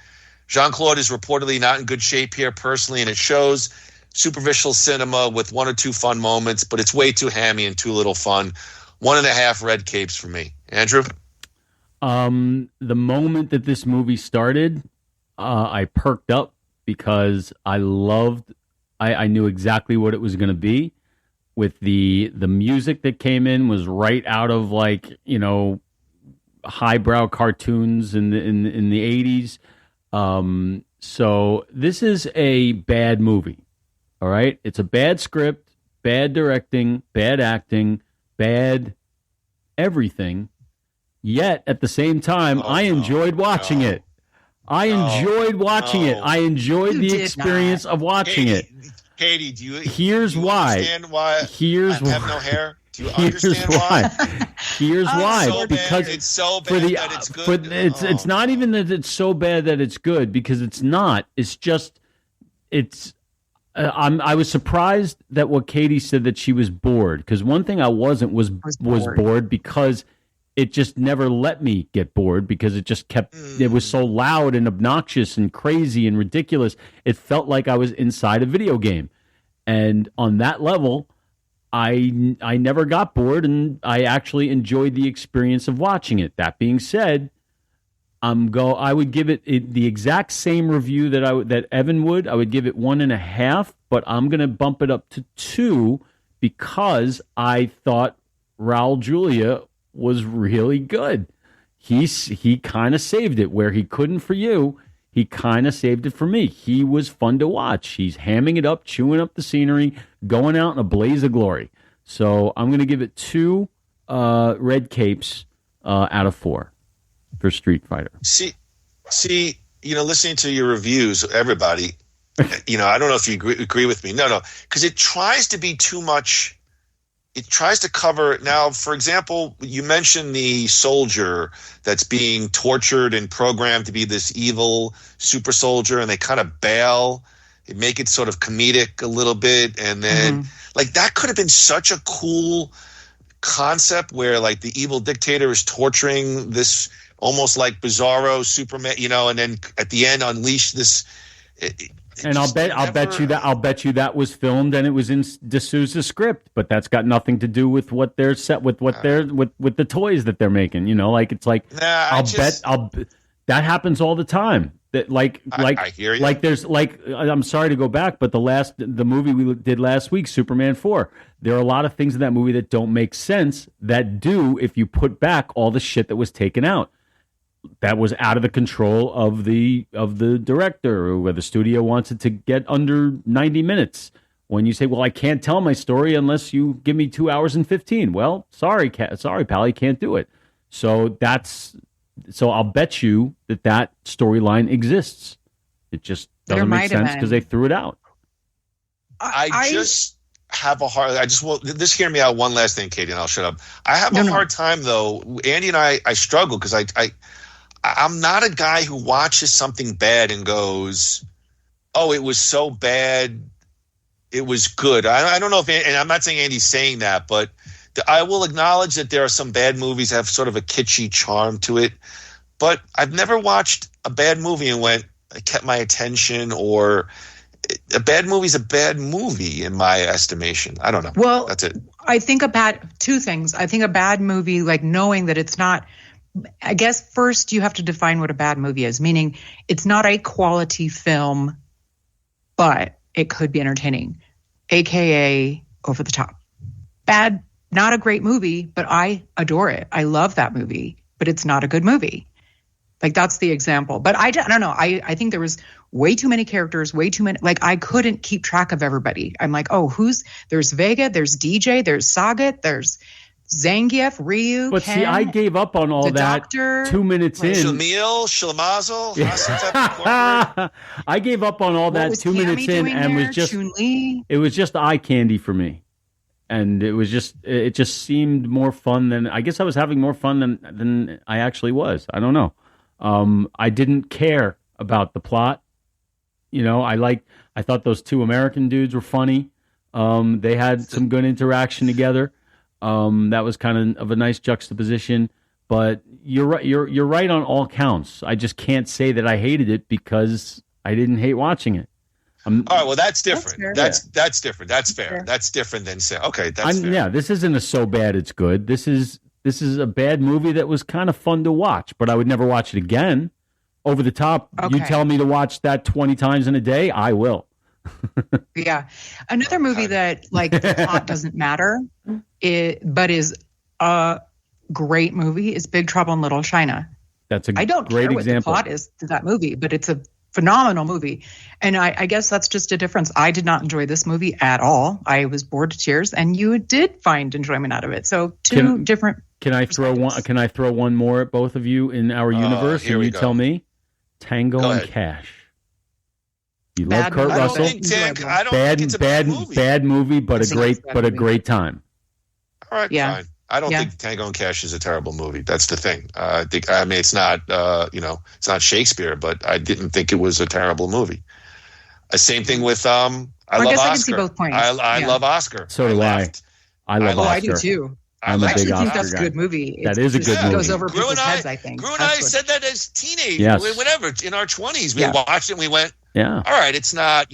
Jean-Claude is reportedly not in good shape here personally, and it shows. Superficial cinema with 1 or 2 fun moments, but it's way too hammy and too little fun. 1.5 red capes for me. Andrew? The moment that this movie started, I perked up because I knew exactly what it was going to be. With the music that came in was right out of highbrow cartoons in the 80s. So this is a bad movie. All right. It's a bad script, bad directing, bad acting, bad everything. Yet at the same time, I enjoyed watching it. I enjoyed watching it. I enjoyed the experience of watching it. Katie, do you understand why I have no hair? Do you understand why? Here's why. So because it's so bad that it's good. It's not even that it's so bad that it's good, because it's not. It's just I was surprised that what Katie said, that she was bored, because one thing I wasn't was bored because it just never let me get bored, because it just kept it was so loud and obnoxious and crazy and ridiculous. It felt like I was inside a video game. And on that level, I never got bored, and I actually enjoyed the experience of watching it. That being said, I would give it the exact same review that Evan would. I would give it 1.5, but I'm going to bump it up to 2 because I thought Raul Julia was really good. He kind of saved it where he couldn't for you. He kind of saved it for me. He was fun to watch. He's hamming it up, chewing up the scenery, going out in a blaze of glory. So I'm going to give it 2 red capes out of 4 for Street Fighter. See, listening to your reviews, everybody, I don't know if you agree with me. No, because it tries to be too much. It tries to cover. Now, for example, you mentioned the soldier that's being tortured and programmed to be this evil super soldier, and they kind of bail. They make it sort of comedic a little bit, and then that could have been such a cool concept where the evil dictator is torturing this almost like Bizarro Superman, and then at the end unleash this. I'll bet you that was filmed and it was in D'Souza's script, but that's got nothing to do with what they're set with what they're with the toys that they're making. That happens all the time. That I hear you. I'm sorry to go back, but the movie we did last week, Superman 4, there are a lot of things in that movie that don't make sense that do if you put back all the shit that was taken out. That was out of the control of the director, or where the studio wants it to get under 90 minutes. When you say, well, I can't tell my story unless you give me 2 hours and 15. Well, sorry, pal, you can't do it. So I'll bet you that storyline exists. It just doesn't make sense because they threw it out. I just have a hard. Just hear me out. One last thing, Katie, and I'll shut up. I have a hard time though. Andy and I struggle because I'm not a guy who watches something bad and goes, "Oh, it was so bad, it was good." I don't know and I'm not saying Andy's saying that, but I will acknowledge that there are some bad movies that have sort of a kitschy charm to it. But I've never watched a bad movie and kept my attention, or a bad movie is a bad movie in my estimation. I don't know. Well, that's it. I think two things. I think a bad movie, knowing that it's not. I guess first you have to define what a bad movie is, meaning it's not a quality film, but it could be entertaining, aka over the top. Bad not a great movie, but I adore it. I love that movie, but it's not a good movie. Like, that's the example. But I don't know. I think there was way too many characters, way too many. Like, I couldn't keep track of everybody. I'm like, oh, there's Vega, there's DJ, there's Sagat, there's Zangief, Ryu, But Ken, see, I gave up on all the that Doctor, 2 minutes in. Shamil, Shlamazel, I gave up on all that 2 minutes in, and was just it was just eye candy for me, and it just seemed more fun than I guess I was having more fun than I actually was. I don't know. I didn't care about the plot. You know, I thought those two American dudes were funny. They had some good interaction together. That was kind of a nice juxtaposition. But you're right. You're right on all counts. I just can't say that I hated it because I didn't hate watching it. All right. Well, that's different. That's different. That's fair. That's different than say, okay, that's fair. Yeah, this isn't a so bad it's good. This is a bad movie that was kind of fun to watch, but I would never watch it again. Over the top. Okay. You tell me to watch that 20 times in a day, I will. Yeah. Another movie that, like, the plot doesn't matter, but is a great movie is Big Trouble in Little China. That's a I don't great care example. what the plot is to that movie, but it's a phenomenal movie. And I guess that's just a difference. I did not enjoy this movie at all. I was bored to tears, and you did find enjoyment out of it. So different. Can I throw one? Can I throw one more at both of you in our universe? And you tell me. Tango and Cash. You love Kurt Russell. I don't think it's a bad movie. Bad movie, but a great time. All right, fine. I don't think Tango and Cash is a terrible movie. That's the thing. I mean, it's not, it's not Shakespeare, but I didn't think it was a terrible movie. Same thing with, I love Oscar. I can see both points. I love Oscar. So do I. I love Oscar. I do too. I'm a big Oscar think that's guy. a good movie. That is a good movie. It goes over people's heads, I think. Gru and I said that as teenagers, whatever, in our 20s. We watched it and we went, yeah. All right, it's not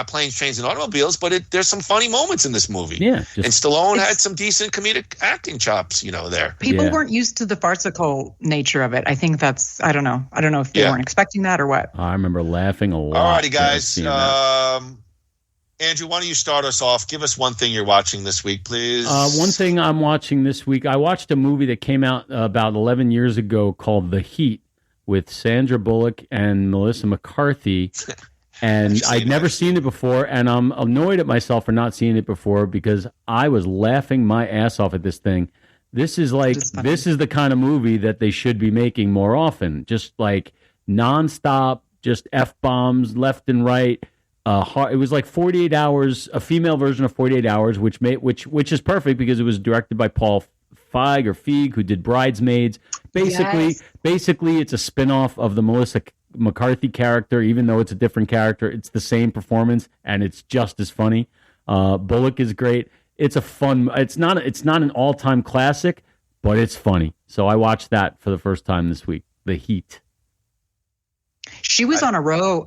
planes, trains, and automobiles, but there's some funny moments in this movie. Yeah. And Stallone had some decent comedic acting chops, there. People weren't used to the farcical nature of it. I think that's, I don't know. I don't know if they weren't expecting that or what. I remember laughing a lot. All righty, guys. Andrew, why don't you start us off? Give us one thing you're watching this week, please. One thing I'm watching this week, I watched a movie that came out about 11 years ago called The Heat with Sandra Bullock and Melissa McCarthy. And I'd never seen it before, and I'm annoyed at myself for not seeing it before because I was laughing my ass off at this thing. This is the kind of movie that they should be making more often. Just like nonstop, just F-bombs left and right. It was like 48 Hours, a female version of 48 Hours, which is perfect because it was directed by Paul Feig, who did Bridesmaids. Basically, it's a spin-off of the Melissa McCarthy character, even though it's a different character. It's the same performance, and it's just as funny. Bullock is great. It's a fun. It's not an all-time classic, but it's funny. So I watched that for the first time this week. The Heat. She was on a roll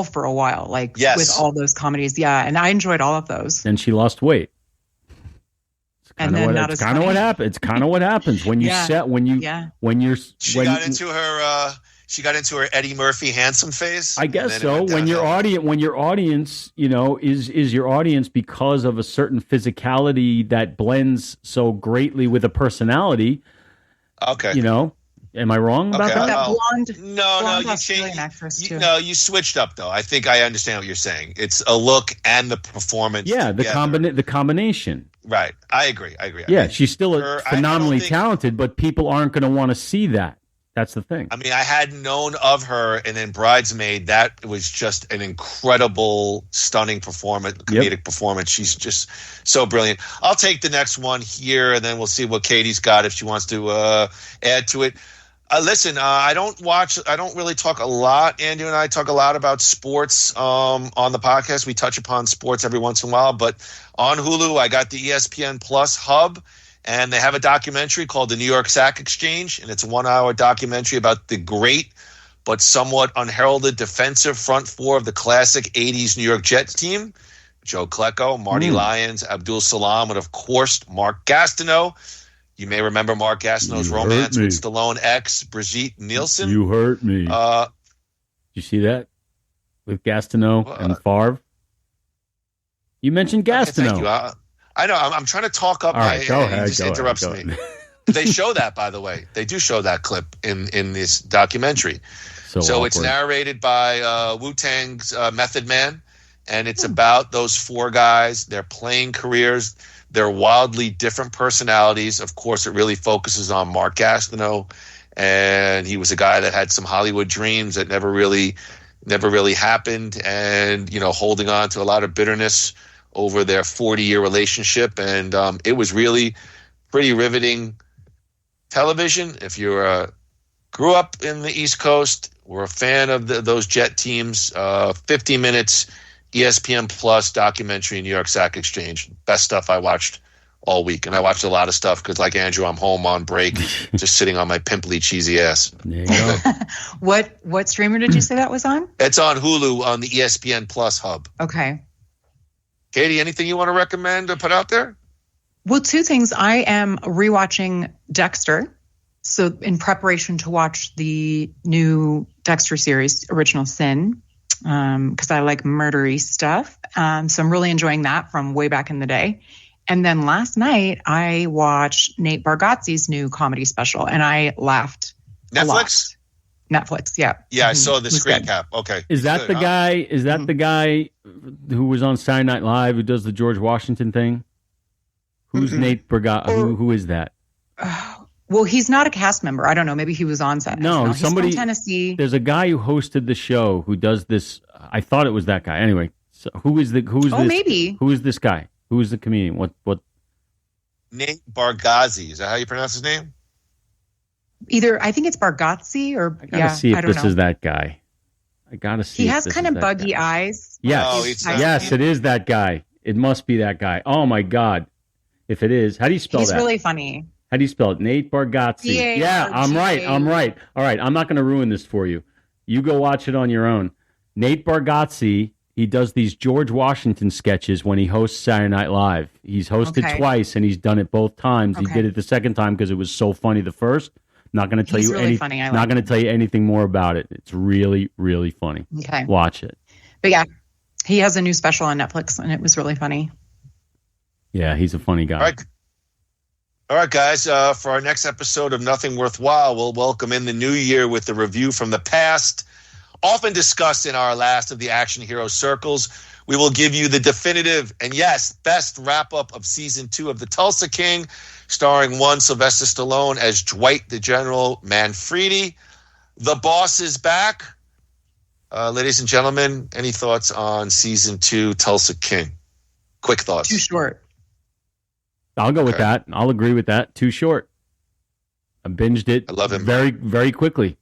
for a while, with all those comedies. Yeah, and I enjoyed all of those. And she lost weight. And then it's kind of what happens. It's kind of what happens when you She got into her Eddie Murphy handsome phase. I guess so. When your audience, is your audience because of a certain physicality that blends so greatly with a personality. Okay. Am I wrong about that? That blonde. No, you changed. No, you switched up though. I think I understand what you're saying. It's a look and the performance. Yeah, the combination. Right. I agree. Yeah, she's still phenomenally talented, but people aren't going to want to see that. That's the thing. I mean, I had known of her, and then Bridesmaid, that was just an incredible, stunning comedic performance. She's just so brilliant. I'll take the next one here, and then we'll see what Katie's got if she wants to add to it. Listen, I don't really talk a lot. Andrew and I talk a lot about sports on the podcast. We touch upon sports every once in a while, but on Hulu, I got the ESPN Plus hub, and they have a documentary called The New York Sack Exchange, and it's a 1-hour documentary about the great but somewhat unheralded defensive front four of the classic 80s New York Jets team. Joe Klecko, Marty Lyons, Abdul Salam, and of course, Mark Gastineau. You may remember Mark Gastineau's romance with Stallone ex Brigitte Nielsen. You hurt me. You see that? With Gastineau and Favre? You mentioned Gastineau. Okay, thank you. I know. I'm trying to talk up. All right, go ahead. He just interrupts me. They show that, by the way. They do show that clip in this documentary. So it's narrated by Wu-Tang's Method Man, and it's about those four guys, their playing careers, their wildly different personalities. Of course, it really focuses on Mark Gastineau, and he was a guy that had some Hollywood dreams that never really happened, and holding on to a lot of bitterness over their 40-year relationship, and it was really pretty riveting television. If you grew up in the East Coast, were a fan of those Jet teams, 50 minutes, ESPN Plus documentary, New York Stock Exchange. Best stuff I watched all week. And I watched a lot of stuff because, like Andrew, I'm home on break, just sitting on my pimply, cheesy ass. There you go. What streamer did you say that was on? It's on Hulu on the ESPN Plus hub. Okay. Katie, anything you want to recommend or put out there? Well, two things. I am rewatching Dexter. So in preparation to watch the new Dexter series, Original Sin, because I like murdery stuff. So I'm really enjoying that from way back in the day. And then last night I watched Nate Bargatze's new comedy special, and I laughed a lot. Netflix, yeah. Yeah, I saw the screen cap. Okay. Is that the guy? Is that the guy who was on Saturday Night Live who does the George Washington thing? Who's Nate Bargatze? Who is that? Well, he's not a cast member. I don't know. Maybe he was on set. No, he's somebody. from Tennessee. There's a guy who hosted the show who does this. I thought it was that guy. Anyway, so who is this? Maybe. Who is this guy? Who is the comedian? What? Nate Bargatze. Is that how you pronounce his name? Either I think it's Bargatze or I gotta see if this is that guy. I gotta see. He has kind of buggy eyes. Yes, yes, it is that guy. It must be that guy. Oh my God! If it is, how do you spell that? He's really funny. How do you spell it? Nate Bargatze. Yeah, I'm right. All right, I'm not going to ruin this for you. You go watch it on your own. Nate Bargatze, he does these George Washington sketches when he hosts Saturday Night Live. He's hosted twice, and he's done it both times. He did it the second time because it was so funny the first. Not going to tell you anything. Not going to tell you anything more about it. It's really, really funny. Okay, watch it. But yeah, he has a new special on Netflix, and it was really funny. Yeah, he's a funny guy. All right, guys, for our next episode of Nothing Worthwhile, we'll welcome in the new year with a review from the past, often discussed in our last of the action hero circles. We will give you the definitive and, yes, best wrap-up of Season 2 of The Tulsa King, starring one Sylvester Stallone as Dwight the General Manfredi. The Boss is back. Ladies and gentlemen, any thoughts on Season 2 Tulsa King? Quick thoughts. Too short. I'll go with that. I'll agree with that. Too short. I binged it. I love him very, very quickly.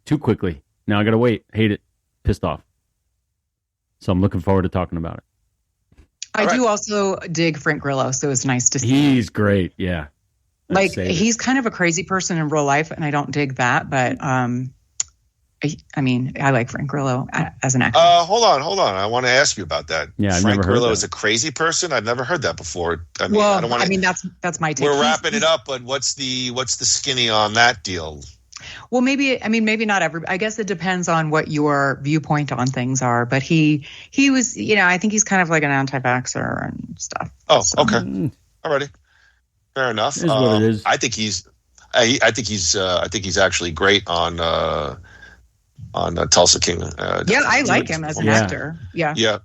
Too quickly. Now I got to wait. Hate it. Pissed off. So I'm looking forward to talking about it. I do also dig Frank Grillo, so it's nice to see. He's great. Yeah. Like, he's kind of a crazy person in real life, and I don't dig that, but I mean, I like Frank Grillo as an actor. Hold on. I want to ask you about that. Yeah, Frank Grillo is a crazy person. I've never heard that before. I mean, well, I don't want to. I mean, that's my take. We're wrapping it up, but what's the skinny on that deal? Well, maybe not every. I guess it depends on what your viewpoint on things are. But he was, I think he's kind of like an anti-vaxxer and stuff. Oh, so. Okay, alrighty, fair enough. Is what it is. I think he's actually great on Tulsa King. Yeah, I like him as an actor. Yeah. Yeah.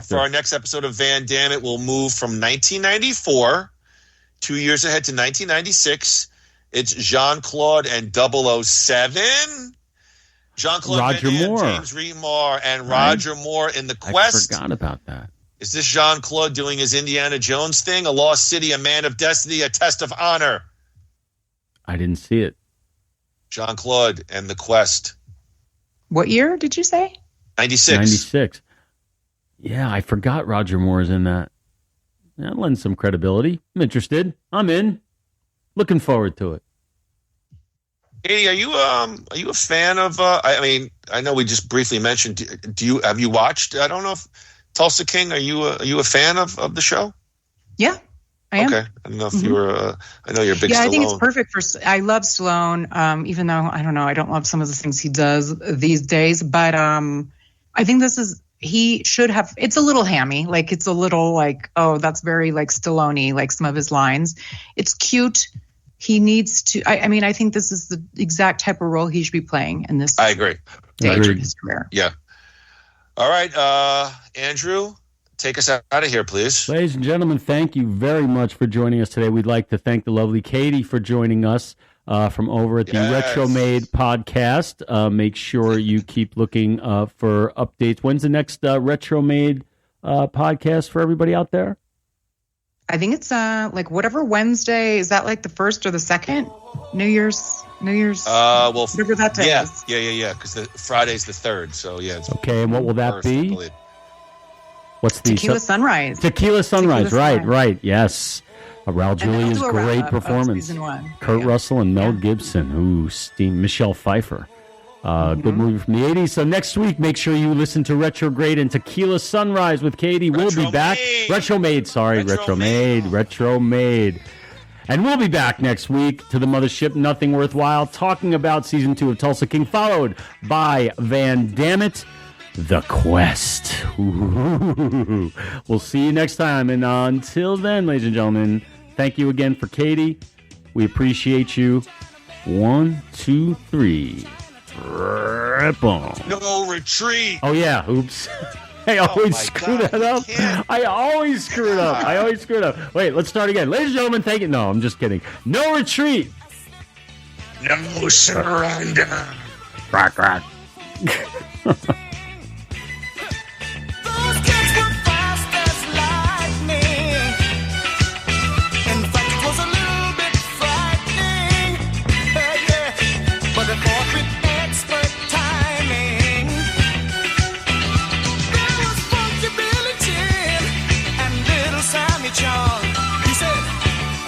For our next episode of Van Dammit, we'll move from 1994, 2 years ahead to 1996. It's Jean-Claude and 007. Jean-Claude Roger Van Damme, Moore. James Remar, and Roger Moore in The Quest. I forgot about that. Is this Jean-Claude doing his Indiana Jones thing? A lost city, a man of destiny, a test of honor. I didn't see it. Jean-Claude and The Quest. What year did you say? 96. 96. Yeah, I forgot Roger Moore's in that. That lends some credibility. I'm interested. I'm in. Looking forward to it. Katie, are you a fan of? I mean, I know we just briefly mentioned. Have you watched? I don't know if Tulsa King. Are you a fan of the show? Yeah, I am. Okay, I don't know if you were. I know you're a big. Yeah, Stallone. I think it's perfect for. I love Stallone. Even though I don't know, I don't love some of the things he does these days. But I think he should have, it's a little hammy. Like, it's a little like, oh, that's very like Stallone, like some of his lines. It's cute. He needs to, I mean, I think this is the exact type of role he should be playing in this. I agree. Stage of his career. Yeah. All right. Andrew, take us out of here, please. Ladies and gentlemen, thank you very much for joining us today. We'd like to thank the lovely Katie for joining us from over at the Retromade podcast. Make sure you keep looking for updates. When's the next Retromade podcast for everybody out there? I think it's like whatever Wednesday. Is that like the 1st or the 2nd? New Year's. Well, whatever that day is. Yeah. Because the Friday's the 3rd. So yeah. It's okay. And what will that be? What's the Tequila Sunrise? Tequila Sunrise. Right. Yes. Raul Julia's great performance. Kurt Russell and Mel Gibson. Ooh, steam. Michelle Pfeiffer. Good movie from the 80s. So next week, make sure you listen to Retrograde and Tequila Sunrise with Katie. We'll be back. Retromade. And we'll be back next week to the mothership, Nothing Worthwhile, talking about season 2 of Tulsa King, followed by Van Dammit, The Quest. Ooh. We'll see you next time. And until then, ladies and gentlemen, thank you again for Katie. We appreciate you. 1, 2, 3. Rip on. No retreat. Oh, yeah. Oops. I always screw that up. I always screw it up. Wait, let's start again. Ladies and gentlemen, thank you. No, I'm just kidding. No retreat. No surrender. Crack. He said,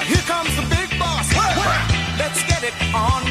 here comes the big boss. Let's get it on.